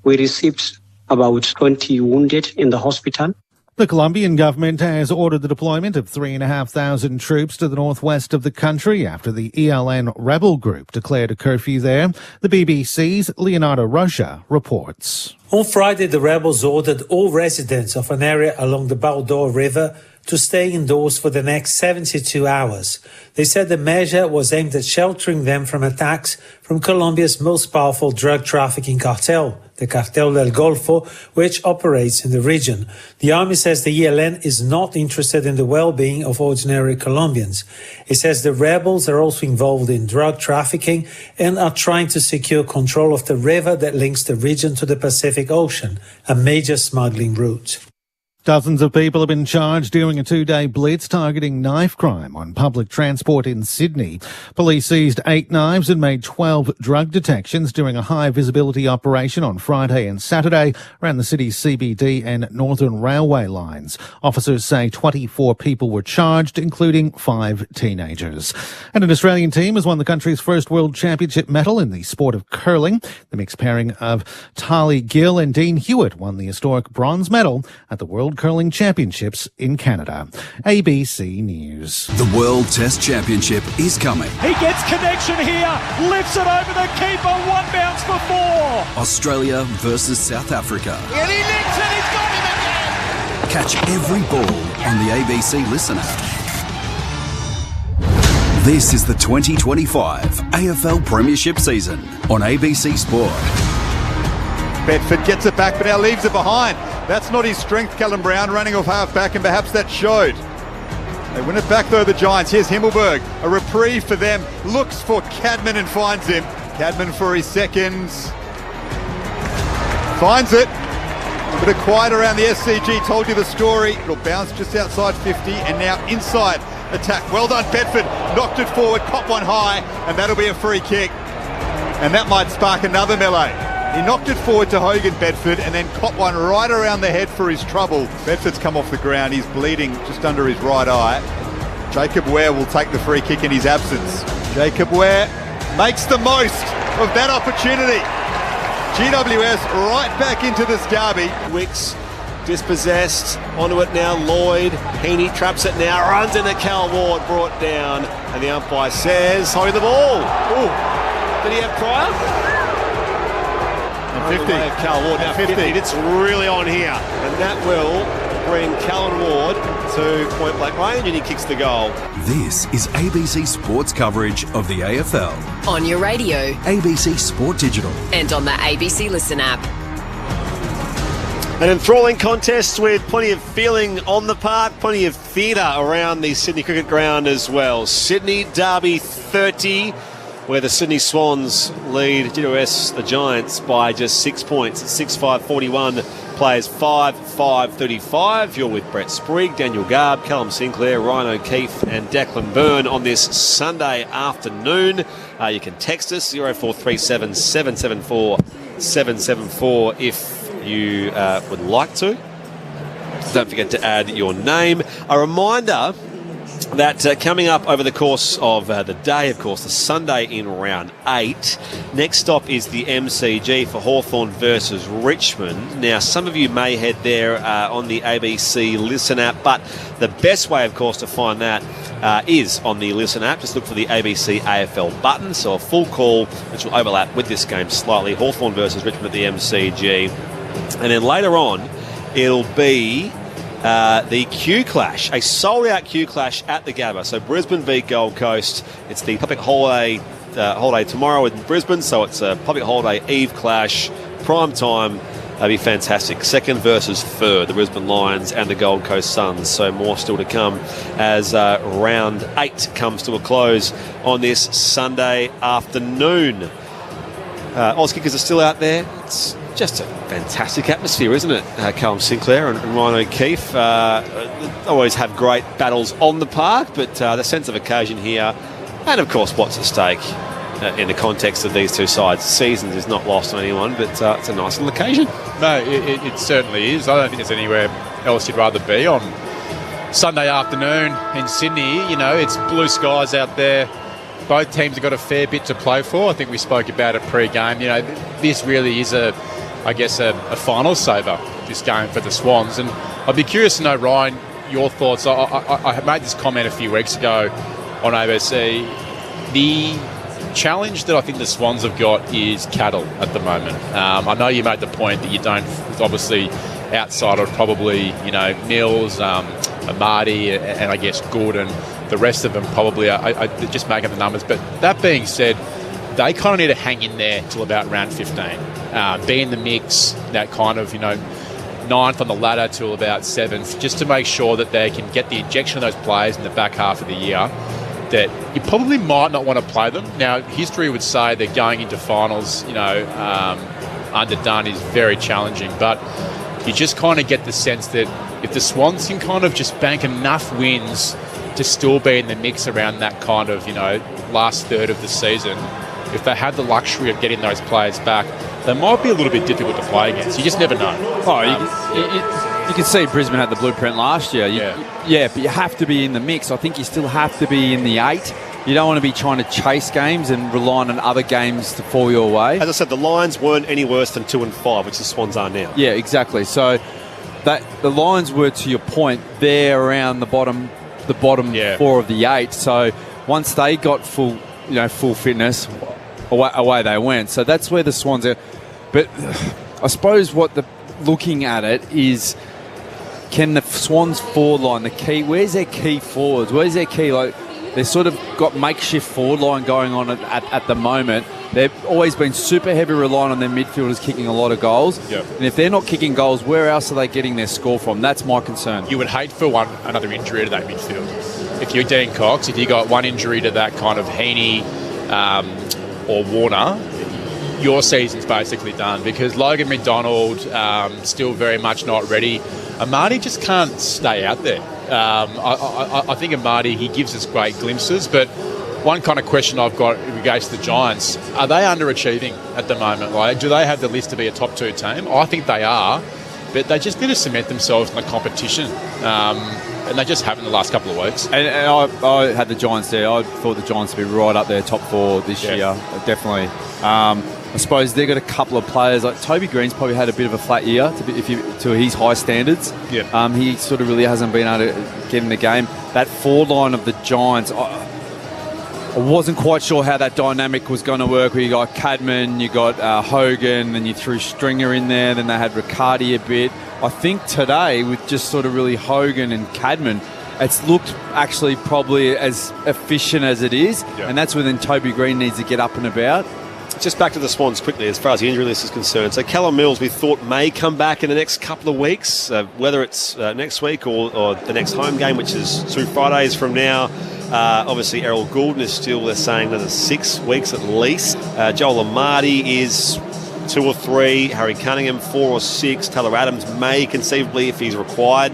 We received about 20 wounded in the hospital. The Colombian government has ordered the deployment of 3,500 troops to the northwest of the country after the ELN rebel group declared a curfew there. The BBC's Leonardo Rocha reports. On Friday, the rebels ordered all residents of an area along the Baldor River to stay indoors for the next 72 hours. They said the measure was aimed at sheltering them from attacks from Colombia's most powerful drug trafficking cartel, the Cartel del Golfo, which operates in the region. The army says the ELN is not interested in the well-being of ordinary Colombians. It says the rebels are also involved in drug trafficking and are trying to secure control of the river that links the region to the Pacific Ocean, a major smuggling route. Dozens of people have been charged during a 2-day blitz targeting knife crime on public transport in Sydney. Police seized 8 knives and made 12 drug detections during a high-visibility operation on Friday and Saturday around the city's CBD and Northern Railway lines. Officers say 24 people were charged, including 5 teenagers. And an Australian team has won the country's first World Championship medal in the sport of curling. The mixed pairing of Tali Gill and Dean Hewitt won the historic bronze medal at the World Curling Championships in Canada. ABC News. The World Test Championship is coming. He gets connection here, lifts it over the keeper, 1 bounce for 4. Australia versus South Africa. And he nicks it, he's got him again. Catch every ball on the ABC Listen app. This is the 2025 AFL Premiership season on ABC Sport. Bedford gets it back but now leaves it behind. That's not his strength, Callum Brown running off half-back, and perhaps that showed. They win it back though, the Giants. Here's Himmelberg, a reprieve for them. Looks for Cadman and finds him. Cadman for his seconds. Finds it. A bit of quiet around the SCG, told you the story. It'll bounce just outside 50 and now inside attack. Well done Bedford, knocked it forward, caught one high, and that'll be a free kick. And that might spark another melee. He knocked it forward to Hogan Bedford and then caught one right around the head for his trouble. Bedford's come off the ground. He's bleeding just under his right eye. Jacob Ware will take the free kick in his absence. Jacob Ware makes the most of that opportunity. GWS right back into this derby. Wicks dispossessed, onto it now Lloyd. Heaney traps it now, runs into Cal Ward, brought down. And the umpire says, hold the ball. Ooh, did he have prior? 50. Cal Ward now 50. It's really on here. And that will bring Callan Ward to point blank range and he kicks the goal. This is ABC Sports coverage of the AFL. On your radio. ABC Sport Digital. And on the ABC Listen app. An enthralling contest with plenty of feeling on the park, plenty of theatre around the Sydney Cricket Ground as well. Sydney Derby 30. Where the Sydney Swans lead GWS, the Giants, by just 6 points. It's 6-5-41, players 5-5-35. You're with Brett Sprigg, Daniel Garb, Callum Sinclair, Ryan O'Keefe and Declan Byrne on this Sunday afternoon. You can text us 0437 774 774 if you would like to. Don't forget to add your name. A reminder that coming up over the course of the day, of course, the Sunday in round 8. Next stop is the MCG for Hawthorn versus Richmond. Now, some of you may head there on the ABC Listen app, but the best way, of course, to find that is on the Listen app. Just look for the ABC AFL button, so a full call, which will overlap with this game slightly. Hawthorn versus Richmond at the MCG. And then later on, it'll be the Q Clash, a sold-out Q Clash at the Gabba. So Brisbane v Gold Coast. It's the public holiday tomorrow in Brisbane, so it's a public holiday eve clash, prime time. That'd be fantastic. Second versus third, the Brisbane Lions and the Gold Coast Suns. So more still to come as round 8 comes to a close on this Sunday afternoon. Oz Kickers are still out there. It's just a fantastic atmosphere, isn't it? Callum Sinclair and Ryan O'Keefe always have great battles on the park, but the sense of occasion here, and of course what's at stake in the context of these two sides. Seasons is not lost on anyone, but it's a nice little occasion. No, it certainly is. I don't think there's anywhere else you'd rather be on Sunday afternoon in Sydney. You know, it's blue skies out there. Both teams have got a fair bit to play for. I think we spoke about it pre-game. You know, this really is a final saver, this game for the Swans. And I'd be curious to know, Ryan, your thoughts. I made this comment a few weeks ago on ABC. The challenge that I think the Swans have got is cattle at the moment. I know you made the point that you don't, obviously, outside of probably, you know, Mills, Amadi, and I guess Good, and the rest of them probably are just making the numbers. But that being said, they kind of need to hang in there till about round 15. Be in the mix, that kind of, you know, 9th on the ladder till about 7th, just to make sure that they can get the injection of those players in the back half of the year that you probably might not want to play them. Now, history would say that going into finals, you know, underdone is very challenging, but you just kind of get the sense that if the Swans can kind of just bank enough wins to still be in the mix around that kind of, you know, last third of the season, if they had the luxury of getting those players back, they might be a little bit difficult to play against. You just never know. You can see Brisbane had the blueprint last year. Yeah, but you have to be in the mix. I think you still have to be in the 8. You don't want to be trying to chase games and relying on other games to fall your way. As I said, the Lions weren't any worse than 2 and 5, which the Swans are now. Yeah, exactly. So that the Lions were, to your point, they're around the bottom 4 of the 8. So once they got full fitness, away they went. So that's where the Swans are. But I suppose what the looking at it is, can the Swans forward line, the key, where's their key forwards? Where's their key? Like, they've sort of got makeshift forward line going on at the moment. They've always been super heavy relying on their midfielders kicking a lot of goals. Yep. And if they're not kicking goals, where else are they getting their score from? That's my concern. You would hate for another injury to that midfield. If you're Dean Cox, if you got one injury to that kind of Heaney or Warner, your season's basically done, because Logan McDonald still very much not ready. Amadi just can't stay out there. I think Amadi, he gives us great glimpses, but one kind of question I've got in regards to the Giants, are they underachieving at the moment? Like, do they have the list to be a top 2 team? I think they are, but they just need to cement themselves in the competition. And they just haven't the last couple of weeks. And I had the Giants there. I thought the Giants would be right up there, top 4 this year, definitely. I suppose they've got a couple of players, like Toby Green's probably had a bit of a flat year to his high standards. Yeah. He sort of really hasn't been able to get in the game. That forward line of the Giants, I wasn't quite sure how that dynamic was going to work. Where you got Cadman, you got Hogan, and you threw Stringer in there. Then they had Riccardi a bit. I think today, with just sort of really Hogan and Cadman, it's looked actually probably as efficient as it is. Yeah. And that's when then Toby Green needs to get up and about. Just back to the Swans quickly as far as the injury list is concerned. So Callum Mills, we thought, may come back in the next couple of weeks, whether it's next week or the next home game, which is 2 Fridays from now. Obviously, Errol Goulden is still, they're saying, another 6 weeks at least. Joel Amadi is 2 or 3. Harry Cunningham, 4 or 6. Taylor Adams may conceivably, if he's required,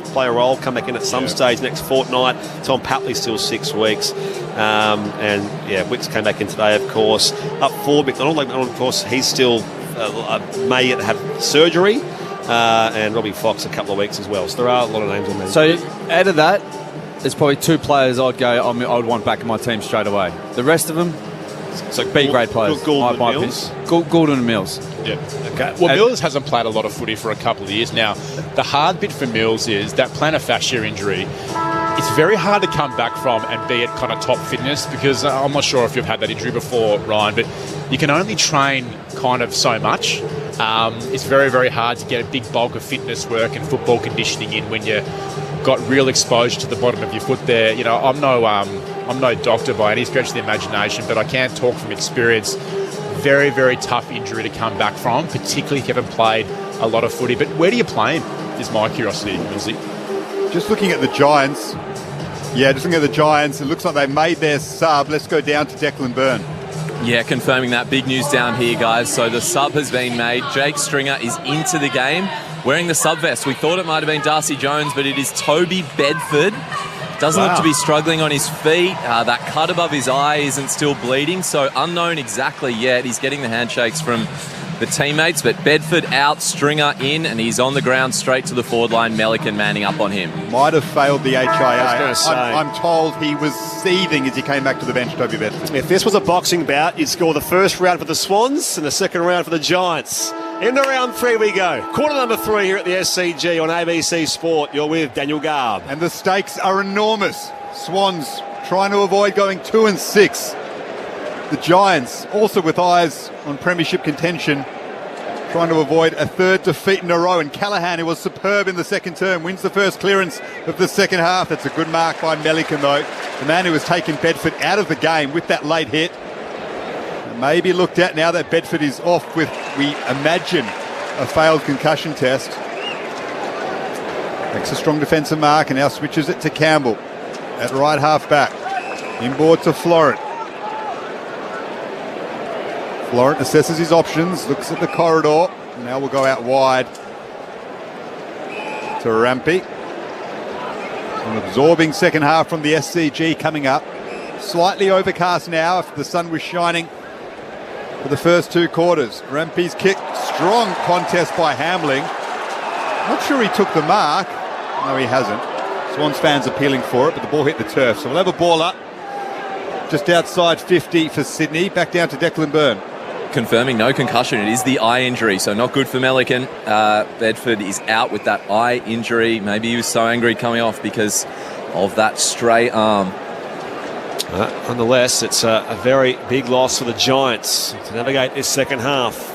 play a role, come back in at some stage next fortnight. Tom Papley still 6 weeks. Wicks came back in today, of course. Up forward, McDonald, of course, he's still may have surgery. And Robbie Fox a couple of weeks as well. So there are a lot of names on there. So out of that, there's probably 2 players I'd would want back in my team straight away. The rest of them, so B-grade players. Goulden and Mills? Goulden and Mills. Yeah. Okay. Well, Mills hasn't played a lot of footy for a couple of years now. The hard bit for Mills is that plantar fascia injury. It's very hard to come back from and be at kind of top fitness, because I'm not sure if you've had that injury before, Ryan, but you can only train kind of so much. It's very, very hard to get a big bulk of fitness work and football conditioning in when you've got real exposure to the bottom of your foot there. You know, I'm no doctor by any stretch of the imagination, but I can talk from experience. Very, very tough injury to come back from, particularly if you haven't played a lot of footy. But where do you play him, is my curiosity, Millsy. Just looking at the Giants. Yeah, just looking at the Giants. It looks like they made their sub. Let's go down to Declan Byrne. Yeah, confirming that. Big news down here, guys. So the sub has been made. Jake Stringer is into the game wearing the sub vest. We thought it might have been Darcy Jones, but it is Toby Bedford. Doesn't look to be struggling on his feet. That cut above his eye isn't still bleeding, so unknown exactly yet. He's getting the handshakes from the teammates, but Bedford out, Stringer in, and he's on the ground straight to the forward line. Melican manning up on him. Might have failed the HIA. I'm told he was seething as he came back to the bench, Toby Bedford. If this was a boxing bout, you'd score the first round for the Swans and the second round for the Giants. Into round 3 we go. Quarter number 3 here at the SCG on ABC Sport. You're with Daniel Garb. And the stakes are enormous. Swans trying to avoid going 2-6. The Giants, also with eyes on premiership contention, trying to avoid a third defeat in a row. And Callaghan, who was superb in the second term, wins the first clearance of the second half. That's a good mark by Melican, though. The man who has taken Bedford out of the game with that late hit. Maybe looked at now that Bedford is off with, we imagine, a failed concussion test. Makes a strong defensive mark and now switches it to Campbell at right half back. Inboard to Florent. Florent assesses his options, looks at the corridor. Now we'll go out wide to Rampy. An absorbing second half from the SCG coming up. Slightly overcast now if the sun was shining for the first 2 quarters. Rampy's kick, strong contest by Hamling. Not sure he took the mark. No, he hasn't. Swans fans appealing for it, but the ball hit the turf. So we'll have a ball up just outside 50 for Sydney. Back down to Declan Byrne. Confirming no concussion. It is the eye injury, so not good for Melican. Bedford is out with that eye injury. Maybe he was so angry coming off because of that stray arm. Nonetheless, it's a very big loss for the Giants to navigate this second half.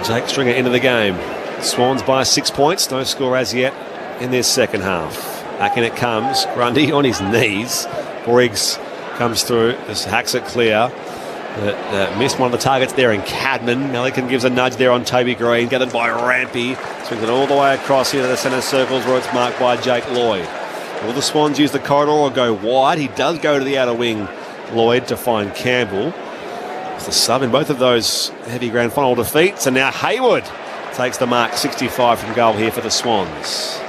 Jake Stringer into the game. Swans by 6 points. No score as yet in this second half. Back in it comes. Grundy on his knees. Briggs comes through. Just hacks it clear. Missed one of the targets there in Cadman. Melican gives a nudge there on Toby Green. Gathered by Rampy. Swings it all the way across here to the centre circles where it's marked by Jake Lloyd. Will the Swans use the corridor or go wide? He does go to the outer wing, Lloyd, to find Campbell. It's the sub in both of those heavy grand final defeats. And now Hayward takes the mark, 65 from goal here for the Swans.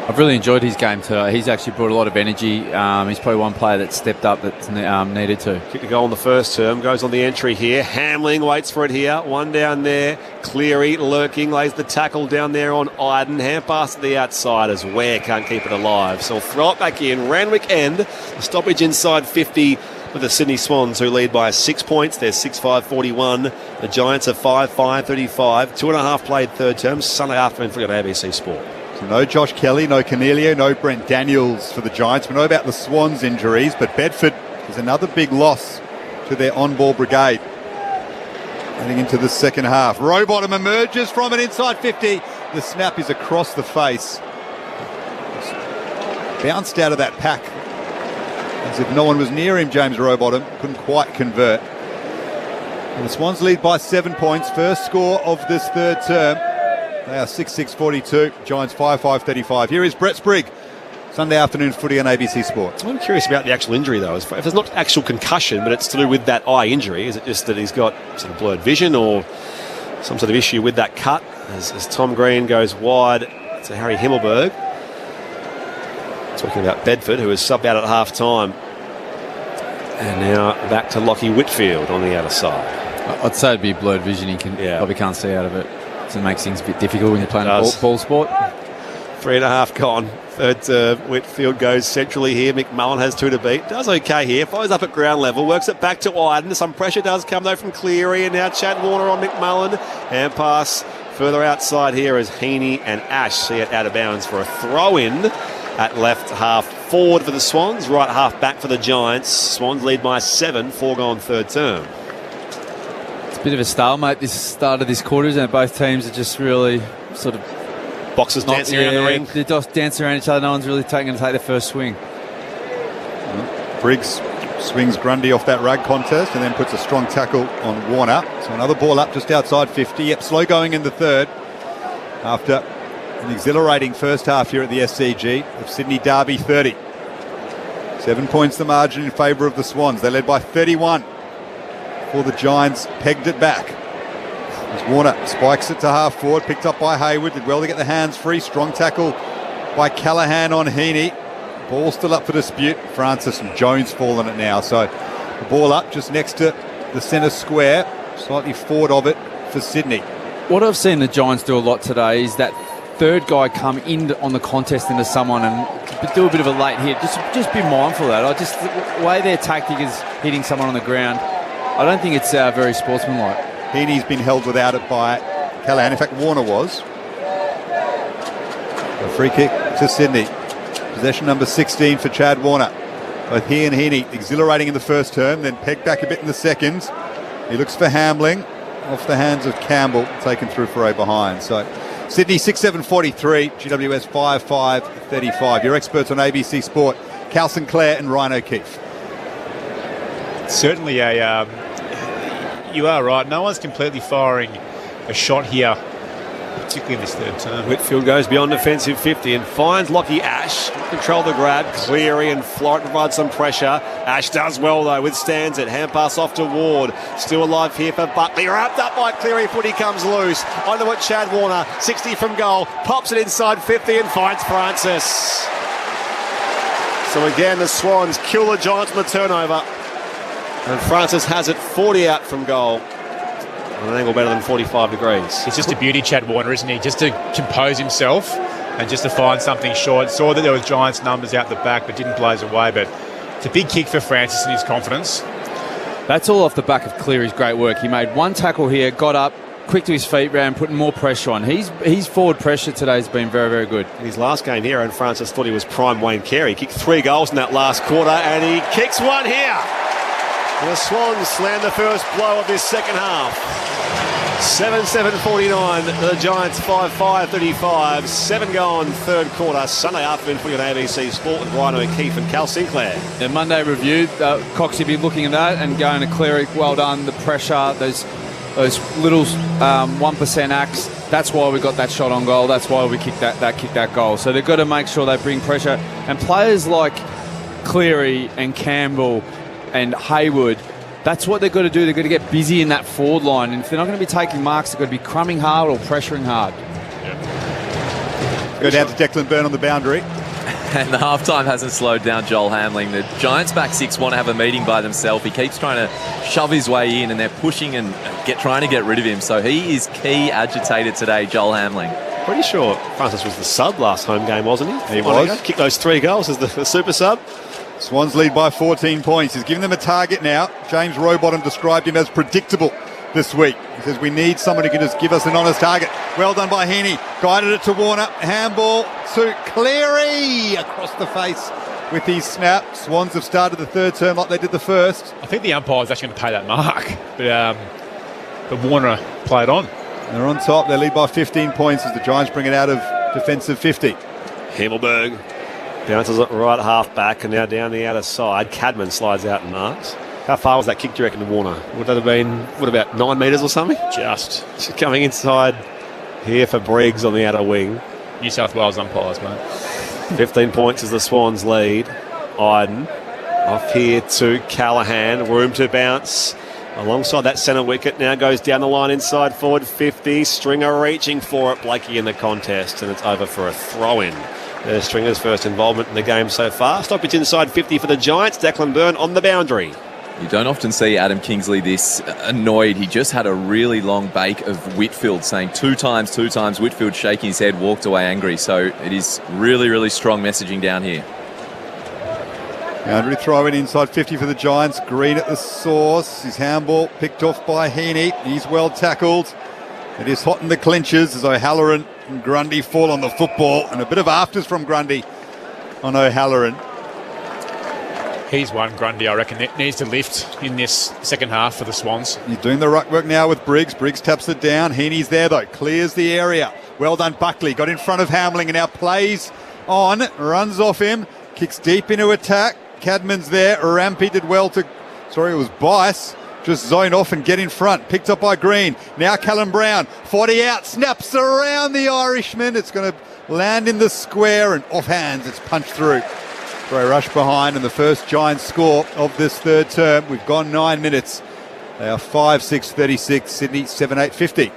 I've really enjoyed his game today. He's actually brought a lot of energy. He's probably one player that stepped up that's needed to. Kicked a goal in the first term. Goes on the entry here. Hamling waits for it here. One down there. Cleary lurking. Lays the tackle down there on Iden. Hand pass to the outside as Ware can't keep it alive. So he'll throw it back in. Randwick end. The stoppage inside 50 for the Sydney Swans, who lead by 6 points. They're 6-5-41. The Giants are 5-5-35. 2.5 played third term. Sunday afternoon for ABC Sport. No Josh Kelly, no Cornelio, no Brent Daniels for the Giants. We know about the Swans injuries, but Bedford is another big loss to their on-ball brigade. Heading into the second half. Rowbottom emerges from an inside 50. The snap is across the face. Bounced out of that pack as if no one was near him, James Rowbottom. Couldn't quite convert. And the Swans lead by 7 points. First score of this third term. They are 6-6-42. Giants 5-5-35. Here is Brett Sprigg. Sunday afternoon footy on ABC Sport. I'm curious about the actual injury, though. If there's not actual concussion, but it's to do with that eye injury, is it just that he's got sort of blurred vision or some sort of issue with that cut? As Tom Green goes wide to Harry Himmelberg. Talking about Bedford, who was subbed out at half-time. And now back to Lockie Whitfield on the outer side. I'd say it'd be blurred vision. He probably can't see out of it. So it makes things a bit difficult when you're playing a ball sport. 3.5 gone. Third term. Whitfield goes centrally here. McMullen has 2 to beat. Does okay here. Follows up at ground level. Works it back to Iden. Some pressure does come though from Cleary. And now Chad Warner on McMullen. Hand pass further outside here as Heaney and Ash see it out of bounds for a throw-in at left half forward for the Swans. Right half back for the Giants. Swans lead by 7. 4 gone third term. It's a bit of a stalemate this start of this quarter, isn't it? Both teams are just really sort of boxers dancing around the ring. They're just dancing around each other. No one's really going to take the first swing. Briggs swings Grundy off that rug contest and then puts a strong tackle on Warner. So another ball up just outside 50. Yep, slow going in the third after an exhilarating first half here at the SCG of Sydney Derby 30. 7 points the margin in favour of the Swans. They led by 31 before the Giants pegged it back. As Warner spikes it to half forward, picked up by Hayward, did well to get the hands free. Strong tackle by Callaghan on Heaney. Ball still up for dispute. Francis and Jones fall on it now. So the ball up just next to the centre square, slightly forward of it for Sydney. What I've seen the Giants do a lot today is that third guy come in on the contest into someone and do a bit of a late hit. Just be mindful of that. The way their tactic is hitting someone on the ground, I don't think it's very sportsmanlike. Heaney's been held without it by Callaghan. In fact, Warner was. A free kick to Sydney. Possession number 16 for Chad Warner. Both he and Heaney exhilarating in the first term, then pegged back a bit in the second. He looks for Hamling. Off the hands of Campbell, taken through for a behind. So Sydney 6-7-43, GWS 5-5-35. Your experts on ABC Sport, Cal Sinclair and Ryan O'Keefe. Certainly you are right. No one's completely firing a shot here, particularly in this third term. Whitfield goes beyond defensive 50 and finds Lockie Ash. Control the grab. Cleary and Florent provide some pressure. Ash does well though, withstands it. Hand pass off to Ward. Still alive here for Buckley. Wrapped up by Cleary. Footy comes loose. Onto it, Chad Warner. 60 from goal. Pops it inside 50 and finds Francis. So again, the Swans kill the Giants with the turnover. And Francis has it 40 out from goal. On an angle better than 45 degrees. It's just a beauty, Chad Warner, isn't he? Just to compose himself and just to find something short. Saw that there was Giants numbers out the back, but didn't blaze away. But it's a big kick for Francis and his confidence. That's all off the back of Cleary's great work. He made one tackle here, got up, quick to his feet, ran, putting more pressure on. His forward pressure today has been very, very good. In his last game here, and Francis thought he was prime Wayne Carey. He kicked 3 goals in that last quarter, and he kicks one here. And the Swans land the first blow of this second half. 7-7-49, the Giants 5-5-35, 7 gone third quarter. Sunday afternoon footy on ABC Sport with Ryan O'Keefe and Cal Sinclair. The Monday review, Coxie be looking at that and going to Cleary, well done, the pressure, those little 1% acts. That's why we got that shot on goal. That's why we kicked that goal. So they've got to make sure they bring pressure. And players like Cleary and Campbell and Hayward, that's what they've got to do. They've got to get busy in that forward line. And if they're not going to be taking marks, they've got to be crumbing hard or pressuring hard. Go down to Declan Byrne on the boundary. And the halftime hasn't slowed down Joel Hamling. The Giants back 6 want to have a meeting by themselves. He keeps trying to shove his way in and they're pushing and trying to get rid of him. So he is key agitated today, Joel Hamling. Pretty sure Francis was the sub last home game, wasn't he? He was. Kicked those 3 goals as the super sub. Swans lead by 14 points. He's given them a target now. James Rowbottom described him as predictable this week. He says we need someone who can just give us an honest target. Well done by Heaney. Guided it to Warner. Handball to Cleary across the face with his snap. Swans have started the third term like they did the first. I think the umpire's actually going to pay that mark. But Warner played on. They're on top. They lead by 15 points as the Giants bring it out of defensive 50. Himmelberg bounces it right half back and now down the outer side. Cadman slides out and marks. How far was that kick, do you reckon, to Warner? Would that have been, about 9 metres or something? Just coming inside here for Briggs on the outer wing. New South Wales umpires, mate. 15 points as the Swans lead. Iden off here to Callaghan. Room to bounce. Alongside that centre wicket, now goes down the line inside forward 50. Stringer reaching for it. Blakey in the contest, and it's over for a throw-in. There's Stringer's first involvement in the game so far. Stoppage inside 50 for the Giants. Declan Byrne on the boundary. You don't often see Adam Kingsley this annoyed. He just had a really long bake of Whitfield saying two times. Whitfield shaking his head, walked away angry. So it is really, really strong messaging down here. Boundary throw in inside 50 for the Giants. Green at the source. His handball picked off by Heaney. He's well tackled. It is hot in the clinches as O'Halloran and Grundy fall on the football. And a bit of afters from Grundy on O'Halloran. He's one, Grundy, I reckon, that needs to lift in this second half for the Swans. He's doing the ruck work now with Briggs. Briggs taps it down. Heaney's there, though. Clears the area. Well done, Buckley. Got in front of Hamling and now plays on. Runs off him. Kicks deep into attack. Cadman's there. Rampy did well to... Sorry, it was Bice. Just zone off and get in front. Picked up by Green. Now Callum Brown. 40 out. Snaps around the Irishman. It's going to land in the square and off hands. It's punched through. For a rush behind and the first Giants score of this third term. We've gone 9 minutes. They are 5-6-36, Sydney 7-8-50.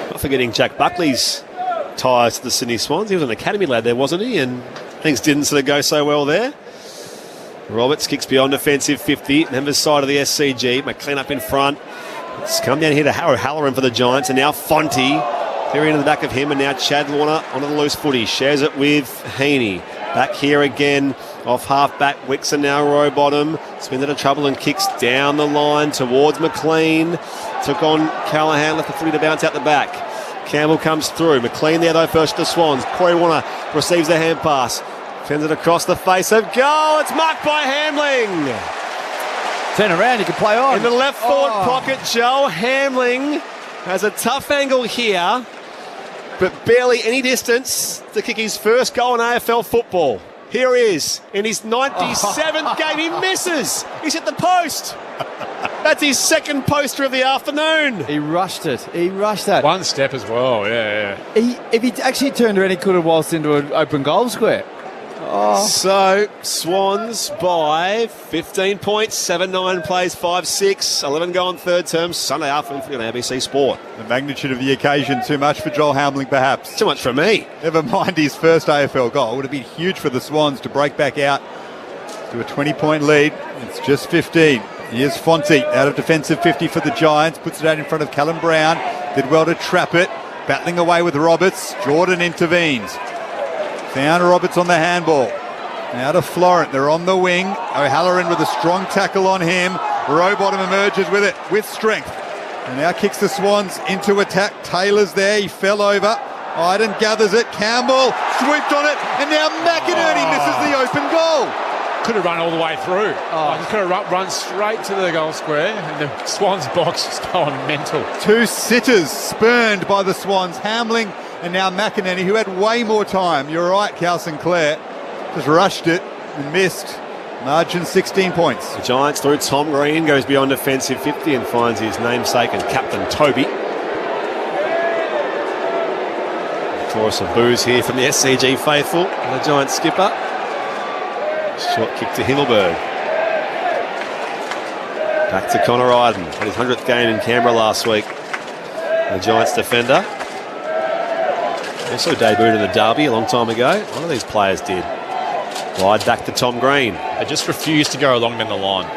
Not forgetting Jack Buckley's ties to the Sydney Swans. He was an academy lad there, wasn't he? And things didn't sort of go so well there. Roberts kicks beyond defensive 50. Members side of the SCG. McLean up in front. It's come down here to O'Halloran for the Giants. And now Fonte. Clearing in the back of him, and now Chad Warner onto the loose footy. Shares it with Heaney. Back here again, off half-back. Wixon now row bottom. Spins into trouble and kicks down the line towards McLean. Took on Callahan, left the footy to bounce out the back. Campbell comes through. McLean there, though, first to the Swans. Corey Warner receives the hand pass. Sends it across the face of goal. It's marked by Hamling. Turn around, you can play on. In the left forward pocket, Joel Hamling has a tough angle here, but barely any distance to kick his first goal in AFL football. Here he is in his 97th game. He misses. He's hit the post. That's his second poster of the afternoon. He rushed it. He rushed that. One step as well, yeah. If he actually turned around, he could have waltzed into an open goal square. So, Swans by 15 points, 7-9 plays, 5-6, 11 go on third term, Sunday afternoon on ABC Sport. The magnitude of the occasion, too much for Joel Hamling perhaps. Too much for me. Never mind his first AFL goal. It would have been huge for the Swans to break back out to a 20-point lead. It's just 15. Here's Fonte out of defensive 50 for the Giants, puts it out in front of Callum Brown, did well to trap it, battling away with Roberts. Jordan intervenes. Found Roberts on the handball. Now to Florent. They're on the wing. O'Halloran with a strong tackle on him. Rowbottom emerges with it with strength. And now kicks the Swans into attack. Taylor's there. He fell over. Iden gathers it. Campbell swooped on it. And now McInerney misses the open goal. Could have run all the way through. Could have run straight to the goal square. And the Swans box is going mental. Two sitters spurned by the Swans. Hamling and now McInerney, who had way more time. You're right, Cal Sinclair. Just rushed it and missed. Margin 16 points. The Giants through Tom Green, goes beyond defensive 50 and finds his namesake and captain Toby. Chorus of boos here from the SCG faithful. The Giants skipper. Short kick to Himmelberg. Back to Connor Iden. Had his 100th game in Canberra last week. The Giants defender. Also debuted in the Derby a long time ago. One of these players did. Wide back to Tom Green. They just refused to go along down the line.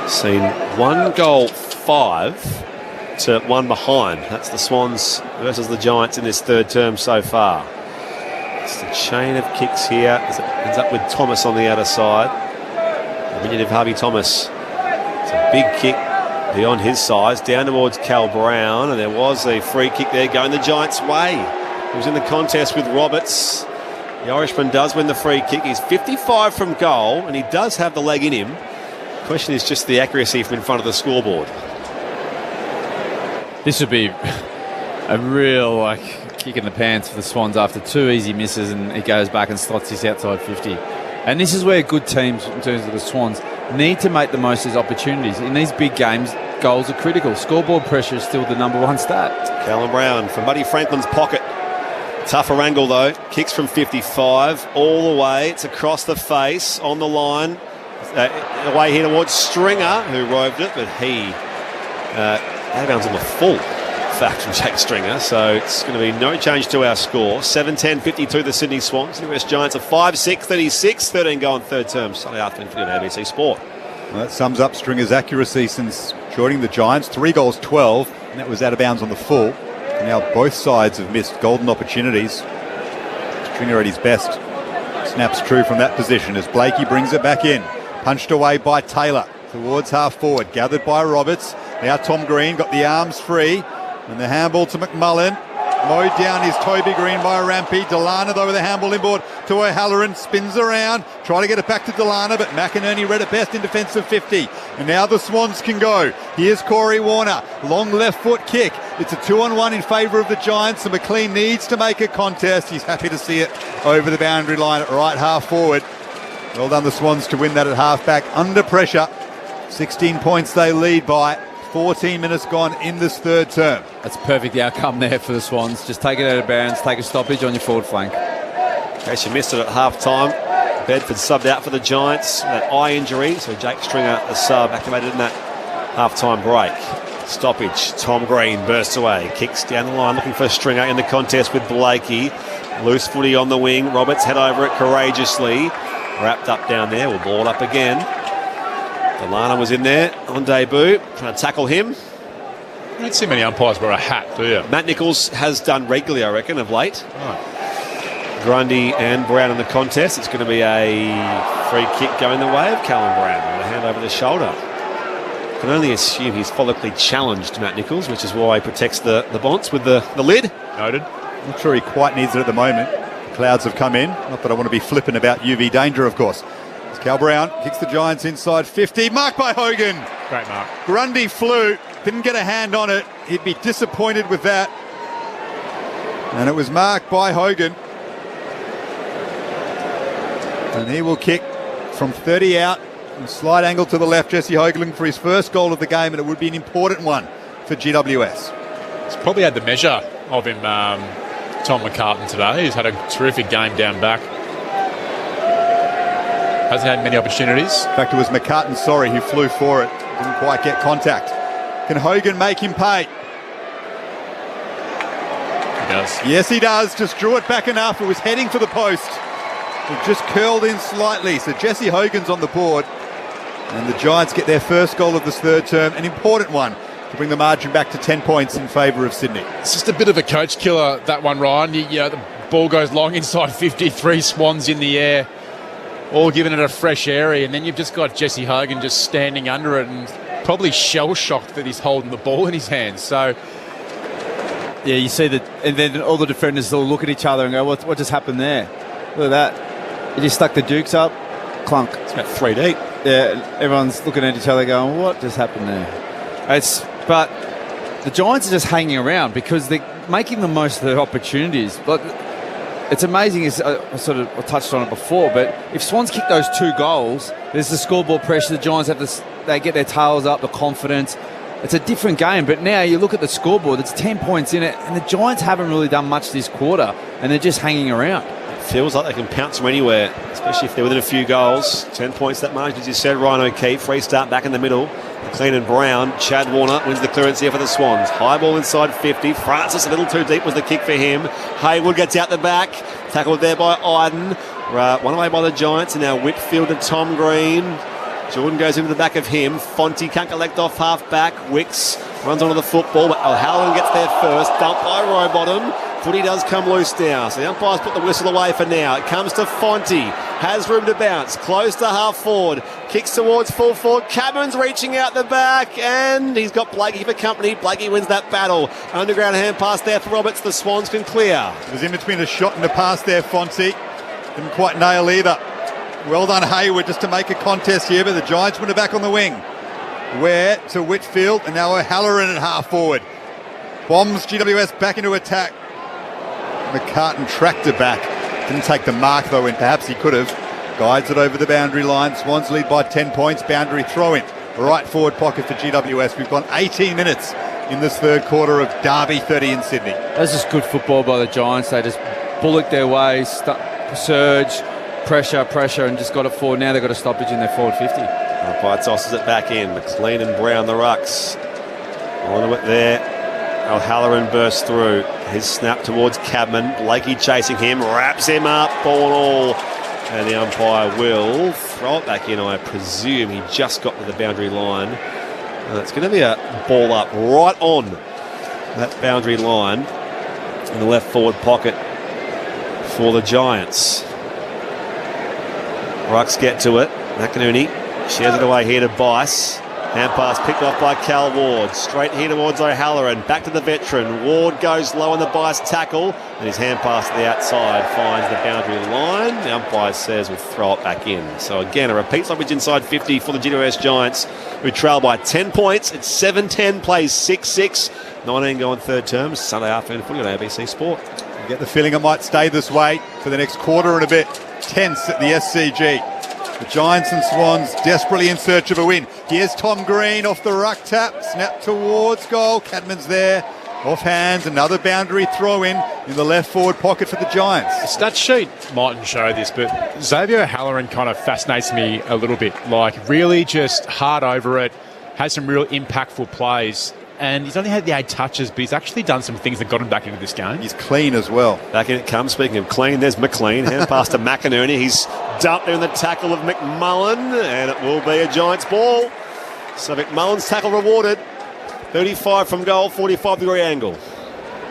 Seen 1 goal 5 to 1 behind. That's the Swans versus the Giants in this third term so far. It's the chain of kicks here as it ends up with Thomas on the outer side. The diminutive Harvey Thomas. It's a big kick beyond his size, down towards Cal Brown, and there was a free kick there going the Giants' way. He was in the contest with Roberts. The Irishman does win the free kick. He's 55 from goal, and he does have the leg in him. The question is just the accuracy from in front of the scoreboard. This would be a real kick in the pants for the Swans after 2 easy misses, and he goes back and slots this outside 50. And this is where good teams, in terms of the Swans, need to make the most of these opportunities. In these big games, goals are critical. Scoreboard pressure is still the number one stat. Callum Brown from Buddy Franklin's pocket. Tougher angle though. Kicks from 55 all the way. It's across the face on the line. Away here towards Stringer, who roved it, but he out of bounds on the full. fact, from Jake Stringer. So it's going to be no change to our score. 7-10-52 the Sydney Swans. The West Giants are 5-6-36, 13 goal in third term. Sunday afternoon for ABC Sport. Well, that sums up Stringer's accuracy since joining the Giants. 3 goals, 12, and that was out of bounds on the full. And now both sides have missed golden opportunities. Stringer at his best. Snaps true from that position as Blakey brings it back in. Punched away by Taylor towards half forward. Gathered by Roberts. Now Tom Green got the arms free. And the handball to McMullen. Mowed down is Toby Green by Rampy. Delana, though, with a handball inboard to O'Halloran. Spins around. Try to get it back to Delana, but McInerney read it best in defence of 50. And now the Swans can go. Here's Corey Warner. Long left foot kick. It's a 2-on-1 in favour of the Giants. And McLean needs to make a contest. He's happy to see it over the boundary line at right half forward. Well done the Swans to win that at half back under pressure. 16 points they lead by. 14 minutes gone in this third term. That's a perfect outcome there for the Swans. Just take it out of bounds, take a stoppage on your forward flank. In case you missed it at half time, Bedford subbed out for the Giants. That eye injury, so Jake Stringer, the sub, activated in that half-time break. Stoppage. Tom Green bursts away, kicks down the line, looking for Stringer in the contest with Blakey. Loose footy on the wing. Roberts head over it courageously. Wrapped up down there. We'll ball it up again. Delana was in there on debut, trying to tackle him. You don't see many umpires wear a hat, do you? Matt Nichols has done regularly, I reckon, of late. Grundy and Brown in the contest. It's going to be a free kick going the way of Callum Brown with a hand over the shoulder. Can only assume he's follically challenged Matt Nichols, which is why he protects the bonds with the lid. Noted. Not sure he quite needs it at the moment. The clouds have come in. Not that I want to be flippant about UV danger, of course. Cal Brown kicks the Giants inside 50. Marked by Hogan. Great mark. Grundy flew. Didn't get a hand on it. He'd be disappointed with that. And it was marked by Hogan. And he will kick from 30 out. A slight angle to the left. Jesse Hoagland for his first goal of the game, and it would be an important one for GWS. He's probably had the measure of him, Tom McCartan, today. He's had a terrific game down back. Hasn't had many opportunities. In fact, it was McCartan, who flew for it. Didn't quite get contact. Can Hogan make him pay? He does. Yes, he does. Just drew it back enough. It was heading for the post. It just curled in slightly. So Jesse Hogan's on the board. And the Giants get their first goal of this third term. An important one to bring the margin back to 10 points in favour of Sydney. It's just a bit of a coach killer, that one, Ryan. The ball goes long inside 53 Swans in the air. All giving it a fresh area, and then you've just got Jesse Hogan just standing under it and probably shell-shocked that he's holding the ball in his hands. So, yeah, you see that, and then all the defenders all look at each other and go, what just happened there? Look at that. He just stuck the Dukes up, clunk. It's about 3 deep. Yeah, everyone's looking at each other going, what just happened there? But the Giants are just hanging around because they're making the most of their opportunities. But it's amazing, I touched on it before, but if Swans kick those 2 goals, there's the scoreboard pressure. The Giants they get their tails up, the confidence. It's a different game, but now you look at the scoreboard, it's 10 points in it, and the Giants haven't really done much this quarter, and they're just hanging around. It feels like they can pounce from anywhere, especially if they're within a few goals. 10 points that margin, as you said. Ryan O'Keefe, restart back in the middle. McLean and Brown. Chad Warner wins the clearance here for the Swans. High ball inside 50. Francis a little too deep was the kick for him. Haywood gets out the back. Tackled there by Iden. One away by the Giants. And now Whitfield and Tom Green. Jordan goes into the back of him. Fonte can't collect off half back. Wicks runs onto the football, but O'Halloran gets there first. Dumped by Rowbottom. Footy does come loose now, so the umpires put the whistle away for now. It comes to Fonte, has room to bounce, close to half forward, kicks towards full forward. Cameron's reaching out the back, and he's got Blakey for company. Blakey wins that battle. Underground hand pass there for Roberts. The Swans can clear. It was in between a shot and a pass there, Fonte. Didn't quite nail either. Well done, Haywood, just to make a contest here, but the Giants win it back on the wing. Ware to Whitfield, and now O'Halloran at half forward. Bombs GWS back into attack. McCartan tracked it back. Didn't take the mark, though, and perhaps he could have. Guides it over the boundary line. Swans lead by 10 points. Boundary throw-in. Right forward pocket for GWS. We've gone 18 minutes in this third quarter of Derby 30 in Sydney. That's just good football by the Giants. They just bullock their way, surge, pressure, and just got it forward. Now they've got a stoppage in their forward 50. Umpire tosses it back in. McLean and Brown, the rucks. On to it there. O'Halloran bursts through. His snap towards Cadman. Blakey chasing him, wraps him up, ball and all. And the umpire will throw it back in, I presume. He just got to the boundary line. It's going to be a ball up right on that boundary line in the left forward pocket for the Giants. Rucks get to it. McInerney shares it away here to Bice. Hand pass picked off by Cal Ward. Straight here towards O'Halloran. Back to the veteran. Ward goes low on the Bice tackle. And his hand pass to the outside finds the boundary line. The umpire says we'll throw it back in. So again, a repeat stoppage inside 50 for the GWS Giants, who trail by 10 points. It's 7-10, plays 6-6. 19 going third term. Sunday afternoon footy on ABC Sport. You get the feeling it might stay this way for the next quarter and a bit. Tense at the SCG. The Giants and Swans desperately in search of a win. Here's Tom Green off the ruck tap. Snap towards goal. Cadman's there. Off hands. Another boundary throw in the left forward pocket for the Giants. The stat sheet mightn't show this, but Xavier O'Halloran kind of fascinates me a little bit. Like, really just hard over it. Has some real impactful plays. And he's only had the 8 touches, but he's actually done some things that got him back into this game. He's clean as well. Back in it comes. Speaking of clean, there's McLean. Hand pass to McInerney. He's dumped there in the tackle of McMullen, and it will be a Giants ball. So McMullen's tackle rewarded. 35 from goal, 45-degree angle.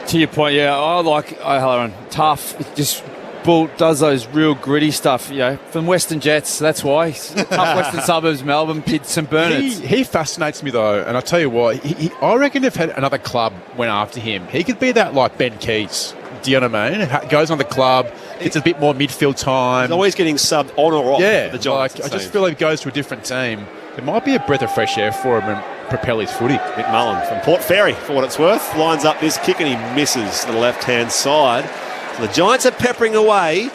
To your point, yeah, I like O'Halloran. Tough. Just Bull does those real gritty stuff, from Western Jets. That's why. Tough Western suburbs, Melbourne, Pitt, St Bernards. He fascinates me, though, and I'll tell you what, I reckon if another club went after him, he could be that like Ben Keays. Do you know what I mean? Goes on the club, gets a bit more midfield time. He's always getting subbed on or off the Giants. I just feel like he goes to a different team. It might be a breath of fresh air for him and propel his footy. McMullen from Port Fairy, for what it's worth, lines up this kick and he misses to the left-hand side. So the Giants are peppering away.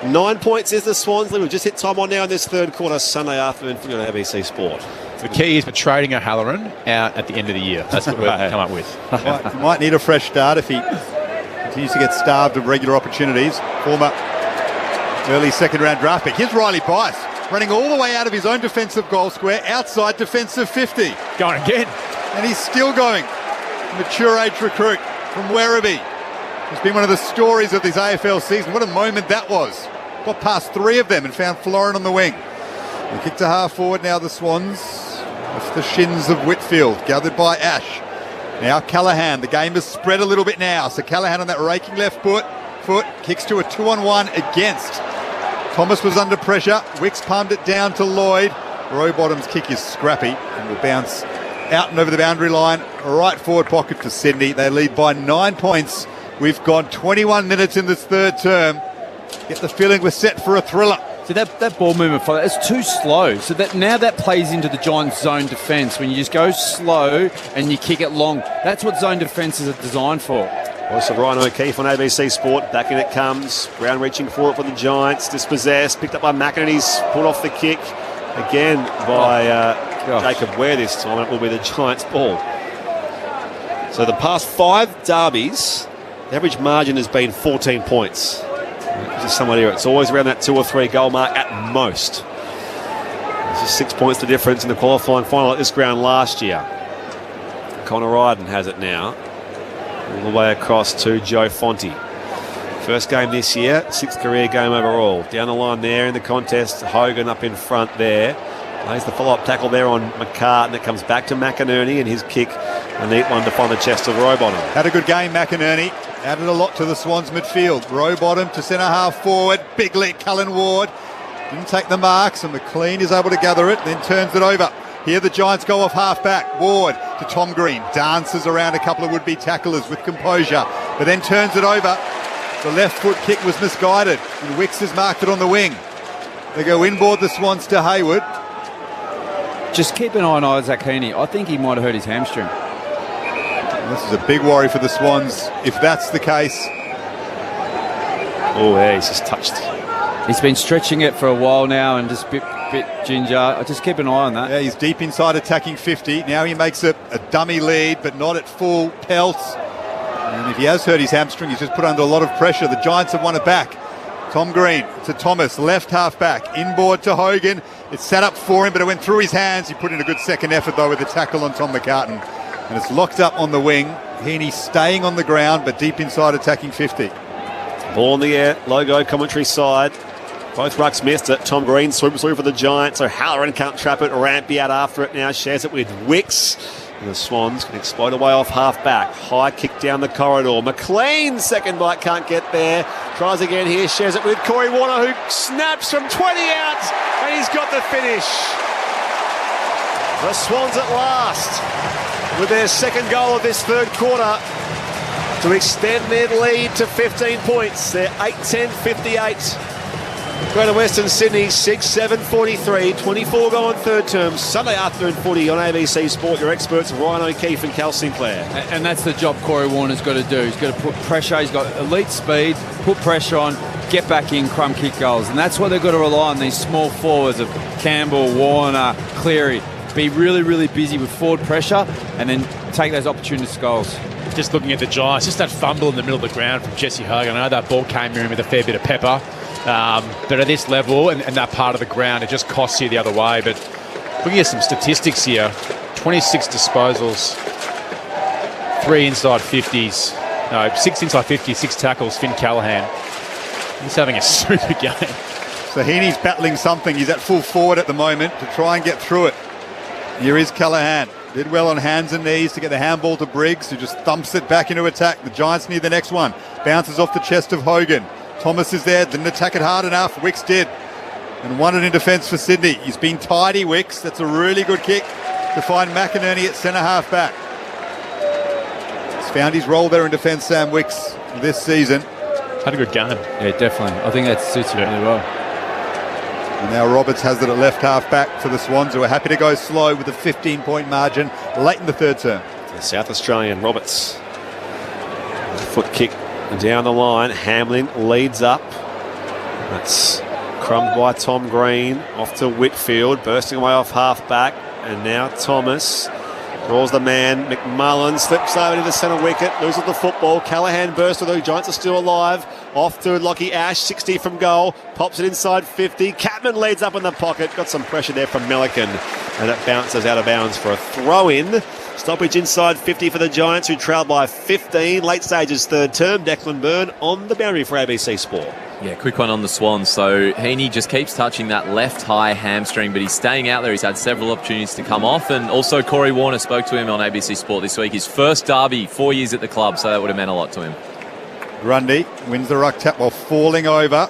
9 points is the Swans. We've just hit time on now in this third quarter, Sunday afternoon for ABC Sport. The key is for trading O'Halloran out at the end of the year. That's what we've come up with. Might need a fresh start if he continues to get starved of regular opportunities. Former early second-round draft pick. Here's Riley Bice, running all the way out of his own defensive goal square, outside defensive 50. Going again. And he's still going. Mature age recruit from Werribee. It's been one of the stories of this AFL season. What a moment that was. Got past 3 of them and found Florin on the wing. The kick to half forward now, the Swans. Off the shins of Whitfield, gathered by Ash. Now Callaghan. The game has spread a little bit now. So Callaghan on that raking left foot kicks to a 2-on-1 against. Thomas was under pressure. Wicks palmed it down to Lloyd. Rowbottom's kick is scrappy and will bounce out and over the boundary line. Right forward pocket for Sydney. They lead by 9 points. We've gone 21 minutes in this third term. Get the feeling we're set for a thriller. See, that ball movement, it's too slow. So that plays into the Giants' zone defence. When you just go slow and you kick it long, that's what zone defences are designed for. Also, Ryan O'Keefe on ABC Sport. Back in it comes. Brown reaching for it for the Giants. Dispossessed. Picked up by McInerney's. Pulled off the kick. Again by Jacob Ware this time. It will be the Giants' ball. So the past 5 derbies, the average margin has been 14 points. Just some idea. It's always around that 2 or 3 goal mark at most. There's just 6 points the difference in the qualifying final at this ground last year. Connor Ryden has it now. All the way across to Joe Fonte. First game this year, 6th career game overall. Down the line there in the contest, Hogan up in front there. Plays the follow-up tackle there on McCartan. It comes back to McInerney and his kick. A neat one to find the chest of Rowbottom. Had a good game, McInerney. Added a lot to the Swans midfield. Rowbottom to centre half forward. Big lick, Cullen Ward. Didn't take the marks, and McLean is able to gather it, then turns it over. Here the Giants go off half-back. Ward to Tom Green. Dances around a couple of would-be tacklers with composure, but then turns it over. The left foot kick was misguided, and Wicks has marked it on the wing. They go inboard, the Swans to Hayward. Just keep an eye on Isaac Heaney. I think he might have hurt his hamstring. This is a big worry for the Swans, if that's the case. Oh, yeah, he's just touched. He's been stretching it for a while now and just bit ginger. I just keep an eye on that. Yeah, he's deep inside attacking 50. Now he makes a dummy lead, but not at full pelt. And if he has hurt his hamstring, he's just put under a lot of pressure. The Giants have won it back. Tom Green to Thomas, left half back. Inboard to Hogan. It's set up for him, but it went through his hands. He put in a good second effort, though, with the tackle on Tom McCartan. And it's locked up on the wing. Heaney staying on the ground, but deep inside attacking 50. Ball in the air, Logo commentary side. Both rucks missed it. Tom Green swoops through for the Giants. O'Halloran can't trap it. Rampy out after it now. Shares it with Wicks. And the Swans can explode away off half back. High kick down the corridor. McLean, second bite, can't get there. Tries again here. Shares it with Corey Warner, who snaps from 20 out. And he's got the finish. The Swans at last, with their second goal of this third quarter, to extend their lead to 15 points. They're 8-10-58. Greater Western Sydney 6-7-43, 24 goal in third term. Sunday afternoon footy on ABC Sport. Your experts Ryan O'Keefe and Cal Sinclair. And that's the job Corey Warner's got to do. He's got to put pressure. He's got elite speed, put pressure on, get back in, crumb kick goals. And that's what they've got to rely on, these small forwards of Campbell, Warner, Cleary. Be really, really busy with forward pressure and then take those opportunist goals. Just looking at the Giants, just that fumble in the middle of the ground from Jesse Hogan. I know that ball came in with a fair bit of pepper. But at this level and that part of the ground, it just costs you the other way. But looking at some statistics here, 26 disposals, 3 inside 50s, no, 6 inside 50s, 6 tackles, Finn Callaghan. He's having a super game. So Heaney's battling something. He's at full forward at the moment to try and get through it. Here is Callaghan. Did well on hands and knees to get the handball to Briggs, who just thumps it back into attack. The Giants need the next one. Bounces off the chest of Hogan. Thomas is there, didn't attack it hard enough. Wicks did. And won it in defence for Sydney. He's been tidy, Wicks. That's a really good kick to find McInerney at centre half back. He's found his role there in defence, Sam Wicks, this season. Had a good game. Yeah, definitely. I think that suits him really well. And now Roberts has it at left half back for the Swans, who are happy to go slow with a 15-point margin late in the third term. The South Australian Roberts. Foot kick down the line. Hamlin leads up. That's crumbed by Tom Green. Off to Whitfield, bursting away off half back. And now Thomas draws the man. McMullen slips over to the centre wicket, loses the football. Callaghan bursts, although the Giants are still alive. Off to Lockie Ash, 60 from goal. Pops it inside 50. Catman leads up in the pocket. Got some pressure there from Melican. And it bounces out of bounds for a throw-in. Stoppage inside 50 for the Giants, who trailed by 15. Late stages third term. Declan Byrne on the boundary for ABC Sport. Yeah, quick one on the Swans. So Heaney just keeps touching that left high hamstring, but he's staying out there. He's had several opportunities to come off. And also Corey Warner spoke to him on ABC Sport this week. His first derby, 4 years at the club, so that would have meant a lot to him. Grundy wins the ruck tap while falling over.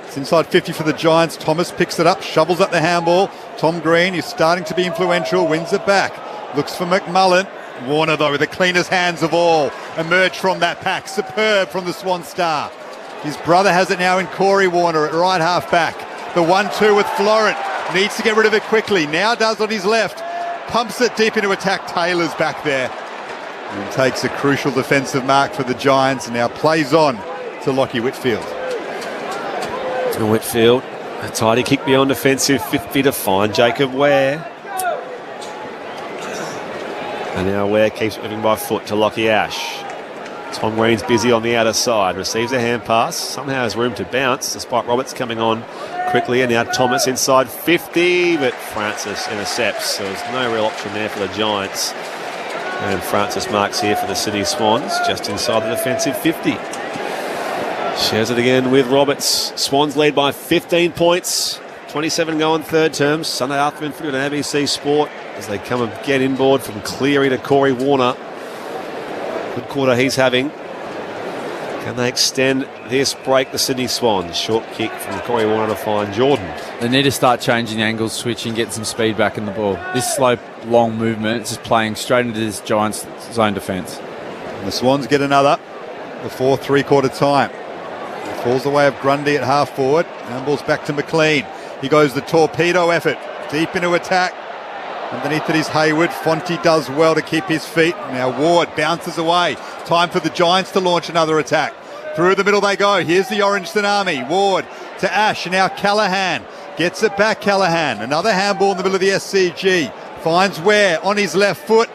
It's inside 50 for the Giants. Thomas picks it up, shovels up the handball. Tom Green is starting to be influential, wins it back. Looks for McMullen. Warner, though, with the cleanest hands of all, emerged from that pack. Superb from the Swan star. His brother has it now in Corey Warner at right half back. The 1-2 with Florent. Needs to get rid of it quickly. Now does on his left. Pumps it deep into attack. Taylor's back there. And takes a crucial defensive mark for the Giants and now plays on to Lockie Whitfield. To Whitfield. A tidy kick beyond defensive 50 to find Jacob Ware. And now Ware keeps moving by foot to Lockie Ash. Tom Green's busy on the outer side. Receives a hand pass. Somehow has room to bounce despite Roberts coming on quickly. And now Thomas inside 50. But Francis intercepts. So there's no real option there for the Giants. And Francis marks here for the Sydney Swans. Just inside the defensive 50. Shares it again with Roberts. Swans lead by 15 points. 27 go on third term. Sunday afternoon for an ABC Sport as they come again inboard from Cleary to Corey Warner. Good quarter he's having. Can they extend this break, the Sydney Swans? Short kick from Corey Warner to find Jordan. They need to start changing angles, switching, get some speed back in the ball. This slow, long movement, it's just playing straight into this Giants zone defence. And the Swans get another before three-quarter time. It falls away of Grundy at half forward. Handball's back to McLean. He goes the torpedo effort, deep into attack. Underneath it is Hayward. Fonte does well to keep his feet. Now Ward bounces away. Time for the Giants to launch another attack. Through the middle they go. Here's the Orange Tsunami. Ward to Ash. Now Callaghan gets it back. Callaghan. Another handball in the middle of the SCG. Finds Ware on his left foot.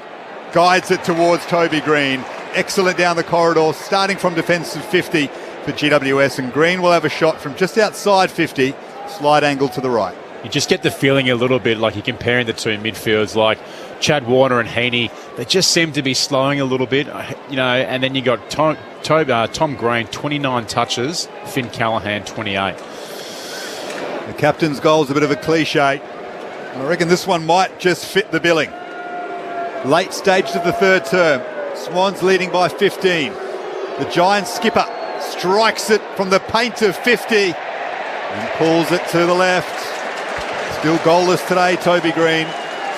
Guides it towards Toby Green. Excellent down the corridor. Starting from defensive 50 for GWS. And Green will have a shot from just outside 50. Slide angle to the right. You just get the feeling a little bit like you're comparing the two midfields, like Chad Warner and Heaney, they just seem to be slowing a little bit, and then you got Tom Green, 29 touches, Finn Callahan, 28. The captain's goal is a bit of a cliche. I reckon this one might just fit the billing. Late stage of the third term. Swans leading by 15. The Giants skipper strikes it from the paint of 50 and pulls it to the left. Still goalless today, Toby Green.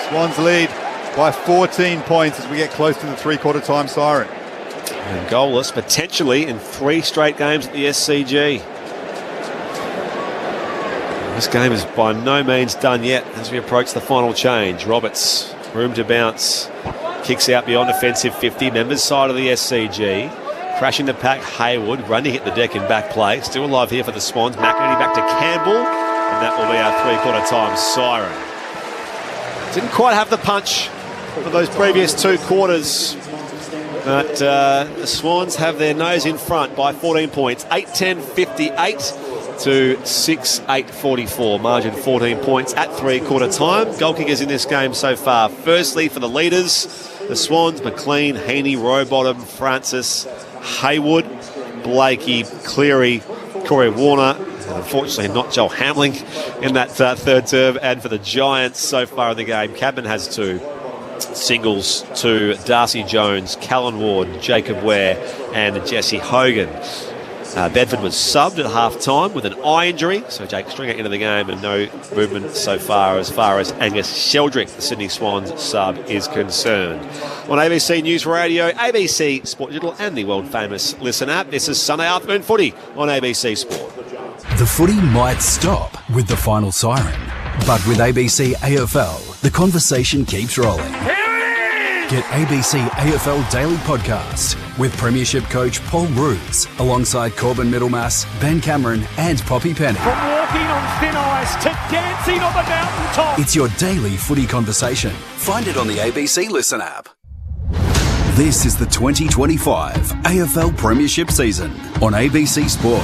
Swans lead by 14 points as we get close to the three-quarter time siren. And goalless potentially in 3 straight games at the SCG. This game is by no means done yet as we approach the final change. Roberts, room to bounce, kicks out beyond offensive 50, members side of the SCG. Crashing the pack, Hayward, running hit the deck in back play. Still alive here for the Swans. McInerney back to Campbell, and that will be our three-quarter time siren. Didn't quite have the punch for those previous 2 quarters, but the Swans have their nose in front by 14 points. 8-10-58 to 6-8-44. Margin 14 points at three-quarter time. Goal kickers in this game so far. Firstly, for the leaders, the Swans, McLean, Heaney, Rowbottom, Francis, Hayward, Blakey, Cleary, Corey Warner, and unfortunately not Joel Hamling in that third term. And for the Giants so far in the game, Cadman has 2 singles to Darcy Jones, Callan Ward, Jacob Ware and Jesse Hogan. Bedford was subbed at half-time with an eye injury, so Jake Stringer into the game, and no movement so far as Angus Sheldrick, the Sydney Swans sub, is concerned. On ABC News Radio, ABC Sport Digital and the world-famous Listen app, this is Sunday afternoon footy on ABC Sport. The footy might stop with the final siren, but with ABC AFL, the conversation keeps rolling. Get ABC AFL Daily Podcast with Premiership coach Paul Roos alongside Corbin Middlemass, Ben Cameron and Poppy Penny. From walking on thin ice to dancing on the mountaintop. It's your daily footy conversation. Find it on the ABC Listen app. This is the 2025 AFL Premiership season on ABC Sport.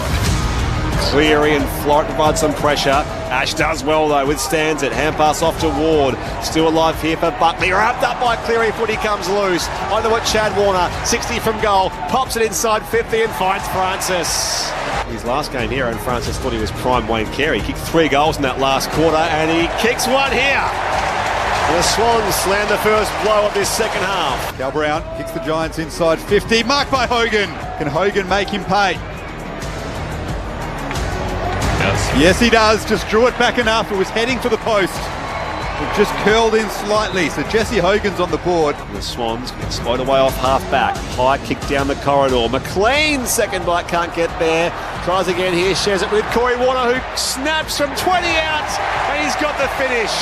Cleary and Florent provide some pressure. Ash does well though, withstands it. Hand pass off to Ward. Still alive here for Buckley. Wrapped up by Cleary. Footy comes loose. Onto it, Chad Warner. 60 from goal. Pops it inside 50 and finds Francis. His last game here, and Francis thought he was prime Wayne Carey. He kicked 3 goals in that last quarter, and he kicks one here. The Swans slam the first blow of this second half. Cal Brown kicks the Giants inside 50. Marked by Hogan. Can Hogan make him pay? Yes, he does. Just drew it back enough. It was heading for the post. It just curled in slightly. So Jesse Hogan's on the board. The Swans get slowed away off half back. High kick down the corridor. McLean, second bite, can't get there. Tries again here, shares it with Corey Warner, who snaps from 20 out, and he's got the finish.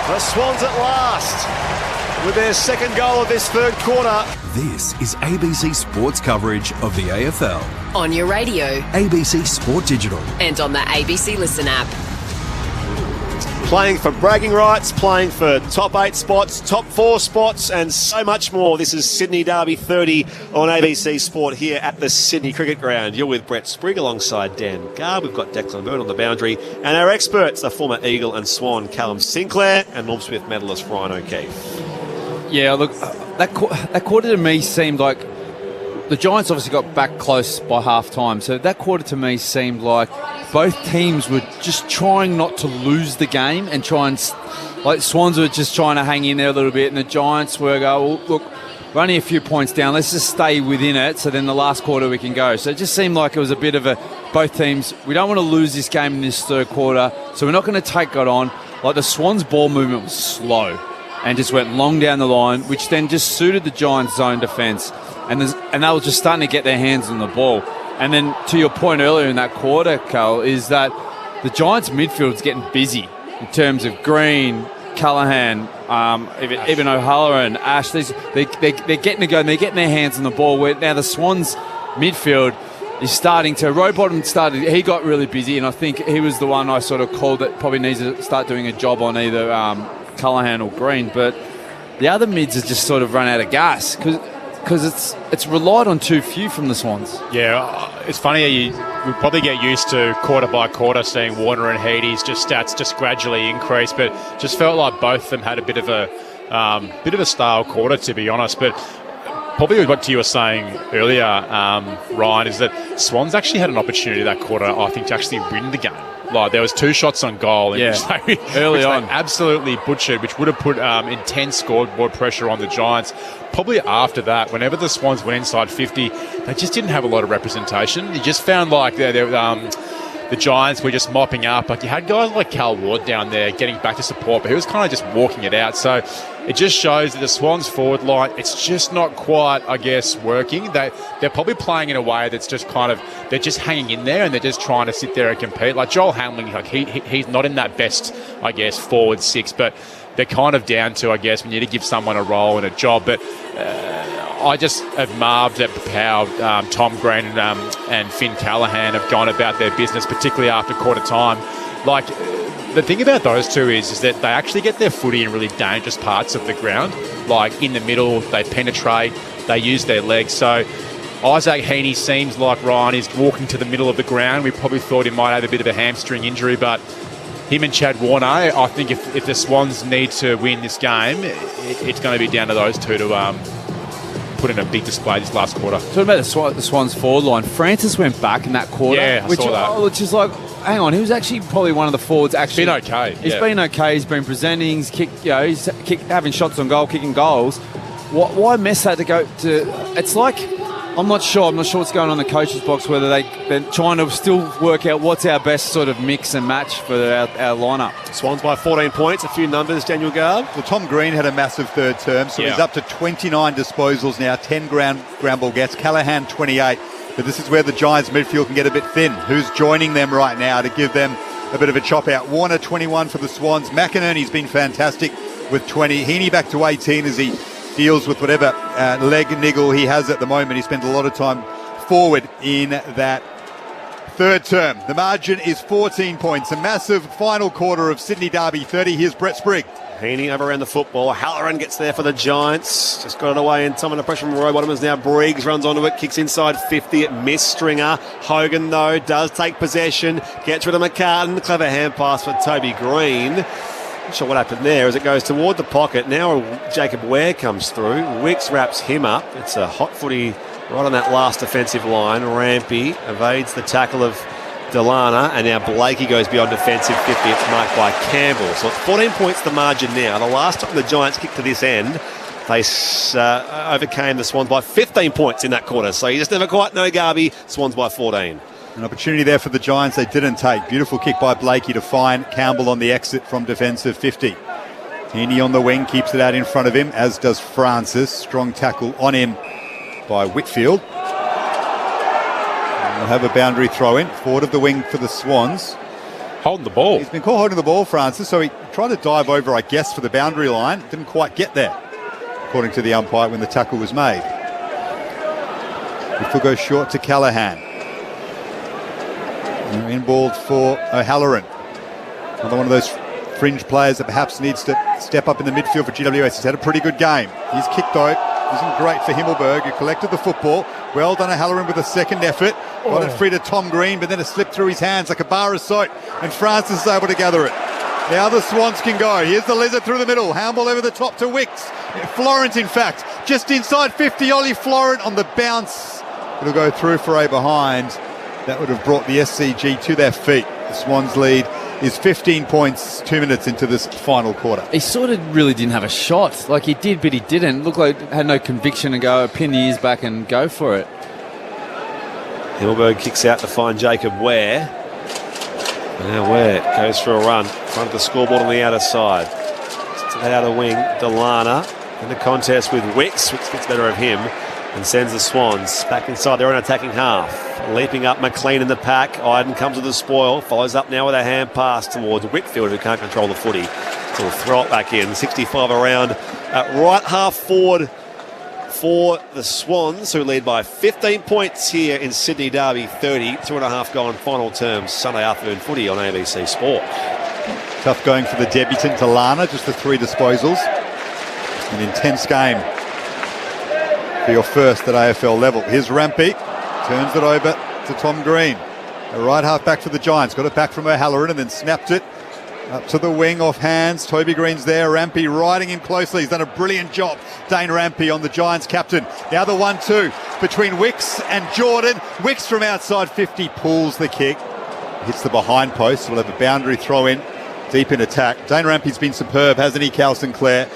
The Swans at last with their second goal of this third quarter. This is ABC Sports coverage of the AFL. On your radio. ABC Sport Digital. And on the ABC Listen app. Playing for bragging rights, playing for top 8 spots, top 4 spots, and so much more. This is Sydney Derby 30 on ABC Sport here at the Sydney Cricket Ground. You're with Brett Sprigg alongside Dan Garb. We've got Declan Byrne on the boundary. And our experts are former Eagle and Swan Callum Sinclair and Norm Smith medalist Ryan O'Keefe. Yeah, look, that quarter to me seemed like the Giants obviously got back close by half-time, so that quarter to me seemed like both teams were just trying not to lose the game and like Swans were just trying to hang in there a little bit, and the Giants were look, we're only a few points down, let's just stay within it, so then the last quarter we can go. So it just seemed like it was a bit of both teams, we don't want to lose this game in this third quarter, so we're not going to take it on. Like the Swans' ball movement was slow and just went long down the line, which then just suited the Giants' zone defence. And they were just starting to get their hands on the ball. And then to your point earlier in that quarter, Carl, is that the Giants' midfield's getting busy in terms of Green, Callahan, even O'Halloran, Ash. They're getting to go and they're getting their hands on the ball. Where now the Swans' midfield is starting to... Rowbottom he got really busy, and I think he was the one I sort of called that probably needs to start doing a job on either Callahan or Green. But the other mids have just sort of run out of gas because because it's relied on too few from the Swans. Yeah, it's funny. We probably get used to quarter by quarter seeing Warner and Heady's stats just gradually increase, but just felt like both of them had a bit of a stale quarter, to be honest. But probably what you were saying earlier, Ryan, is that Swans actually had an opportunity that quarter, I think, to actually win the game. Like, there was 2 shots on goal in which they absolutely butchered, which would have put intense scoreboard pressure on the Giants. Probably after that, whenever the Swans went inside 50, they just didn't have a lot of representation. You just found like the Giants were just mopping up. Like, you had guys like Cal Ward down there getting back to support, but he was kind of just walking it out. So it just shows that the Swans forward line, it's just not quite, I guess, working. They're probably playing in a way that's just kind of, they're just hanging in there and they're just trying to sit there and compete. Like Joel Hamling, like he's not in that best, I guess, forward 6, but they're kind of down to, I guess, we need to give someone a role and a job. But I just have marvelled at how Tom Green and Finn Callaghan have gone about their business, particularly after quarter time. Like, the thing about those two is that they actually get their footy in really dangerous parts of the ground. Like, in the middle, they penetrate, they use their legs. So Isaac Heaney seems like, Ryan, is walking to the middle of the ground. We probably thought he might have a bit of a hamstring injury, but him and Chad Warner, I think if the Swans need to win this game, it's going to be down to those two to put in a big display this last quarter. Talking about the Swans forward line, Francis went back in that quarter. Yeah, I saw that. Which is like, hang on, he was actually probably one of the forwards. Actually, been okay. He's been okay. He's been presenting. He's having shots on goal, kicking goals. Why mess that to go to? It's like, I'm not sure what's going on in the coach's box, whether they're trying to still work out what's our best sort of mix and match for our lineup. Swans by 14 points, a few numbers, Daniel Garb. Well, Tom Green had a massive third term, so he's up to 29 disposals now, 10 ground ball gets. Callaghan 28. But this is where the Giants midfield can get a bit thin. Who's joining them right now to give them a bit of a chop out? Warner 21 for the Swans. McInerney's been fantastic with 20. Heaney back to 18 as he deals with whatever leg niggle he has at the moment. He spent a lot of time forward in that third term. The margin is 14 points. A massive final quarter of Sydney Derby 30. Here's Brett Sprigg. Heaney over around the football. Halloran gets there for the Giants. Just got it away in time under pressure from Roy Bottom. Now Briggs runs onto it, kicks inside 50. It missed Stringer. Hogan, though, does take possession. Gets rid of McCartan. Clever hand pass for Toby Green. Not sure what happened there as it goes toward the pocket. Now Jacob Ware comes through. Wicks wraps him up. It's a hot footy right on that last defensive line. Rampy evades the tackle of Delana, and now Blakey goes beyond defensive 50. It's marked by Campbell. So it's 14 points the margin now. The last time the Giants kicked to this end, they overcame the Swans by 15 points in that quarter. So you just never quite know, Garby. Swans by 14. An opportunity there for the Giants they didn't take. Beautiful kick by Blakey to find Campbell on the exit from defensive 50. Heaney on the wing keeps it out in front of him, as does Francis. Strong tackle on him by Whitfield. And we'll have a boundary throw in. Forward of the wing for the Swans. Holding the ball. He's been caught holding the ball, Francis, so he tried to dive over, I guess, for the boundary line. Didn't quite get there, according to the umpire, when the tackle was made. Whitfield goes short to Callaghan. Inballed for O'Halloran. Another one of those fringe players that perhaps needs to step up in the midfield for GWS. He's had a pretty good game. His kick, though, isn't great for Himmelberg, who collected the football. Well done, O'Halloran, with a second effort. Got it free to Tom Green, but then it slipped through his hands like a bar of soap, and Francis is able to gather it. Now the Swans can go. Here's the Lizard through the middle. Handball over the top to Wicks. Florent, in fact, just inside 50. Ollie Florent on the bounce. It'll go through for a behind. That would have brought the SCG to their feet. The Swans lead is 15 points, 2 minutes into this final quarter. He sort of really didn't have a shot. Like, he did, but he didn't. Looked like had no conviction to go, pin the ears back and go for it. Himmelberg kicks out to find Jacob Ware. Now Ware goes for a run. Front of the scoreboard on the outer side. To that outer wing, Delana in the contest with Wicks. Wicks gets better of him and sends the Swans back inside their own attacking half. Leaping up McLean in the pack. Iden comes with the spoil. Follows up now with a hand pass towards Whitfield, who can't control the footy. So we'll throw it back in. 65 around at right half forward for the Swans, who lead by 15 points here in Sydney Derby 30. 2.5 gone final term. Sunday afternoon footy on ABC Sport. Tough going for the debutant Delana, just the 3 disposals. An intense game for your first at AFL level. Here's Rampy, turns it over to Tom Green. A right half back for the Giants, got it back from O'Halloran and then snapped it up to the wing off hands. Toby Green's there, Rampy riding him closely. He's done a brilliant job. Dane Rampy on the Giants captain. Now the 1-2 between Wicks and Jordan. Wicks from outside 50 pulls the kick. Hits the behind post. We'll have a boundary throw in deep in attack. Dane Rampy's been superb, hasn't he, Cal Sinclair?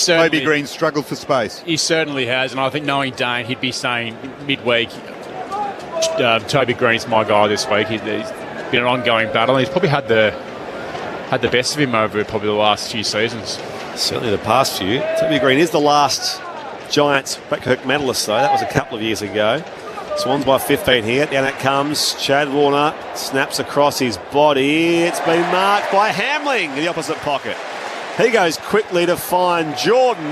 Toby Green struggled for space. He certainly has, and I think knowing Dane, he'd be saying midweek, Toby Green's my guy this week. He's been an ongoing battle. He's probably had the best of him over probably the last few seasons. Certainly the past few. Toby Green is the last Giants Beckhurst medalist, though. That was a couple of years ago. Swans by 15 here. Down it comes. Chad Warner snaps across his body. It's been marked by Hamling in the opposite pocket. He goes quickly to find Jordan,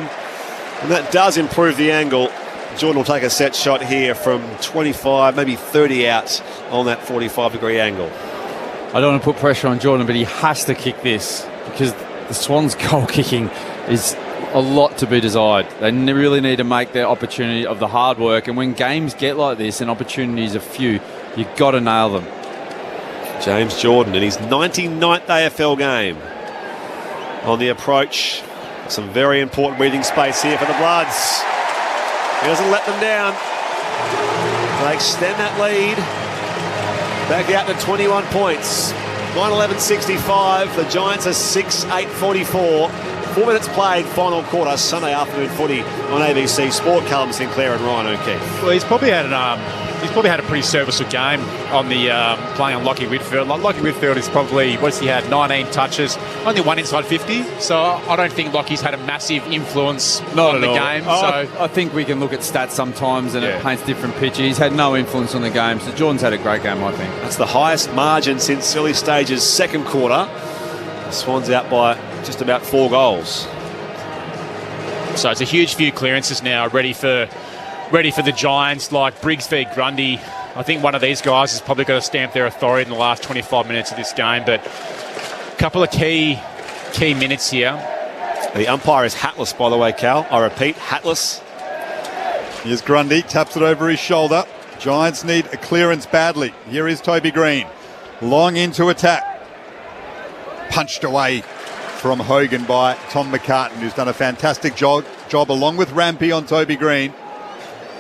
and that does improve the angle. Jordan will take a set shot here from 25, maybe 30 out on that 45-degree angle. I don't want to put pressure on Jordan, but he has to kick this because the Swans' goal kicking is a lot to be desired. They really need to make their opportunity of the hard work, and when games get like this and opportunities are few, you've got to nail them. James Jordan in his 99th AFL game on the approach. Some very important breathing space here for the Bloods. He doesn't let them down. They extend that lead back out to 21 points. 9-11-65. The Giants are 6-8-44. 4 minutes played, final quarter, Sunday afternoon footy on ABC Sport. Callum Sinclair and Ryan O'Keefe. Well, he's probably had a pretty serviceable game on the playing on Lockie Whitfield. Lockie Whitfield is probably, what's he had, 19 touches, only one inside 50. So I don't think Lockie's had a massive influence on the game. I think we can look at stats sometimes and it paints different pictures. He's had no influence on the game. So Jordan's had a great game, I think. That's the highest margin since early stages second quarter. The Swans out by just about 4 goals. So it's a huge few clearances now ready for the Giants, like Briggs v Grundy. I think one of these guys has probably got to stamp their authority in the last 25 minutes of this game, but a couple of key minutes here. The umpire is hatless, by the way, Cal. I repeat, hatless. Here's Grundy, taps it over his shoulder. Giants need a clearance badly. Here is Toby Green. Long into attack. Punched away from Hogan by Tom McCartan, who's done a fantastic job along with Rampy on Toby Green.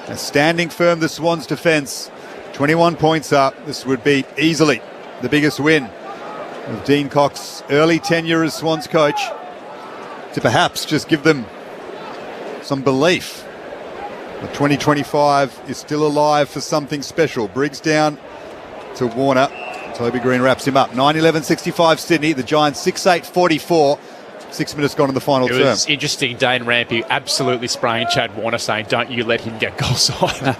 And standing firm, the Swans' defence. 21 points up. This would be easily the biggest win of Dean Cox's early tenure as Swans coach, to perhaps just give them some belief that 2025 is still alive for something special. Briggs down to Warner. Toby Green wraps him up. 9-11-65 Sydney. The Giants 6-8-44. 6 minutes gone in the final term. It was interesting. Dane Rampy absolutely spraying Chad Warner, saying, "Don't you let him get goal side."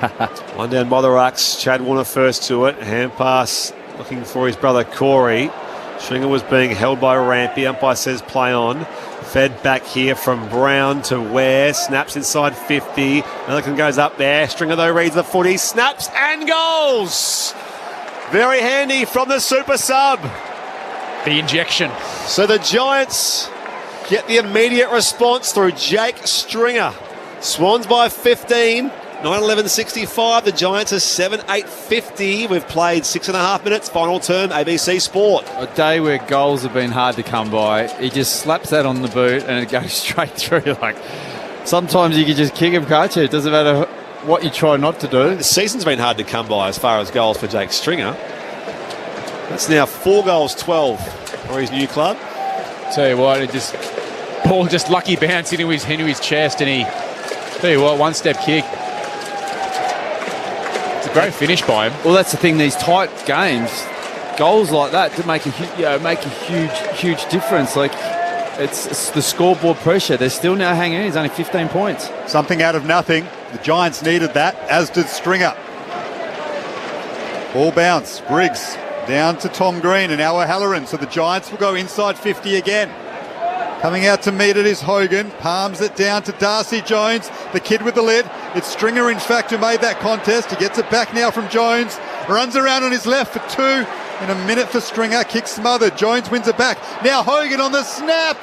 One down by the rucks. Chad Warner first to it. Hand pass looking for his brother Corey. Stringer was being held by Rampy. Umpire says play on. Fed back here from Brown to Ware. Snaps inside 50. Milliken goes up there. Stringer though reads the footy. Snaps and goals. Very handy from the super sub. The injection. So the Giants get the immediate response through Jake Stringer. Swans by 15. 9-11-65. The Giants are 7-8-50. We've played 6.5 minutes. Final term, ABC Sport. A day where goals have been hard to come by. He just slaps that on the boot and it goes straight through. Like, sometimes you can just kick him, can't you? It doesn't matter what you try not to do. The season's been hard to come by as far as goals for Jake Stringer. That's now 4 goals, 12 for his new club. Tell you what, ball just lucky bounce into his chest, and he, tell you what, one-step kick. It's a great finish by him. Well, that's the thing. These tight games, goals like that to make a huge difference. Like, it's the scoreboard pressure. They're still now hanging in. He's only 15 points. Something out of nothing. The Giants needed that, as did Stringer. Ball bounce. Briggs down to Tom Green and now O'Halloran. So the Giants will go inside 50 again. Coming out to meet it is Hogan. Palms it down to Darcy Jones, the kid with the lid. It's Stringer, in fact, who made that contest. He gets it back now from Jones. Runs around on his left for 2. In a minute for Stringer. Kick smothered. Jones wins it back. Now Hogan on the snap.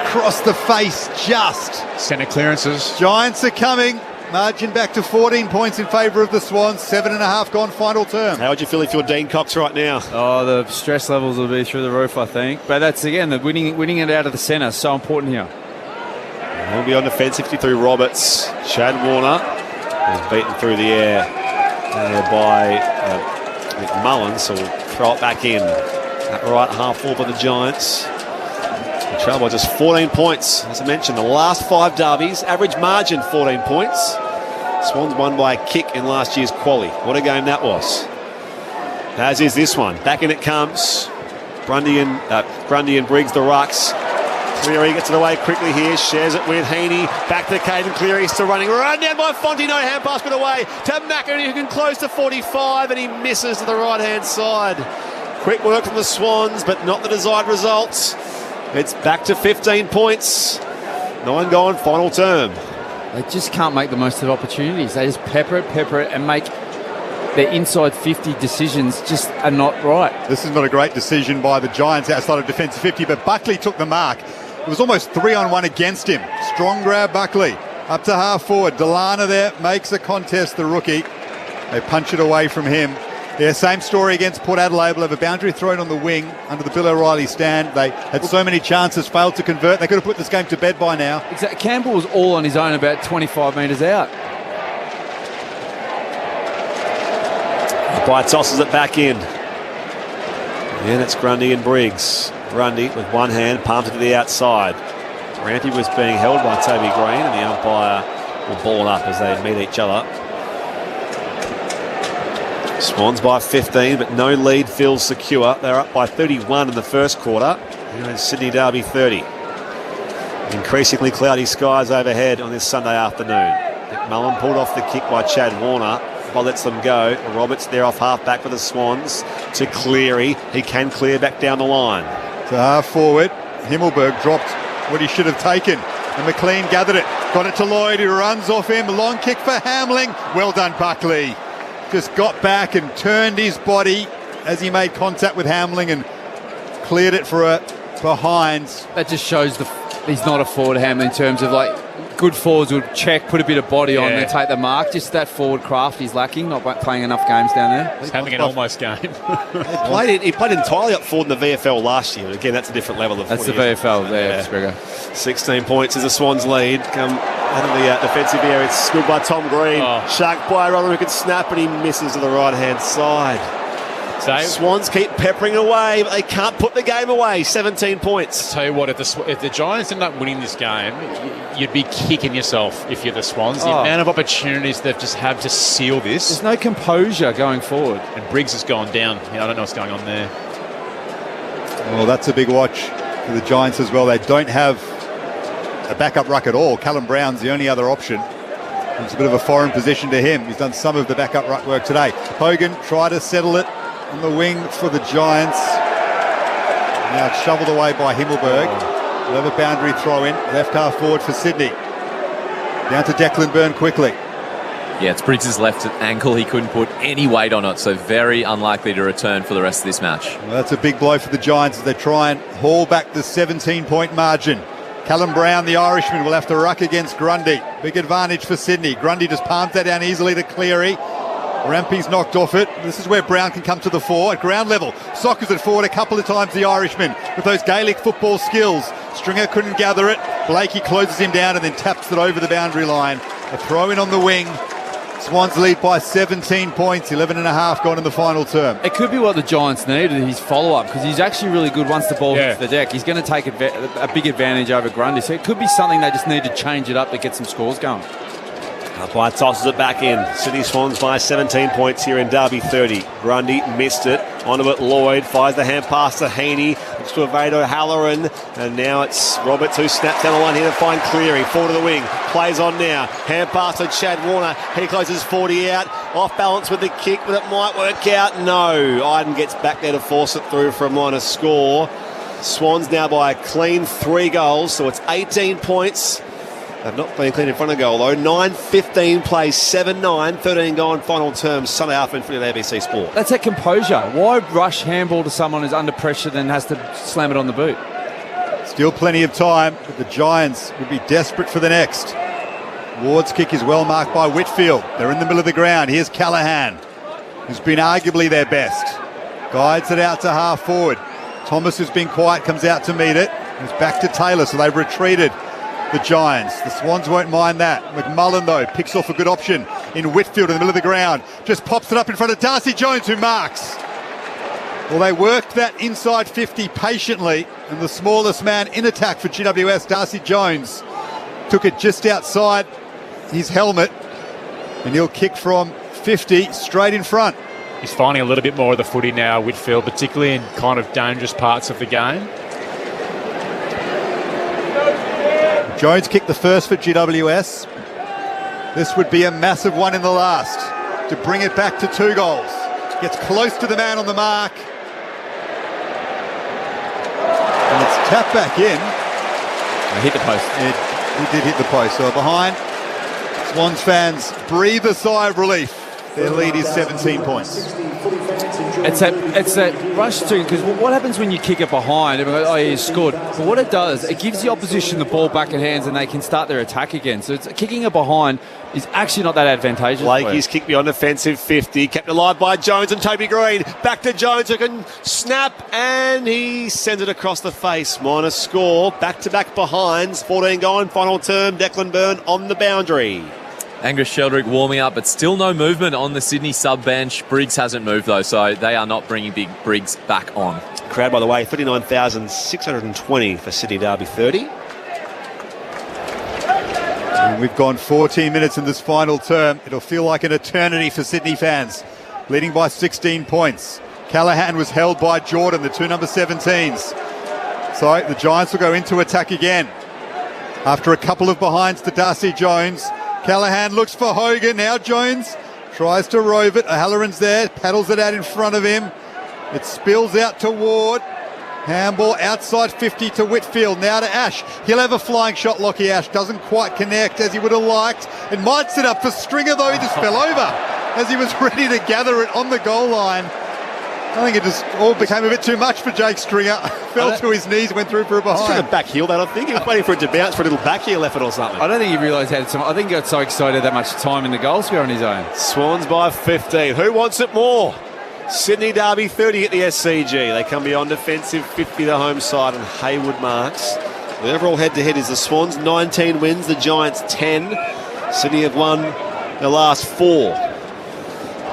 Across the face, just. Centre clearances. Giants are coming. Margin back to 14 points in favour of the Swans. 7.5 gone final term. How would you feel if you're Dean Cox right now? Oh, the stress levels will be through the roof, I think. But that's, again, the winning it out of the centre, so important here. He'll be on defence, 53 Roberts. Chad Warner is beaten through the air by McMullen, so we'll throw it back in. That right half forward by the Giants. The trail by just 14 points. As I mentioned, the last 5 derbies, average margin 14 points. Swans won by a kick in last year's quali. What a game that was. As is this one. Back in it comes. Grundy and Briggs, the rucks. Cleary gets it away quickly here, shares it with Heaney. Back to Caden Cleary, still running. Run down by Fonte, no hand pass, but away to McInerney, who can close to 45, and he misses to the right-hand side. Quick work from the Swans, but not the desired results. It's back to 15 points. 9 gone, final term. They just can't make the most of opportunities. They just pepper it, and make their inside 50 decisions just are not right. This is not a great decision by the Giants outside of defensive 50, but Buckley took the mark. It was almost 3-on-1 against him. Strong grab, Buckley. Up to half forward. Delana there makes a contest, the rookie. They punch it away from him. Yeah, same story against Port Adelaide. We'll have a boundary thrown on the wing under the Bill O'Reilly stand. They had so many chances, failed to convert. They could have put this game to bed by now. Exactly. Campbell was all on his own about 25 metres out. By tosses it back in. And it's Grundy and Briggs. Grundy with one hand, palms it to the outside. Rampy was being held by Toby Green, and the umpire will ball up as they meet each other. Swans by 15, but no lead feels secure. They're up by 31 in the first quarter. Here in Sydney Derby 30. Increasingly cloudy skies overhead on this Sunday afternoon. McMullen pulled off the kick by Chad Warner. Ball lets them go. Roberts there off half back for the Swans to Cleary. He can clear back down the line. To half forward, Himmelberg dropped what he should have taken, and McLean gathered it, got it to Lloyd, who runs off him. Long kick for Hamling. Well done, Buckley. Just got back and turned his body as he made contact with Hamling and cleared it for Hines. That just shows he's not a forward, Hamling, in terms of like good forwards would check, put a bit of body on and take the mark. Just that forward craft he's lacking, not playing enough games down there. He's having an almost game. He played entirely up forward in the VFL last year. Again, that's a different level of That's the VFL there, Springer. 16 points is the Swans lead. Come out of the defensive area. It's good by Tom Green. Shark by Roller, who can snap, and he misses to the right-hand side. So Swans keep peppering away, but they can't put the game away. 17 points. Tell you what, if the Giants end up winning this game, you'd be kicking yourself if you're the Swans. The amount of opportunities they've just had to seal this. There's no composure going forward. And Briggs has gone down. I don't know what's going on there. Well, that's a big watch for the Giants as well. They don't have a backup ruck at all. Callum Brown's the only other option. It's a bit of a foreign position to him. He's done some of the backup ruck work today. Hogan tried to settle it on the wing for the Giants. Now it's shoveled away by Himmelberg. We'll have a boundary throw in. Left half forward for Sydney. Down to Declan Byrne quickly. Yeah, it's Briggs' left ankle. He couldn't put any weight on it, so very unlikely to return for the rest of this match. Well, that's a big blow for the Giants as they try and haul back the 17-point margin. Callum Brown, the Irishman, will have to ruck against Grundy. Big advantage for Sydney. Grundy just palms that down easily to Cleary. Rampy's knocked off it. This is where Brown can come to the fore at ground level. Sockers it forward a couple of times, the Irishman, with those Gaelic football skills. Stringer couldn't gather it. Blakey closes him down and then taps it over the boundary line. A throw in on the wing. Swans lead by 17 points, 11.5 gone in the final term. It could be what the Giants need, his follow-up, because he's actually really good once the ball hits the deck. He's going to take a big advantage over Grundy, so it could be something they just need to change it up to get some scores going. Umpire tosses it back in. Sydney Swans by 17 points here in Derby 30. Grundy missed it. Onto it, Lloyd fires the hand pass to Heaney. Looks to Avado Halloran. And now it's Roberts who snaps down the line here to find Cleary. Forward to the wing. Plays on now. Hand pass to Chad Warner. He closes 40 out. Off balance with the kick, but it might work out. No. Iden gets back there to force it through from line of score. Swans now by a clean 3 goals. So it's 18 points. They've not been clean in front of goal though. 9-15 plays 7-9, 13 gone final term Sunday afternoon for the ABC Sport. That's that composure. Why rush handball to someone who's under pressure then has to slam it on the boot? Still plenty of time, but the Giants would be desperate for the next. Ward's kick is well marked by Whitfield. They're in the middle of the ground. Here's Callaghan, who's been arguably their best. Guides it out to half forward. Thomas, who's been quiet, comes out to meet it. It's back to Taylor, so they've retreated, the Giants. The Swans won't mind that. McMullen, though, picks off a good option in Whitfield in the middle of the ground. Just pops it up in front of Darcy Jones, who marks. Well, they worked that inside 50 patiently, and the smallest man in attack for GWS, Darcy Jones, took it just outside his helmet, and he'll kick from 50 straight in front. He's finding a little bit more of the footy now, Whitfield, particularly in kind of dangerous parts of the game. Jones kicked the first for GWS. This would be a massive one in the last to bring it back to 2 goals. Gets close to the man on the mark. And it's tapped back in. He hit the post. He did hit the post. So behind, Swans fans breathe a sigh of relief. Their lead is 17 points. It's that rush to, because what happens when you kick it behind? Everyone goes, oh, he scored. But what it does, it gives the opposition the ball back in hands and they can start their attack again. So kicking it behind is actually not that advantageous. Blakey's kick beyond offensive 50, kept alive by Jones and Toby Green. Back to Jones, who can snap, and he sends it across the face. Minor score, back-to-back behinds, 14 going, final term. Declan Byrne on the boundary. Angus Sheldrick warming up, but still no movement on the Sydney sub-bench. Briggs hasn't moved, though, so they are not bringing Big Briggs back on. Crowd, by the way, 39,620 for Sydney Derby 30. And we've gone 14 minutes in this final term. It'll feel like an eternity for Sydney fans, leading by 16 points. Callaghan was held by Jordan, the 2 number 17s. So the Giants will go into attack again. After a couple of behinds to Darcy Jones, Callaghan looks for Hogan. Now Jones tries to rove it. O'Halloran's there, paddles it out in front of him. It spills out to Ward. Handball outside 50 to Whitfield. Now to Ash. He'll have a flying shot, Lockie Ash. Doesn't quite connect as he would have liked. It might sit up for Stringer, though. He just fell over as he was ready to gather it on the goal line. I think it just all became a bit too much for Jake Stringer. Fell to his knees, went through for a behind. Stringer back heel that, I think. He was waiting for it to bounce for a little back heel effort or something. I don't think he realised how to. I think he got so excited that much time in the goal square on his own. Swans by 15. Who wants it more? Sydney Derby 30 at the SCG. They come beyond defensive 50 the home side, and Haywood marks. The overall head-to-head is the Swans 19 wins, the Giants 10. Sydney have won the last 4.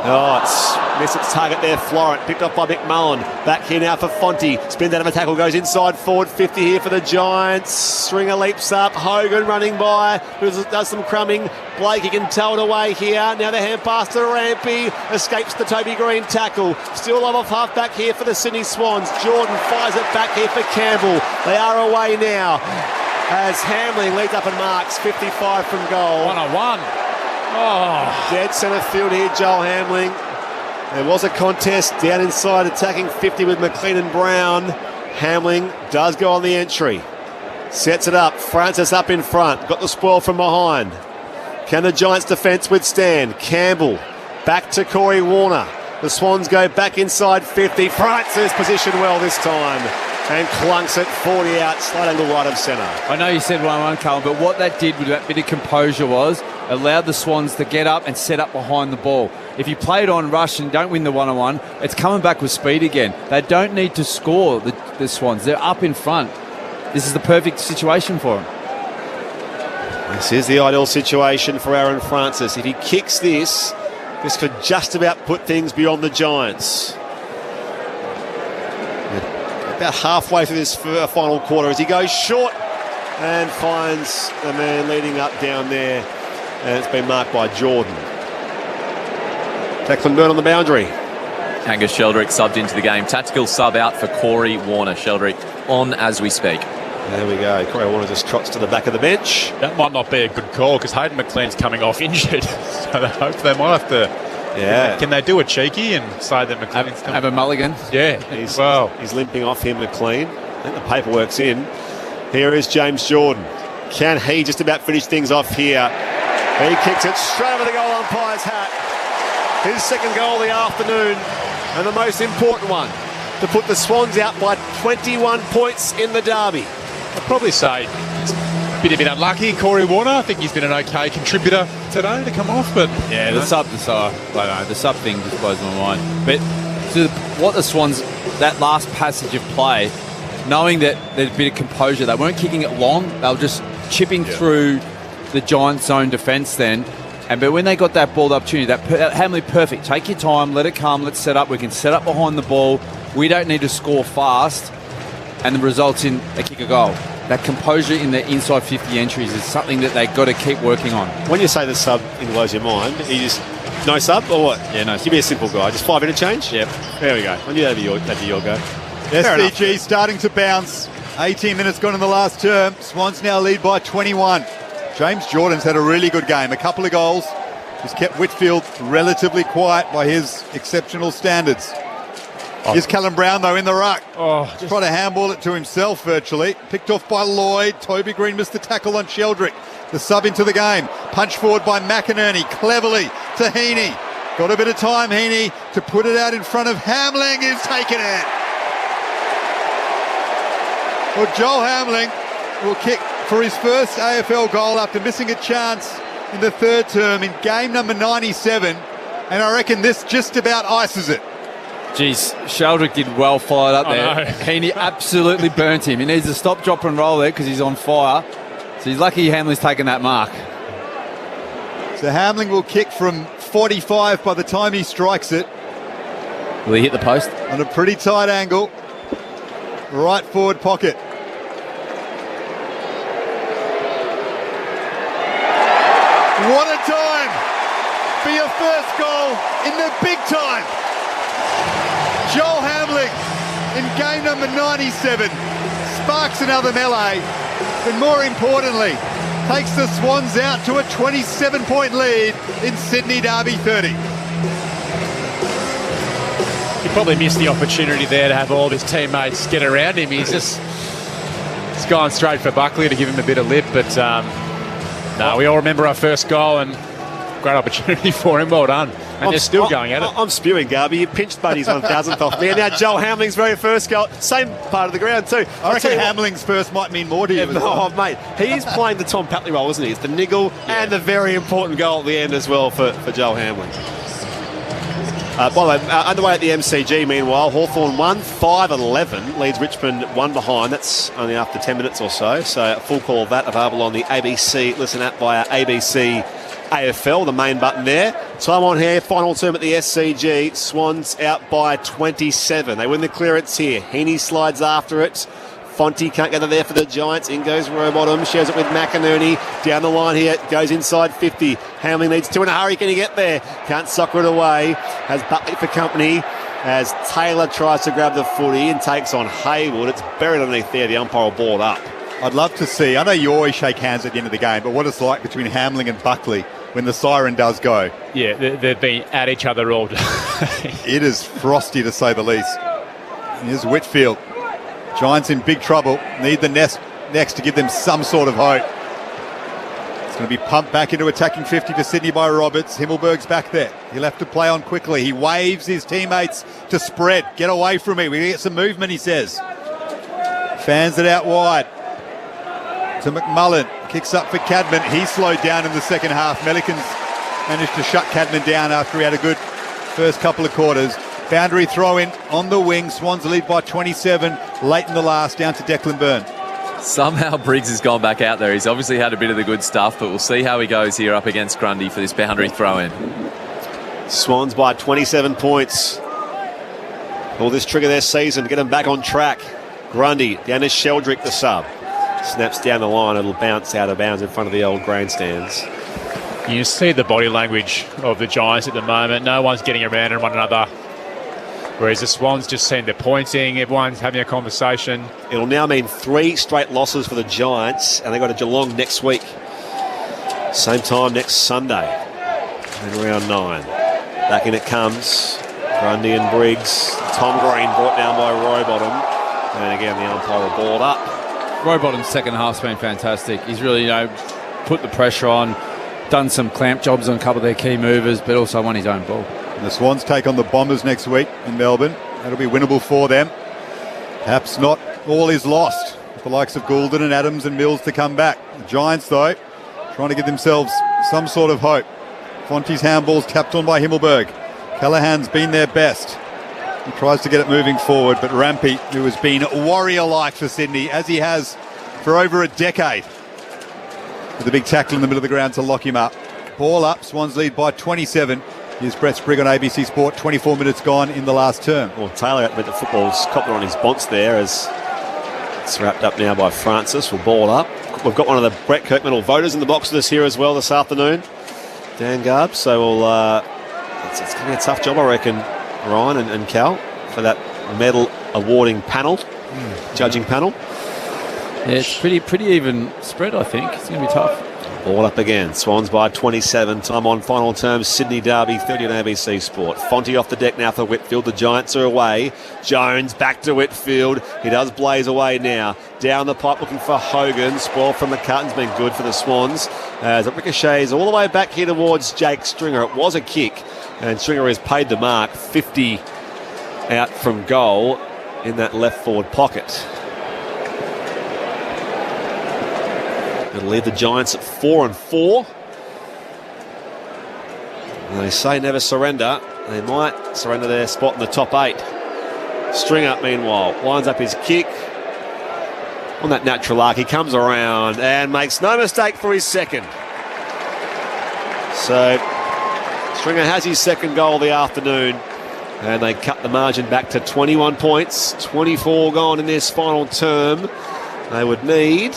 Oh, it's missed its target there, Florent, picked up by McMullen. Back here now for Fonte. Spins out of a tackle, goes inside forward, 50 here for the Giants. Stringer leaps up, Hogan running by, does some crumbing. Blakey can tow it away here. Now the hand pass to Rampy, escapes the Toby Green tackle. Still love off half back here for the Sydney Swans. Jordan fires it back here for Campbell. They are away now as Hamling leads up and marks 55 from goal. 1-on-1. Oh. Dead centre field here, Joel Hamling. There was a contest down inside attacking 50 with McLean and Brown. Hamling does go on the entry. Sets it up. Francis up in front. Got the spoil from behind. Can the Giants' defence withstand? Campbell back to Corey Warner. The Swans go back inside 50. Francis positioned well this time and clunks it 40 out, slight angle right of centre. I know you said 1-1, Carl, but what that did with that bit of composure was allowed the Swans to get up and set up behind the ball. If you play it on rush and don't win the 1-on-1, it's coming back with speed again. They don't need to score, the Swans. They're up in front. This is the perfect situation for them. This is the ideal situation for Aaron Francis. If he kicks this could just about put things beyond the Giants. About halfway through this final quarter as he goes short and finds the man leading up down there, and it's been marked by Jordan. Declan Byrne on the boundary. Angus Sheldrick subbed into the game. Tactical sub out for Corey Warner. Sheldrick on as we speak. There we go. Corey Warner just trots to the back of the bench. That might not be a good call because Hayden McLean's coming off injured. So they might have to. Yeah. Can they do a cheeky and say that McLean's coming? Have a mulligan? Yeah. He's limping off here, McLean. I think the paperwork's in. Here is James Jordan. Can he just about finish things off here? He kicks it straight over the goal umpire's hat. His second goal of the afternoon, and the most important one, to put the Swans out by 21 points in the derby. I'd probably say it's a bit unlucky. Corey Warner, I think he's been an okay contributor today to come off, but Yeah, the sub thing just blows my mind. But what the Swans, that last passage of play, knowing that there's a bit of composure, they weren't kicking it long, they were just chipping through the Giants' zone defence then. But when they got that ball opportunity, that Hamley, perfect. Take your time, let it come, let's set up. We can set up behind the ball. We don't need to score fast, and the results in a kick a goal. That composure in the inside 50 entries is something that they've got to keep working on. When you say the sub blows your mind, you just no sub or what? Yeah, no. Give me a simple guy. Just 5 interchange. Yep. There we go. I knew that'd be your go. SCG starting to bounce. 18 minutes gone in the last term. Swans now lead by 21. James Jordan's had a really good game. A couple of goals. Just kept Whitfield relatively quiet by his exceptional standards. Here's Callum Brown, though, in the ruck. Tried to handball it to himself, virtually. Picked off by Lloyd. Toby Green missed the tackle on Sheldrick. The sub into the game. Punch forward by McInerney. Cleverly to Heaney. Got a bit of time, Heaney, to put it out in front of Hamling, who's taken it. Well, Joel Hamling will kick for his first AFL goal after missing a chance in the third term in game number 97. And I reckon this just about ices it. Geez, Sheldrick did well followed up there. Heaney absolutely burnt him. He needs to stop, drop and roll there because he's on fire. So he's lucky Hamling's taken that mark. So Hamling will kick from 45 by the time he strikes it. Will he hit the post? On a pretty tight angle. Right forward pocket. What a time for your first goal in the big time. Joel Hamling in game number 97 sparks another melee, but more importantly, takes the Swans out to a 27-point lead in Sydney Derby 30. he probably missed the opportunity there to have all of his teammates get around him. He's gone straight for Buckley to give him a bit of lip, but we all remember our first goal and great opportunity for him. Well done. And they're still going at it. I'm spewing, Garby. You pinched Buddy's 1,000th off me. And now Joel Hamling's very first goal, same part of the ground too. I reckon Hamling's first might mean more to you. Mate, he's playing the Tom Patley role, isn't he? It's the niggle and the very important goal at the end as well for Joel Hamling. By the way, underway at the MCG, meanwhile, Hawthorn 1, 5-11, leads Richmond 1 behind. That's only after 10 minutes or so. So full call of that available on the ABC Listen app via ABC AFL, the main button there. Time on here, final term at the SCG. Swans out by 27. They win the clearance here. Heaney slides after it. Fonte can't get there for the Giants. In goes Rowbottom. Shares it with McInerney. Down the line here. Goes inside 50. Hamling needs two in a hurry. Can he get there? Can't soccer it away. Has Buckley for company as Taylor tries to grab the footy and takes on Haywood. It's buried underneath there. The umpire will ball it up. I'd love to see. I know you always shake hands at the end of the game, but what it's like between Hamling and Buckley when the siren does go. Yeah, they've been at each other all day. It is frosty to say the least. And here's Whitfield. Giants in big trouble. Need the next to give them some sort of hope. It's going to be pumped back into attacking 50 for Sydney by Roberts. Himmelberg's back there. He'll have to play on quickly. He waves his teammates to spread. Get away from me. We get some movement, he says. Fans it out wide to McMullen. Kicks up for Cadman. He slowed down in the second half. Melikins managed to shut Cadman down after he had a good first couple of quarters. Boundary throw in on the wing. Swans lead by 27. Late in the last, down to Declan Byrne. Somehow Briggs has gone back out there. He's obviously had a bit of the good stuff, but we'll see how he goes here up against Grundy for this boundary throw in. Swans by 27 points. Will this trigger their season to get them back on track? Grundy down to Sheldrick, the sub. Snaps down the line. It'll bounce out of bounds in front of the old grandstands. You see the body language of the Giants at the moment. No one's getting around on one another. Whereas the Swans just seem they're pointing, everyone's having a conversation. It'll now mean 3 straight losses for the Giants, and they've got a Geelong next week. Same time next Sunday, in round 9. Back in it comes. Grundy and Briggs. Tom Green brought down by Rowbottom. And again, the umpire will ball it up. Rowbottom's second half's been fantastic. He's really, put the pressure on, done some clamp jobs on a couple of their key movers, but also won his own ball. And the Swans take on the Bombers next week in Melbourne. That'll be winnable for them. Perhaps not all is lost. the likes of Goulden and Adams and Mills to come back. The Giants, though, trying to give themselves some sort of hope. Fonte's handball's tapped on by Himmelberg. Callahan's been their best. He tries to get it moving forward, but Rampy, who has been warrior-like for Sydney, as he has for over a decade, with a big tackle in the middle of the ground to lock him up. Ball up, Swans lead by 27. Here's Brett Sprigg on ABC Sport, 24 minutes gone in the last term. Well, Taylor with the football's copped on his bonce there as it's wrapped up now by Francis. We'll ball up. We've got one of the Brett Kirkmiddle voters in the box with us here as well this afternoon, Dan Garb. So it's going to be a tough job, I reckon, Ryan and Cal, for that medal awarding panel, judging panel. Yeah, it's pretty even spread, I think. It's going to be tough. Ball up again. Swans by 27. Time on final terms. Sydney Derby 30 on ABC Sport. Fonte off the deck now for Whitfield. The Giants are away. Jones back to Whitfield. He does blaze away now. Down the pipe looking for Hogan. Spoil from McCartan's been good for the Swans. As it ricochets all the way back here towards Jake Stringer. It was a kick. And Stringer has paid the mark. 50 out from goal in that left forward pocket. It'll leave the Giants at 4-4. And they say never surrender. They might surrender their spot in the top 8. Stringer, meanwhile, lines up his kick on that natural arc. He comes around and makes no mistake for his second. So Stringer has his second goal of the afternoon. And they cut the margin back to 21 points. 24 gone in this final term. They would need...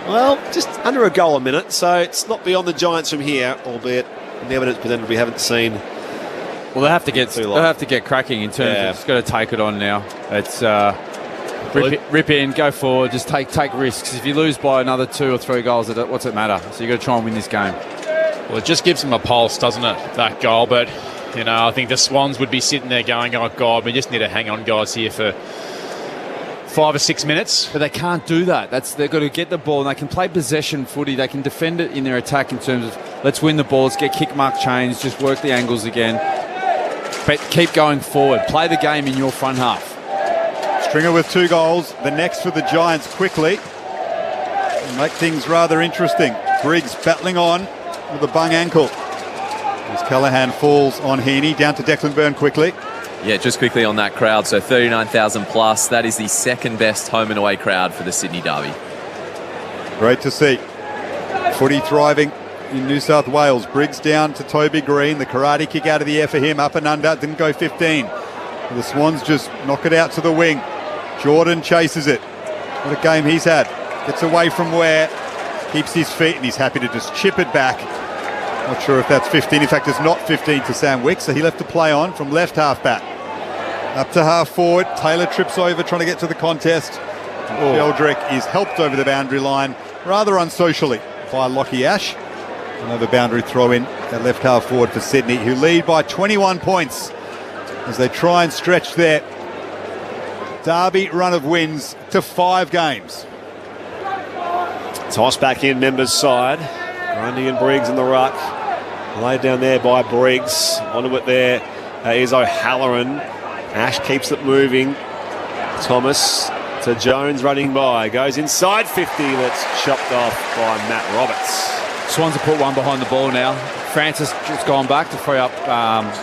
well, just under a goal a minute, so it's not beyond the Giants from here, albeit the evidence presented we haven't seen. Well, they have to get cracking in terms of just got to take it on now. It's rip in, go forward, just take risks. If you lose by another 2 or 3 goals, what's it matter? So you got to try and win this game. Well, it just gives them a pulse, doesn't it, that goal? But, you know, I think the Swans would be sitting there going, oh, God, we just need to hang on, guys, here for 5 or 6 minutes. But they can't do that. They've got to get the ball, and they can play possession footy. They can defend it in their attack in terms of let's win the balls, get kick mark chains, just work the angles again. But keep going forward. Play the game in your front half. Stringer with 2 goals. The next for the Giants quickly. And make things rather interesting. Briggs battling on with a bung ankle. As Callahan falls on Heaney. Down to Declan Byrne quickly. Yeah, just quickly on that crowd. So 39,000 plus. That is the second best home and away crowd for the Sydney Derby. Great to see. Footy thriving in New South Wales. Briggs down to Toby Green. The karate kick out of the air for him. Up and under. Didn't go 15. The Swans just knock it out to the wing. Jordan chases it. What a game he's had. Gets away from where. Keeps his feet and he's happy to just chip it back. Not sure if that's 15. In fact, it's not 15 to Sam Wicks, so he left to play on from left half back. Up to half forward. Taylor trips over trying to get to the contest. Eldrick is helped over the boundary line rather unsocially by Lockie Ash. Another boundary throw in at left half forward for Sydney, who lead by 21 points as they try and stretch their Derby run of wins to 5 games. Toss back in members' side. Grundy and Briggs in the ruck. Laid down there by Briggs. Onto it there is O'Halloran. Ash keeps it moving. Thomas to Jones running by. Goes inside 50. That's chopped off by Matt Roberts. Swans have put one behind the ball now. Francis just gone back to free up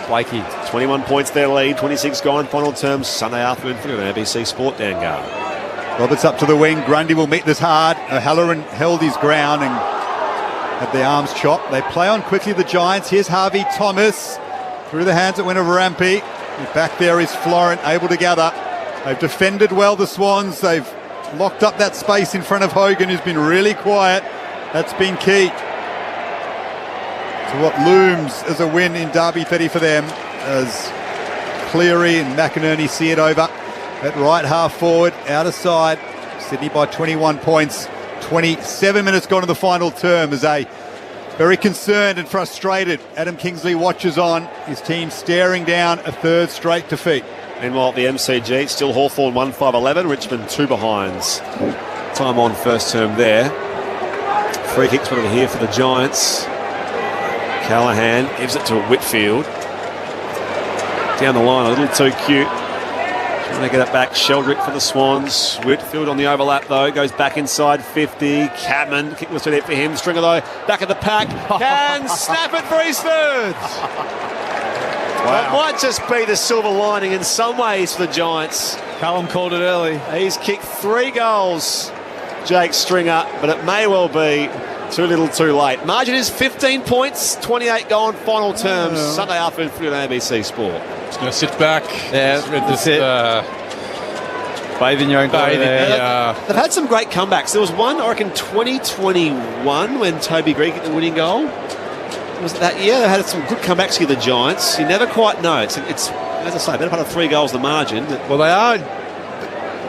Blakey. 21 points their lead. 26 gone. Final terms Sunday afternoon for an ABC Sport, Dan Gar. Roberts up to the wing. Grundy will meet this hard. O'Halloran held his ground and had the arms chopped. They play on quickly, the Giants. Here's Harvey Thomas. Through the hands it went of Rampy. Back there is Florent, able to gather. They've defended well, the Swans. They've locked up that space in front of Hogan, who's been really quiet. That's been key to what looms as a win in Derby 30 for them, as Cleary and McInerney see it over at right half forward, out of side. Sydney by 21 points. 27 minutes gone to the final term as a very concerned and frustrated Adam Kingsley watches on. His team staring down a 3rd straight defeat. Meanwhile at the MCG, still Hawthorn 1-5-11, Richmond 2 behinds. Time on first term there. Free kicks were here for the Giants. Callahan gives it to Whitfield. Down the line, a little too cute. They get it back. Sheldrick for the Swans. Whitfield on the overlap, though. Goes back inside 50. Cadman, kick was straight for him. Stringer, though, back at the pack. Can snap it for his third. That might just be the silver lining in some ways for the Giants. Callum called it early. He's kicked 3 goals, Jake Stringer, but it may well be too little too late. Margin is 15 points, 28 goal in final terms. Sunday afternoon for ABC Sport. Just going to sit back. Yeah, just bathe in your own glory there. They've had some great comebacks. There was one, I reckon, 2021 when Toby Greig hit the winning goal. Was it that year? They had some good comebacks here, the Giants. You never quite know. It's as I say, better part of 3 goals the margin. Well,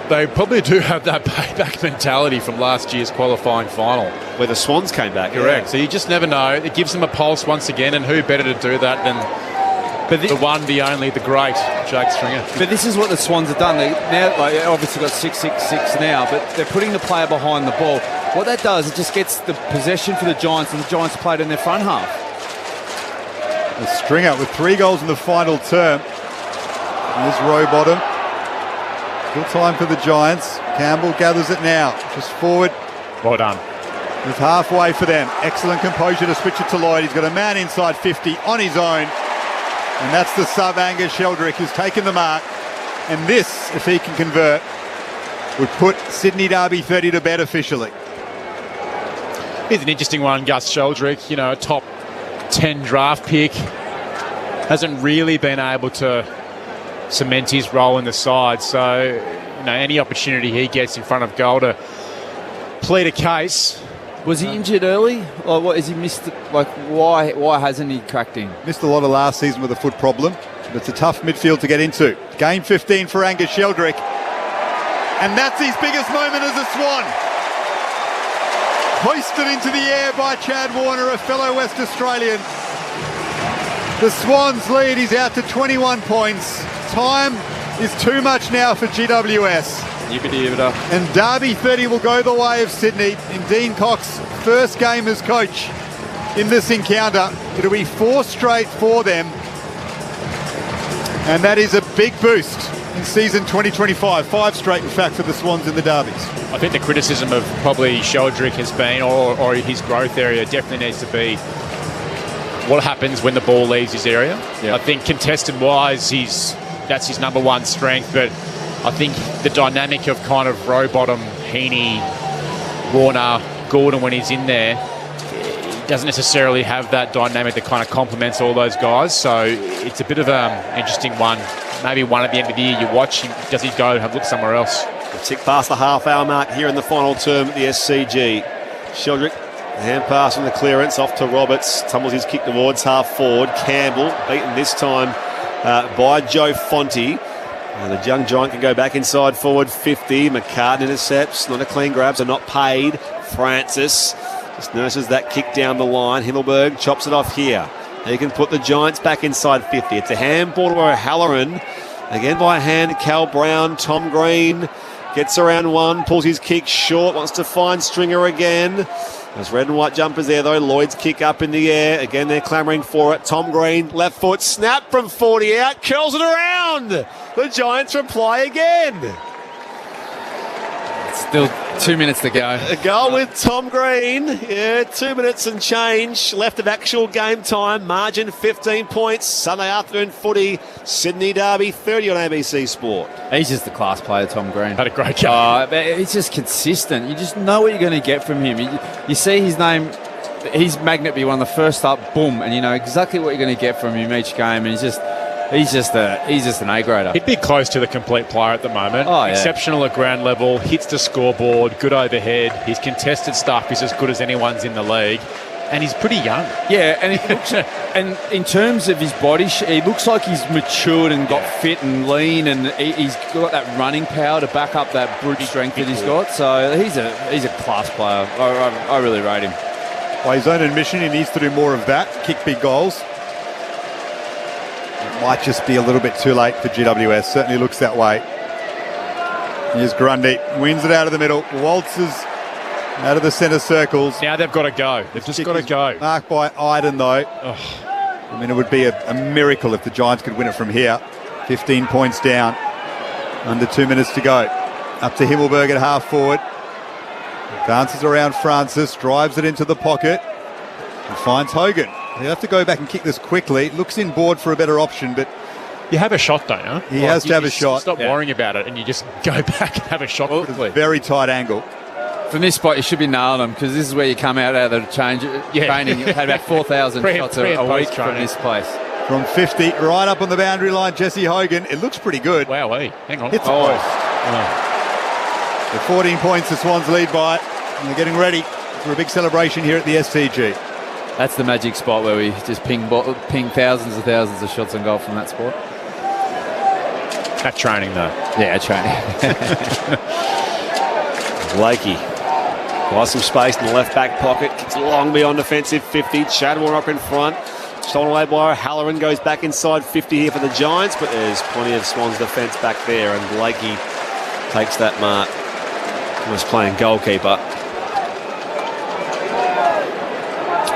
they probably do have that payback mentality from last year's qualifying final. Where the Swans came back. Correct. Yeah. So you just never know. It gives them a pulse once again, and who better to do that than the one, the only, the great Jake Stringer. But this is what the Swans have done. They now, obviously got 6-6-6 now, but they're putting the player behind the ball. What that does, it just gets the possession for the Giants, and the Giants played in their front half. The Stringer with 3 goals in the final term. Here's Rowbottom. Still time for the Giants. Campbell gathers it now. Just forward. Well done. It's halfway for them. Excellent composure to switch it to Lloyd. He's got a man inside 50 on his own. And that's the sub, Angus Sheldrick, who's taken the mark. And this, if he can convert, would put Sydney Derby 30 to bed officially. He's an interesting one, Gus Sheldrick. You know, a top 10 draft pick. Hasn't really been able to cement his role in the side. So, any opportunity he gets in front of goal to plead a case. Was he injured early? Or what, has he missed? Why hasn't he cracked in? Missed a lot of last season with a foot problem. But it's a tough midfield to get into. Game 15 for Angus Sheldrick. And that's his biggest moment as a Swan. Hoisted into the air by Chad Warner, a fellow West Australian. The Swans lead is out to 21 points. Time is too much now for GWS. And Derby 30 will go the way of Sydney in Dean Cox's first game as coach in this encounter. It'll be 4 straight for them. And that is a big boost in season 2025. 5 straight, in fact, for the Swans in the derbies. I think the criticism of probably Sheldrick has been, or his growth area definitely needs to be what happens when the ball leaves his area. I think contested-wise, that's his number one strength, but I think the dynamic of kind of Rowbottom, Heaney, Warner, Gordon when he's in there, he doesn't necessarily have that dynamic that kind of complements all those guys. So it's a bit of an interesting one. Maybe one at the end of the year you watch, does he go and have a look somewhere else? We'll tick past the half-hour mark here in the final term at the SCG. Sheldrick, hand pass from the clearance off to Roberts. Tumbles his kick towards half forward. Campbell beaten this time by Joe Fonte. And the young Giant can go back inside forward 50. McCartan intercepts. Not a clean grab, so not paid. Francis just nurses that kick down the line. Himmelberg chops it off here. He can put the Giants back inside 50. It's a handball to O'Halloran. Again by hand, Cal Brown. Tom Green gets around one, pulls his kick short, wants to find Stringer again. There's red and white jumpers there, though. Lloyd's kick up in the air. Again, they're clamouring for it. Tom Green, left foot, snap from 40 out, curls it around. The Giants reply again. Still 2 minutes to go. A goal with Tom Green. Yeah, 2 minutes and change left of actual game time. Margin 15 points. Sunday afternoon footy. Sydney Derby 30 on ABC Sport. He's just a class player, Tom Green. Had a great game. He's just consistent. You just know what you're going to get from him. You see his name, his magnet be one of the first up, boom, and you know exactly what you're going to get from him each game. And he's just an A-grader. He'd be close to the complete player at the moment. Oh, yeah. Exceptional at ground level, hits the scoreboard, good overhead. His contested stuff is as good as anyone's in the league. And he's pretty young. Yeah, and he looks, and in terms of his body, he looks like he's matured and got fit and lean, and he's got that running power to back up that brute strength that he's got. So he's a class player. I really rate him. By his own admission, he needs to do more of that. Kick big goals. It might just be a little bit too late for GWS. Certainly looks that way. Here's Grundy. Wins it out of the middle. Waltzes out of the centre circles. Now they've got to go. They've just got to go. Marked by Iden, though. I mean, it would be a miracle if the Giants could win it from here. 15 points down. Under 2 minutes to go. Up to Himmelberg at half forward. Dances around Francis, drives it into the pocket, and finds Hogan. He'll have to go back and kick this quickly. Looks in board for a better option, but you have a shot, don't you? He has to have a shot. Stop worrying about it, and you just go back and have a shot quickly. Very tight angle. From this spot, you should be nailing them, because this is where you come out of the training. You've had about 4,000 shots a week from this place. From 50, right up on the boundary line, Jesse Hogan. It looks pretty good. Wow, hang on. Hits the post. The 14 points the Swans lead by, and they're getting ready for a big celebration here at the SCG. That's the magic spot where we just ping thousands and thousands of shots on goal from that spot. That training, though. Yeah, training. Blakey buys some space in the left back pocket, kicks long beyond defensive 50. Chadmore up in front. Stolen away by O'Halloran, goes back inside 50 here for the Giants, but there's plenty of Swans defence back there, and Blakey takes that mark. He was playing goalkeeper.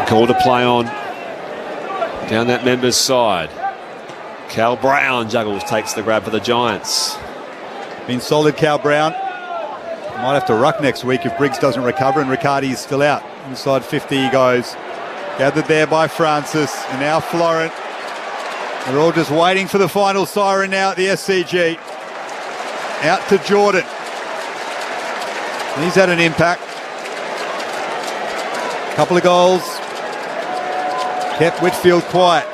Call to play on down that member's side. Cal Brown juggles, takes the grab for the Giants. Been solid, Cal Brown. Might have to ruck next week if Briggs doesn't recover, and Riccardi is still out. Inside 50 he goes. Gathered there by Francis, and now Florent. They're all just waiting for the final siren now at the SCG. Out to Jordan. He's had an impact. Couple of goals. Kept Whitfield quiet.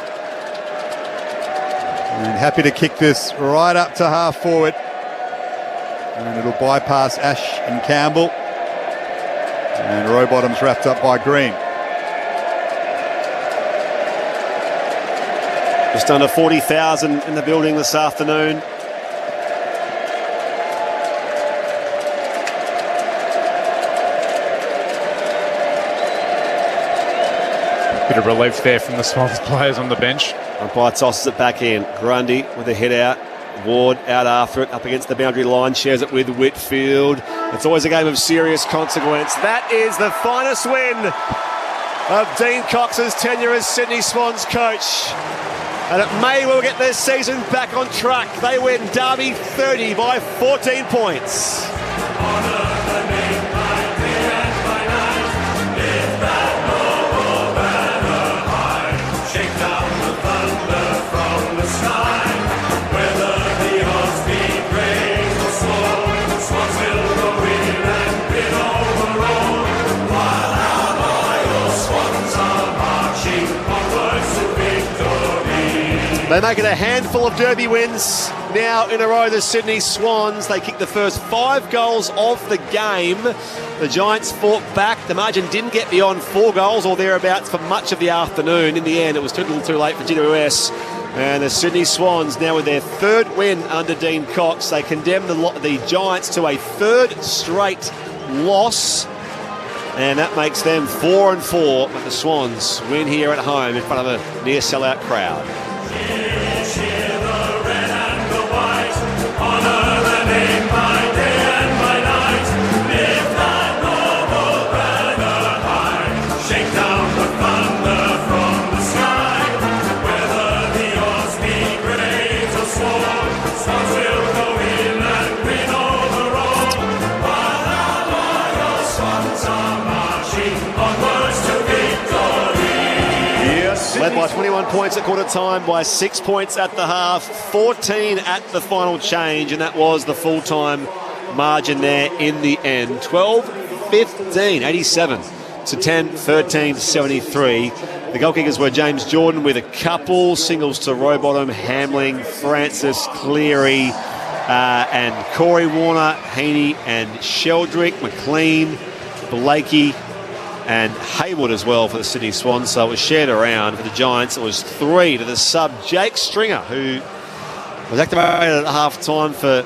And happy to kick this right up to half forward. And it'll bypass Ash and Campbell. And Rowbottom's wrapped up by Green. Just under 40,000 in the building this afternoon. Bit of relief there from the Swans players on the bench. Umpire tosses it back in. Grundy with a hit out. Ward out after it, up against the boundary line, shares it with Whitfield. It's always a game of serious consequence. That is the finest win of Dean Cox's tenure as Sydney Swans coach. And it may well get their season back on track. They win Derby 30 by 14 points. They make it a handful of Derby wins now in a row, the Sydney Swans. They kicked the first 5 goals of the game. The Giants fought back. The margin didn't get beyond 4 goals or thereabouts for much of the afternoon. In the end, it was too little too late for GWS. And the Sydney Swans, now with their 3rd win under Dean Cox, they condemn the Giants to a 3rd straight loss. And that makes them 4-4, but the Swans win here at home in front of a near sellout crowd. Led by 21 points at quarter time, by 6 points at the half, 14 at the final change, and that was the full-time margin there in the end. 12-15, 87 to 10-13, 73. The goal kickers were James Jordan with a couple, singles to Rowbottom, Hamling, Francis, Cleary, and Corey Warner, Heaney and Sheldrick, McLean, Blakey, and Haywood as well for the Sydney Swans. So it was shared around. For the Giants, it was 3 to the sub, Jake Stringer, who was activated at half-time for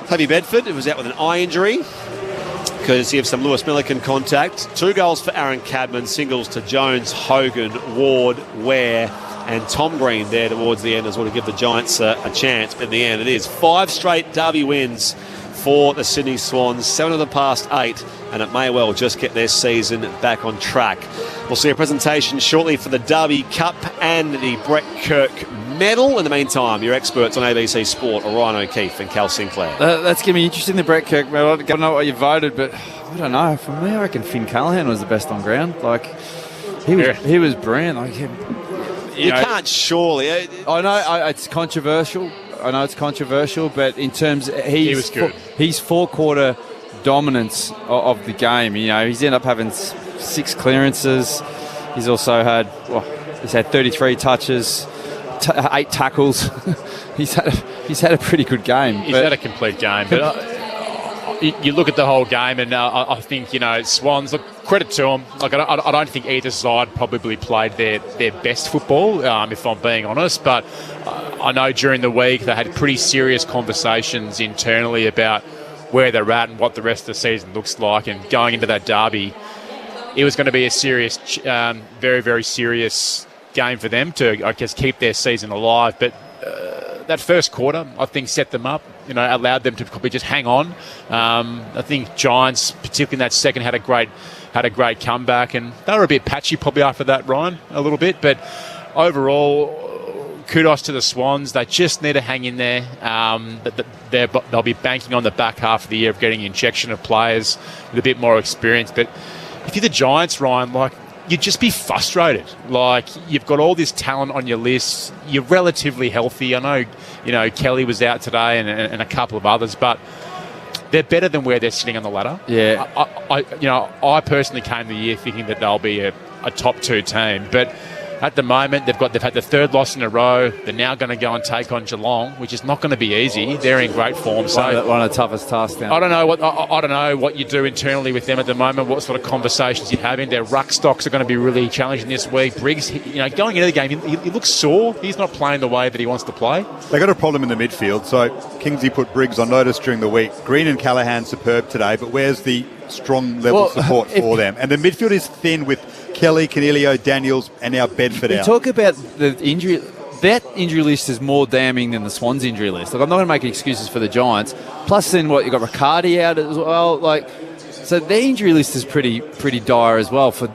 Toby Bedford. It was out with an eye injury, courtesy of some Lewis Milliken contact. 2 goals for Aaron Cadman, singles to Jones, Hogan, Ward, Ware, and Tom Green there towards the end as well to give the Giants a chance. But in the end, it is 5 straight Derby wins for the Sydney Swans, 7 of the past 8, and it may well just get their season back on track. We'll see a presentation shortly for the Derby Cup and the Brett Kirk medal. In the meantime, your experts on ABC Sport are Ryan O'Keefe and Cal Sinclair. That's going to be interesting, the Brett Kirk medal. I don't know what you voted, but I don't know. For me, I reckon Finn Callahan was the best on ground. Like, he was brilliant. Like, you can't surely. I know it's controversial. But in terms, he was good. His four-quarter dominance of the game. He's ended up having 6 clearances. He's also had he's had 33 touches, 8 tackles. he's had a pretty good game. He's had a complete game. But you look at the whole game, and I think Swans. Look, credit to them. Like I don't think either side probably played their best football, if I'm being honest. But I know during the week they had pretty serious conversations internally about where they're at and what the rest of the season looks like. And going into that derby, it was going to be a serious, very, very serious game for them to, I guess, keep their season alive. But that first quarter, I think, set them up, allowed them to probably just hang on. I think Giants, particularly in that second, had a great comeback, and they were a bit patchy probably after that, Ryan, a little bit. But overall, kudos to the Swans. They just need to hang in there. They'll be banking on the back half of the year of getting an injection of players with a bit more experience. But if you're the Giants, Ryan, you'd just be frustrated. You've got all this talent on your list. You're relatively healthy. I know, Kelly was out today and a couple of others, but they're better than where they're sitting on the ladder. Yeah. I personally came the year thinking that they'll be a top 2 team, but at the moment they've had the 3rd loss in a row. They're now going to go and take on Geelong, which is not going to be easy. They're in great form. So one of the toughest tasks now. I don't know what you do internally with them at the moment. What sort of conversations you're having. Their ruck stocks are going to be really challenging this week. Briggs, going into the game, he looks sore. He's not playing the way that he wants to play. They got a problem in the midfield. So Kingsley put Briggs on notice during the week. Green and Callahan superb today, but where's the strong level support for them? And the midfield is thin with Kelly, Canelio, Daniels, and now Bedford out. You talk about the injury. That injury list is more damning than the Swans injury list. I'm not going to make excuses for the Giants. Plus, then you've got Riccardi out as well. So their injury list is pretty dire as well for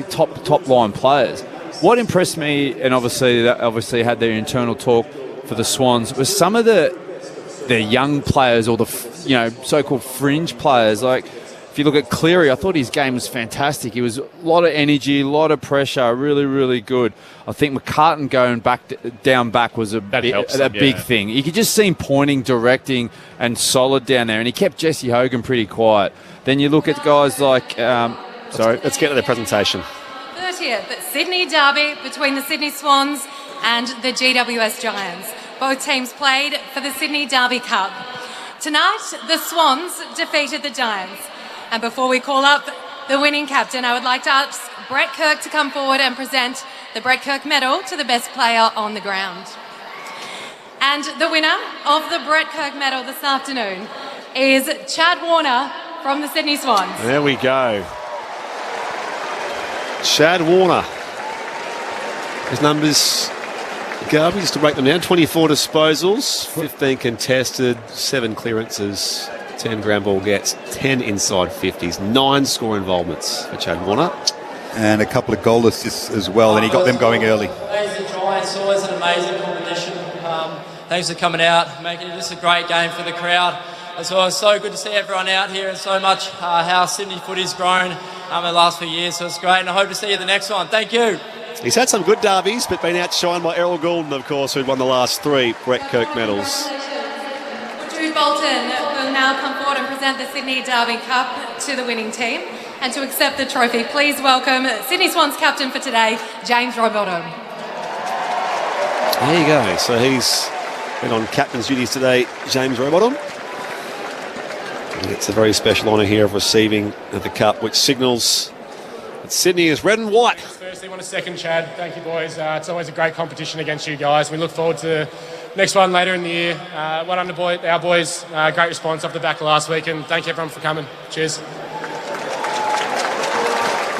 top line players. What impressed me, and obviously had their internal talk for the Swans, was some of their young players or the so-called fringe players. If you look at Cleary, I thought his game was fantastic. He was a lot of energy, a lot of pressure, really, really good. I think McCartan going down back was a big thing. You could just see him pointing, directing, and solid down there. And he kept Jesse Hogan pretty quiet. Then you look at guys like... Let's get to the presentation. 30th Sydney derby between the Sydney Swans and the GWS Giants. Both teams played for the Sydney Derby Cup. Tonight, the Swans defeated the Giants. And before we call up the winning captain, I would like to ask Brett Kirk to come forward and present the Brett Kirk medal to the best player on the ground. And the winner of the Brett Kirk medal this afternoon is Chad Warner from the Sydney Swans. There we go. Chad Warner. His numbers, Garby, just to break them down, 24 disposals, 15 contested, 7 clearances, 10 ground ball gets, 10 inside 50s, 9 score involvements for Chad Warner. And a couple of goal assists as well, and he got them going early. Amazing Giants, always an amazing competition. Thanks for coming out, making it just a great game for the crowd. As well, it's so good to see everyone out here and so much how Sydney footy's grown in the last few years, so it's great, and I hope to see you at the next one. Thank you. He's had some good derbies, but been outshined by Errol Goulden, of course, who'd won the last 3 Brett Kirk medals. Jude Bolton will now come forward and present the Sydney Derby Cup to the winning team. And to accept the trophy, please welcome Sydney Swans captain for today, James Rowbottom. There you go. So he's been on captain's duties today, James Rowbottom. It's a very special honour here of receiving the cup, which signals that Sydney is red and white. Firstly, want to second Chad. Thank you, boys. It's always a great competition against you guys. We look forward to the next one later in the year. Well done to our boys. Great response off the back of last week, and thank you everyone for coming. Cheers.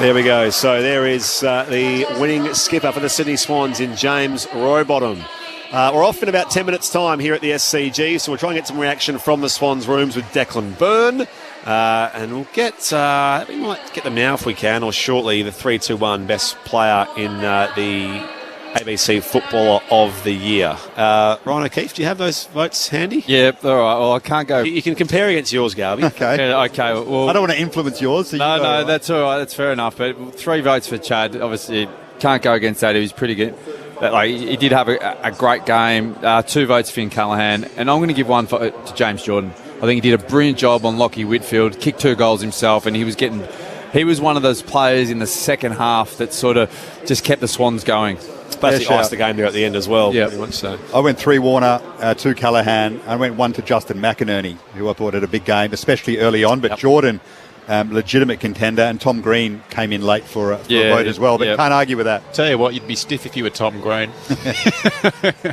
There we go. So there is the winning skipper for the Sydney Swans in James Rowbottom. We're off in about 10 minutes' time here at the SCG, so we'll try and get some reaction from the Swans rooms with Declan Byrne. And we'll we might get them now if we can, or shortly, the 3-2-1 best player in the ABC Footballer of the Year. Ryan O'Keefe, do you have those votes handy? Yeah, all right. Well, I can't go. You can compare against yours, Garby. Okay. Yeah, okay. Well, I don't want to influence yours. So no, that's all right. That's fair enough. But 3 votes for Chad. Obviously, can't go against that. He was pretty good. But, like, he did have a great game. 2 votes for Finn Callaghan. And I'm going to give 1 to James Jordan. I think he did a brilliant job on Lockie Whitfield, kicked 2 goals himself, and he was one of those players in the second half that sort of just kept the Swans going. Basically iced the game there at the end as well. Yeah, pretty much so. I went 3 Warner, 2 Callaghan. I went 1 to Justin McInerney, who I thought had a big game, especially early on. But Jordan, legitimate contender, and Tom Green came in late for a vote as well. But can't argue with that. Tell you what, you'd be stiff if you were Tom Green.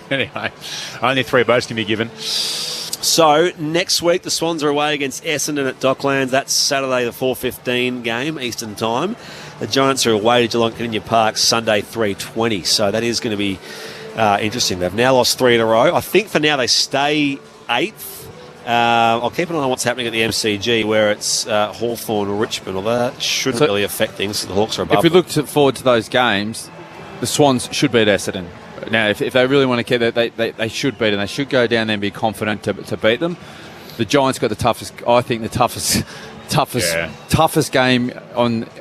Anyway, only 3 votes can be given. So, next week, the Swans are away against Essendon at Docklands. That's Saturday, the 4:15 game, Eastern Time. The Giants are away to Geelong Kardinia Park Sunday, 3:20. So, that is going to be interesting. They've now lost 3 in a row. I think for now they stay 8th. I'll keep an eye on what's happening at the MCG, where it's Hawthorn or Richmond, although that shouldn't really affect things, so the Hawks are above. If we look forward to those games, the Swans should beat Essendon. Now, if they really want to care, they should beat them. They should go down there and be confident to beat them. The Giants got the toughest game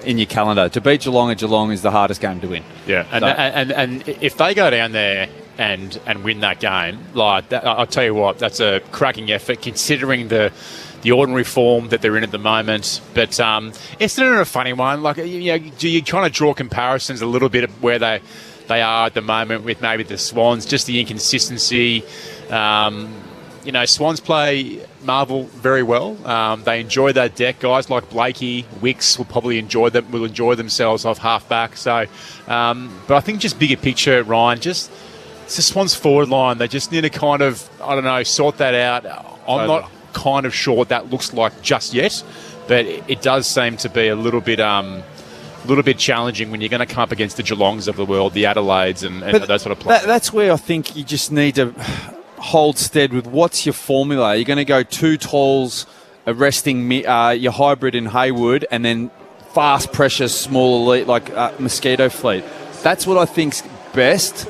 in your calendar. To beat Geelong at Geelong is the hardest game to win. Yeah, and if they go down there and win that game, I'll tell you what, that's a cracking effort considering the ordinary form that they're in at the moment. But Essendon are a funny one. Like, you're trying to draw comparisons a little bit of where they are at the moment with maybe the Swans, just the inconsistency. Swans play Marvel very well. They enjoy that deck. Guys like Blakey, Wicks will probably enjoy themselves off half-back. So, but I think just bigger picture, Ryan, it's the Swans forward line. They just need to kind of, sort that out. I'm not kind of sure what that looks like just yet, but it does seem to be a little bit challenging when you're going to come up against the Geelongs of the world, the Adelaides and those sort of players. That's where I think you just need to hold stead with what's your formula. You're going to go 2 talls, arresting your hybrid in Hayward, and then fast pressure, small elite like Mosquito Fleet. That's what I think's best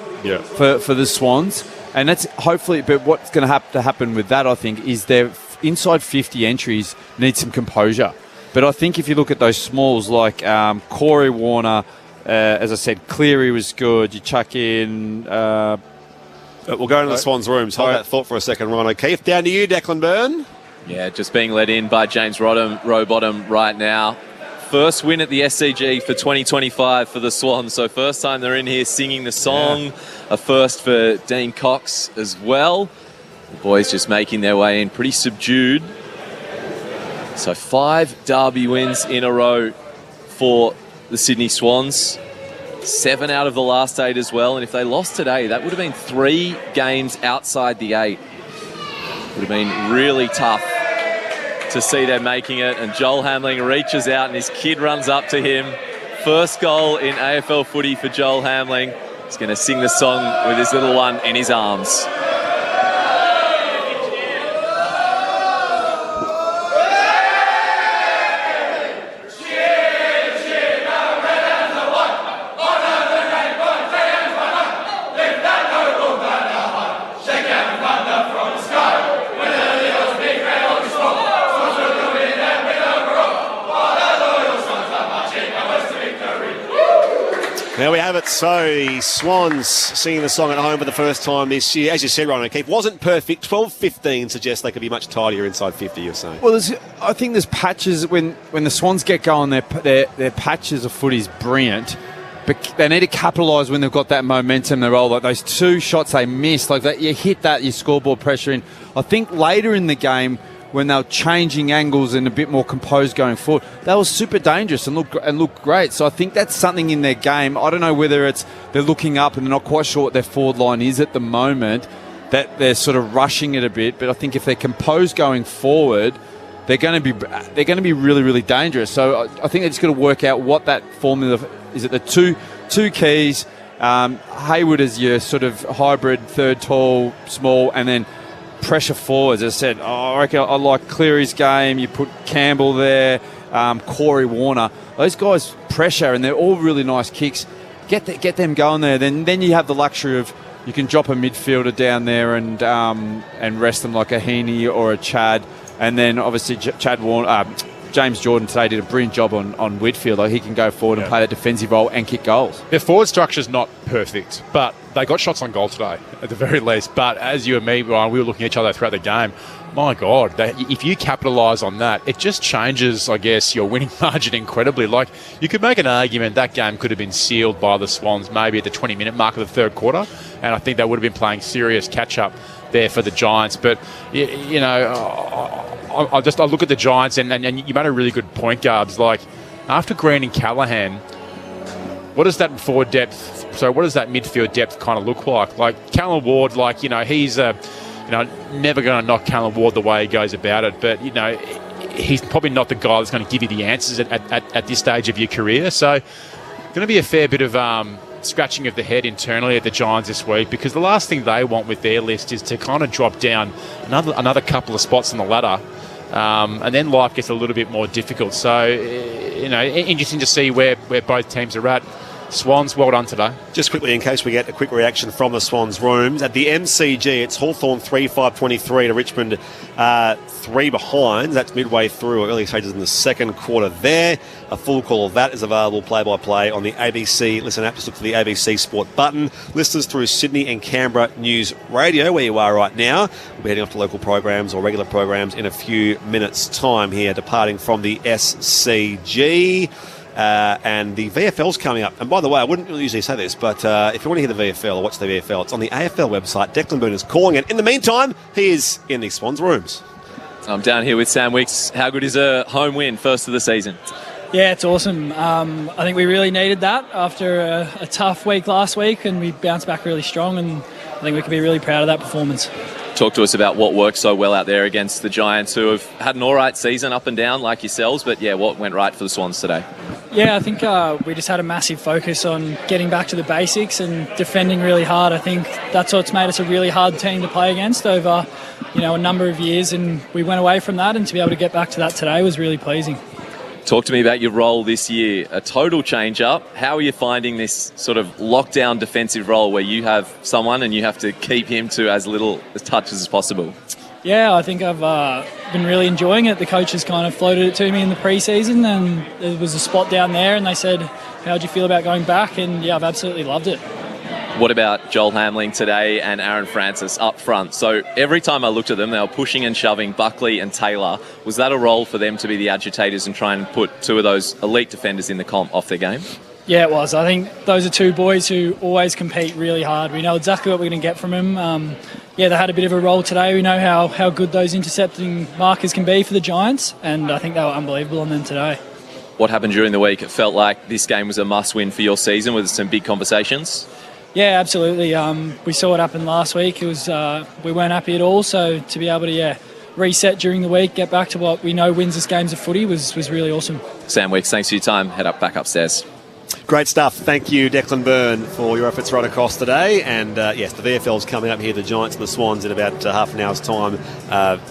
for the Swans. And that's hopefully, but what's going to have to happen with that, I think, is their inside 50 entries need some composure. But I think if you look at those smalls like Corey Warner, as I said, Cleary was good. You chuck in... we'll go into the Swans' rooms. Hold that thought for a second, Ryan O'Keefe. Down to you, Declan Byrne. Yeah, just being led in by James Rowbottom right now. First win at the SCG for 2025 for the Swans. So first time they're in here singing the song. Yeah. A first for Dean Cox as well. The boys just making their way in pretty subdued. So 5 derby wins in a row for the Sydney Swans. 7 out of the last 8 as well. And if they lost today, that would have been 3 games outside the 8. Would have been really tough to see them making it. And Joel Hamling reaches out and his kid runs up to him. First goal in AFL footy for Joel Hamling. He's going to sing the song with his little one in his arms. There we have it. So the Swans singing the song at home for the first time this year. As you said, Ryan O'Keefe, wasn't perfect. 12-15 suggests they could be much tidier inside 50, you're saying. Well, I think there's patches when the Swans get going, their patches of footy is brilliant, but they need to capitalise when they've got that momentum. They roll like those 2 shots they missed, like that. You hit that, you scoreboard pressure in. I think later in the game, when they were changing angles and a bit more composed going forward, they were super dangerous and looked great. So I think that's something in their game. I don't know whether it's they're looking up and they're not quite sure what their forward line is at the moment, that they're sort of rushing it a bit. But I think if they're composed going forward, they're going to be really, really dangerous. So I think they're just going to work out what that formula is. It the two keys. Hayward is your sort of hybrid, third tall, small, and then pressure forwards. As I said, I reckon I like Cleary's game. You put Campbell there, Corey Warner. Those guys pressure, and they're all really nice kicks. get them going there. Then you have the luxury of you can drop a midfielder down there and rest them like a Heaney or a Chad, and then obviously James Jordan today did a brilliant job on Whitfield. Like he can go forward and play that defensive role and kick goals. Their forward structure's not perfect, but they got shots on goal today at the very least. But as you and me, Ryan, we were looking at each other throughout the game. My God, if you capitalise on that, it just changes, I guess, your winning margin incredibly. Like, you could make an argument that game could have been sealed by the Swans maybe at the 20-minute mark of the third quarter, and I think they would have been playing serious catch-up there for the Giants. But, you know, I look at the Giants, and you made a really good point, Garbs. Like, after Green and Callaghan, what does that forward depth, so what does that midfield depth kind of look like? Like, Callum Ward, like, you know, he's never going to knock Callum Ward the way he goes about it, but, you know, he's probably not the guy that's going to give you the answers at this stage of your career. So going to be a fair bit of scratching of the head internally at the Giants this week, because the last thing they want with their list is to kind of drop down another couple of spots on the ladder, and then life gets a little bit more difficult. So, you know, interesting to see where both teams are at. Swans, well done today. Just quickly, in case we get a quick reaction from the Swans rooms, at the MCG, it's Hawthorn 3-5-23 to Richmond 3 behind. That's midway through, early stages in the second quarter there. A full call of that is available play-by-play on the ABC Listen app. Just look for the ABC Sport button. Listeners through Sydney and Canberra News Radio, where you are right now. We'll be heading off to local programs or regular programs in a few minutes' time here, departing from the SCG. And the VFL's coming up. And by the way, I wouldn't usually say this, but if you want to hear the VFL or watch the VFL, it's on the AFL website. Declan Boone is calling it. In the meantime, he is in the Swans rooms. I'm down here with Sam Wicks. How good is a home win, first of the season? Yeah, it's awesome. I think we really needed that after a tough week last week, and we bounced back really strong, and I think we can be really proud of that performance. Talk to us about what worked so well out there against the Giants, who have had an all right season up and down like yourselves, but yeah, what went right for the Swans today? Yeah, I think we just had a massive focus on getting back to the basics and defending really hard. I think that's what's made us a really hard team to play against over, a number of years, and we went away from that, and to be able to get back to that today was really pleasing. Talk to me about your role this year, a total change-up. How are you finding this sort of lockdown defensive role where you have someone and you have to keep him to as little touches as possible? Yeah, I think I've been really enjoying it. The coaches kind of floated it to me in the pre-season, and there was a spot down there, and they said, how do you feel about going back? And yeah, I've absolutely loved it. What about Joel Hamling today and Aaron Francis up front? So every time I looked at them, they were pushing and shoving Buckley and Taylor. Was that a role for them to be the agitators and try and put two of those elite defenders in the comp off their game? Yeah, it was. I think those are two boys who always compete really hard. We know exactly what we're going to get from them. They had a bit of a role today. We know how good those intercepting markers can be for the Giants, and I think they were unbelievable on them today. What happened during the week? It felt like this game was a must-win for your season with some big conversations. Yeah, absolutely. We saw what happened last week. It was we weren't happy at all, so to be able to reset during the week, get back to what we know wins us games of footy was really awesome. Sam Wicks, thanks for your time. Head back upstairs. Great stuff. Thank you, Declan Byrne, for your efforts right across today. And yes, the VFL's coming up here, the Giants and the Swans, in about half an hour's time.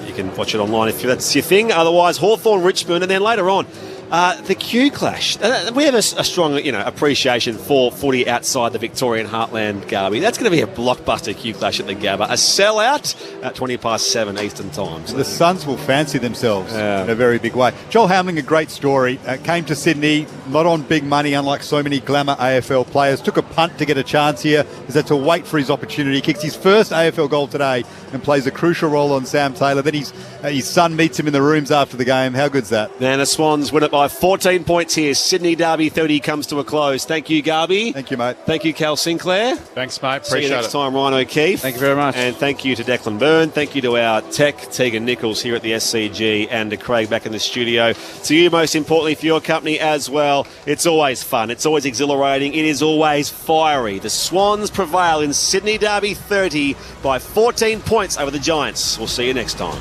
You can watch it online if that's your thing. Otherwise, Hawthorn, Richmond, and then later on, the Q Clash. We have a strong, appreciation for footy outside the Victorian heartland, Garby. That's going to be a blockbuster Q Clash at the Gabba. A sellout at 20:07 Eastern Time. So the Suns will fancy themselves in a very big way. Joel Hamling, a great story. Came to Sydney, not on big money, unlike so many glamour AFL players. Took a punt to get a chance here. Has had to wait for his opportunity. Kicks his first AFL goal today and plays a crucial role on Sam Taylor. Then his son meets him in the rooms after the game. How good's that? And the Swans win it by 14 points here. Sydney Derby 30 comes to a close. Thank you, Garby. Thank you, mate. Thank you, Cal Sinclair. Thanks, mate. See you next time, Ryan O'Keefe. Thank you very much. And thank you to Declan Byrne. Thank you to our tech, Tegan Nichols, here at the SCG, and to Craig back in the studio. To you, most importantly, for your company as well. It's always fun. It's always exhilarating. It is always fiery. The Swans prevail in Sydney Derby 30 by 14 points over the Giants. We'll see you next time.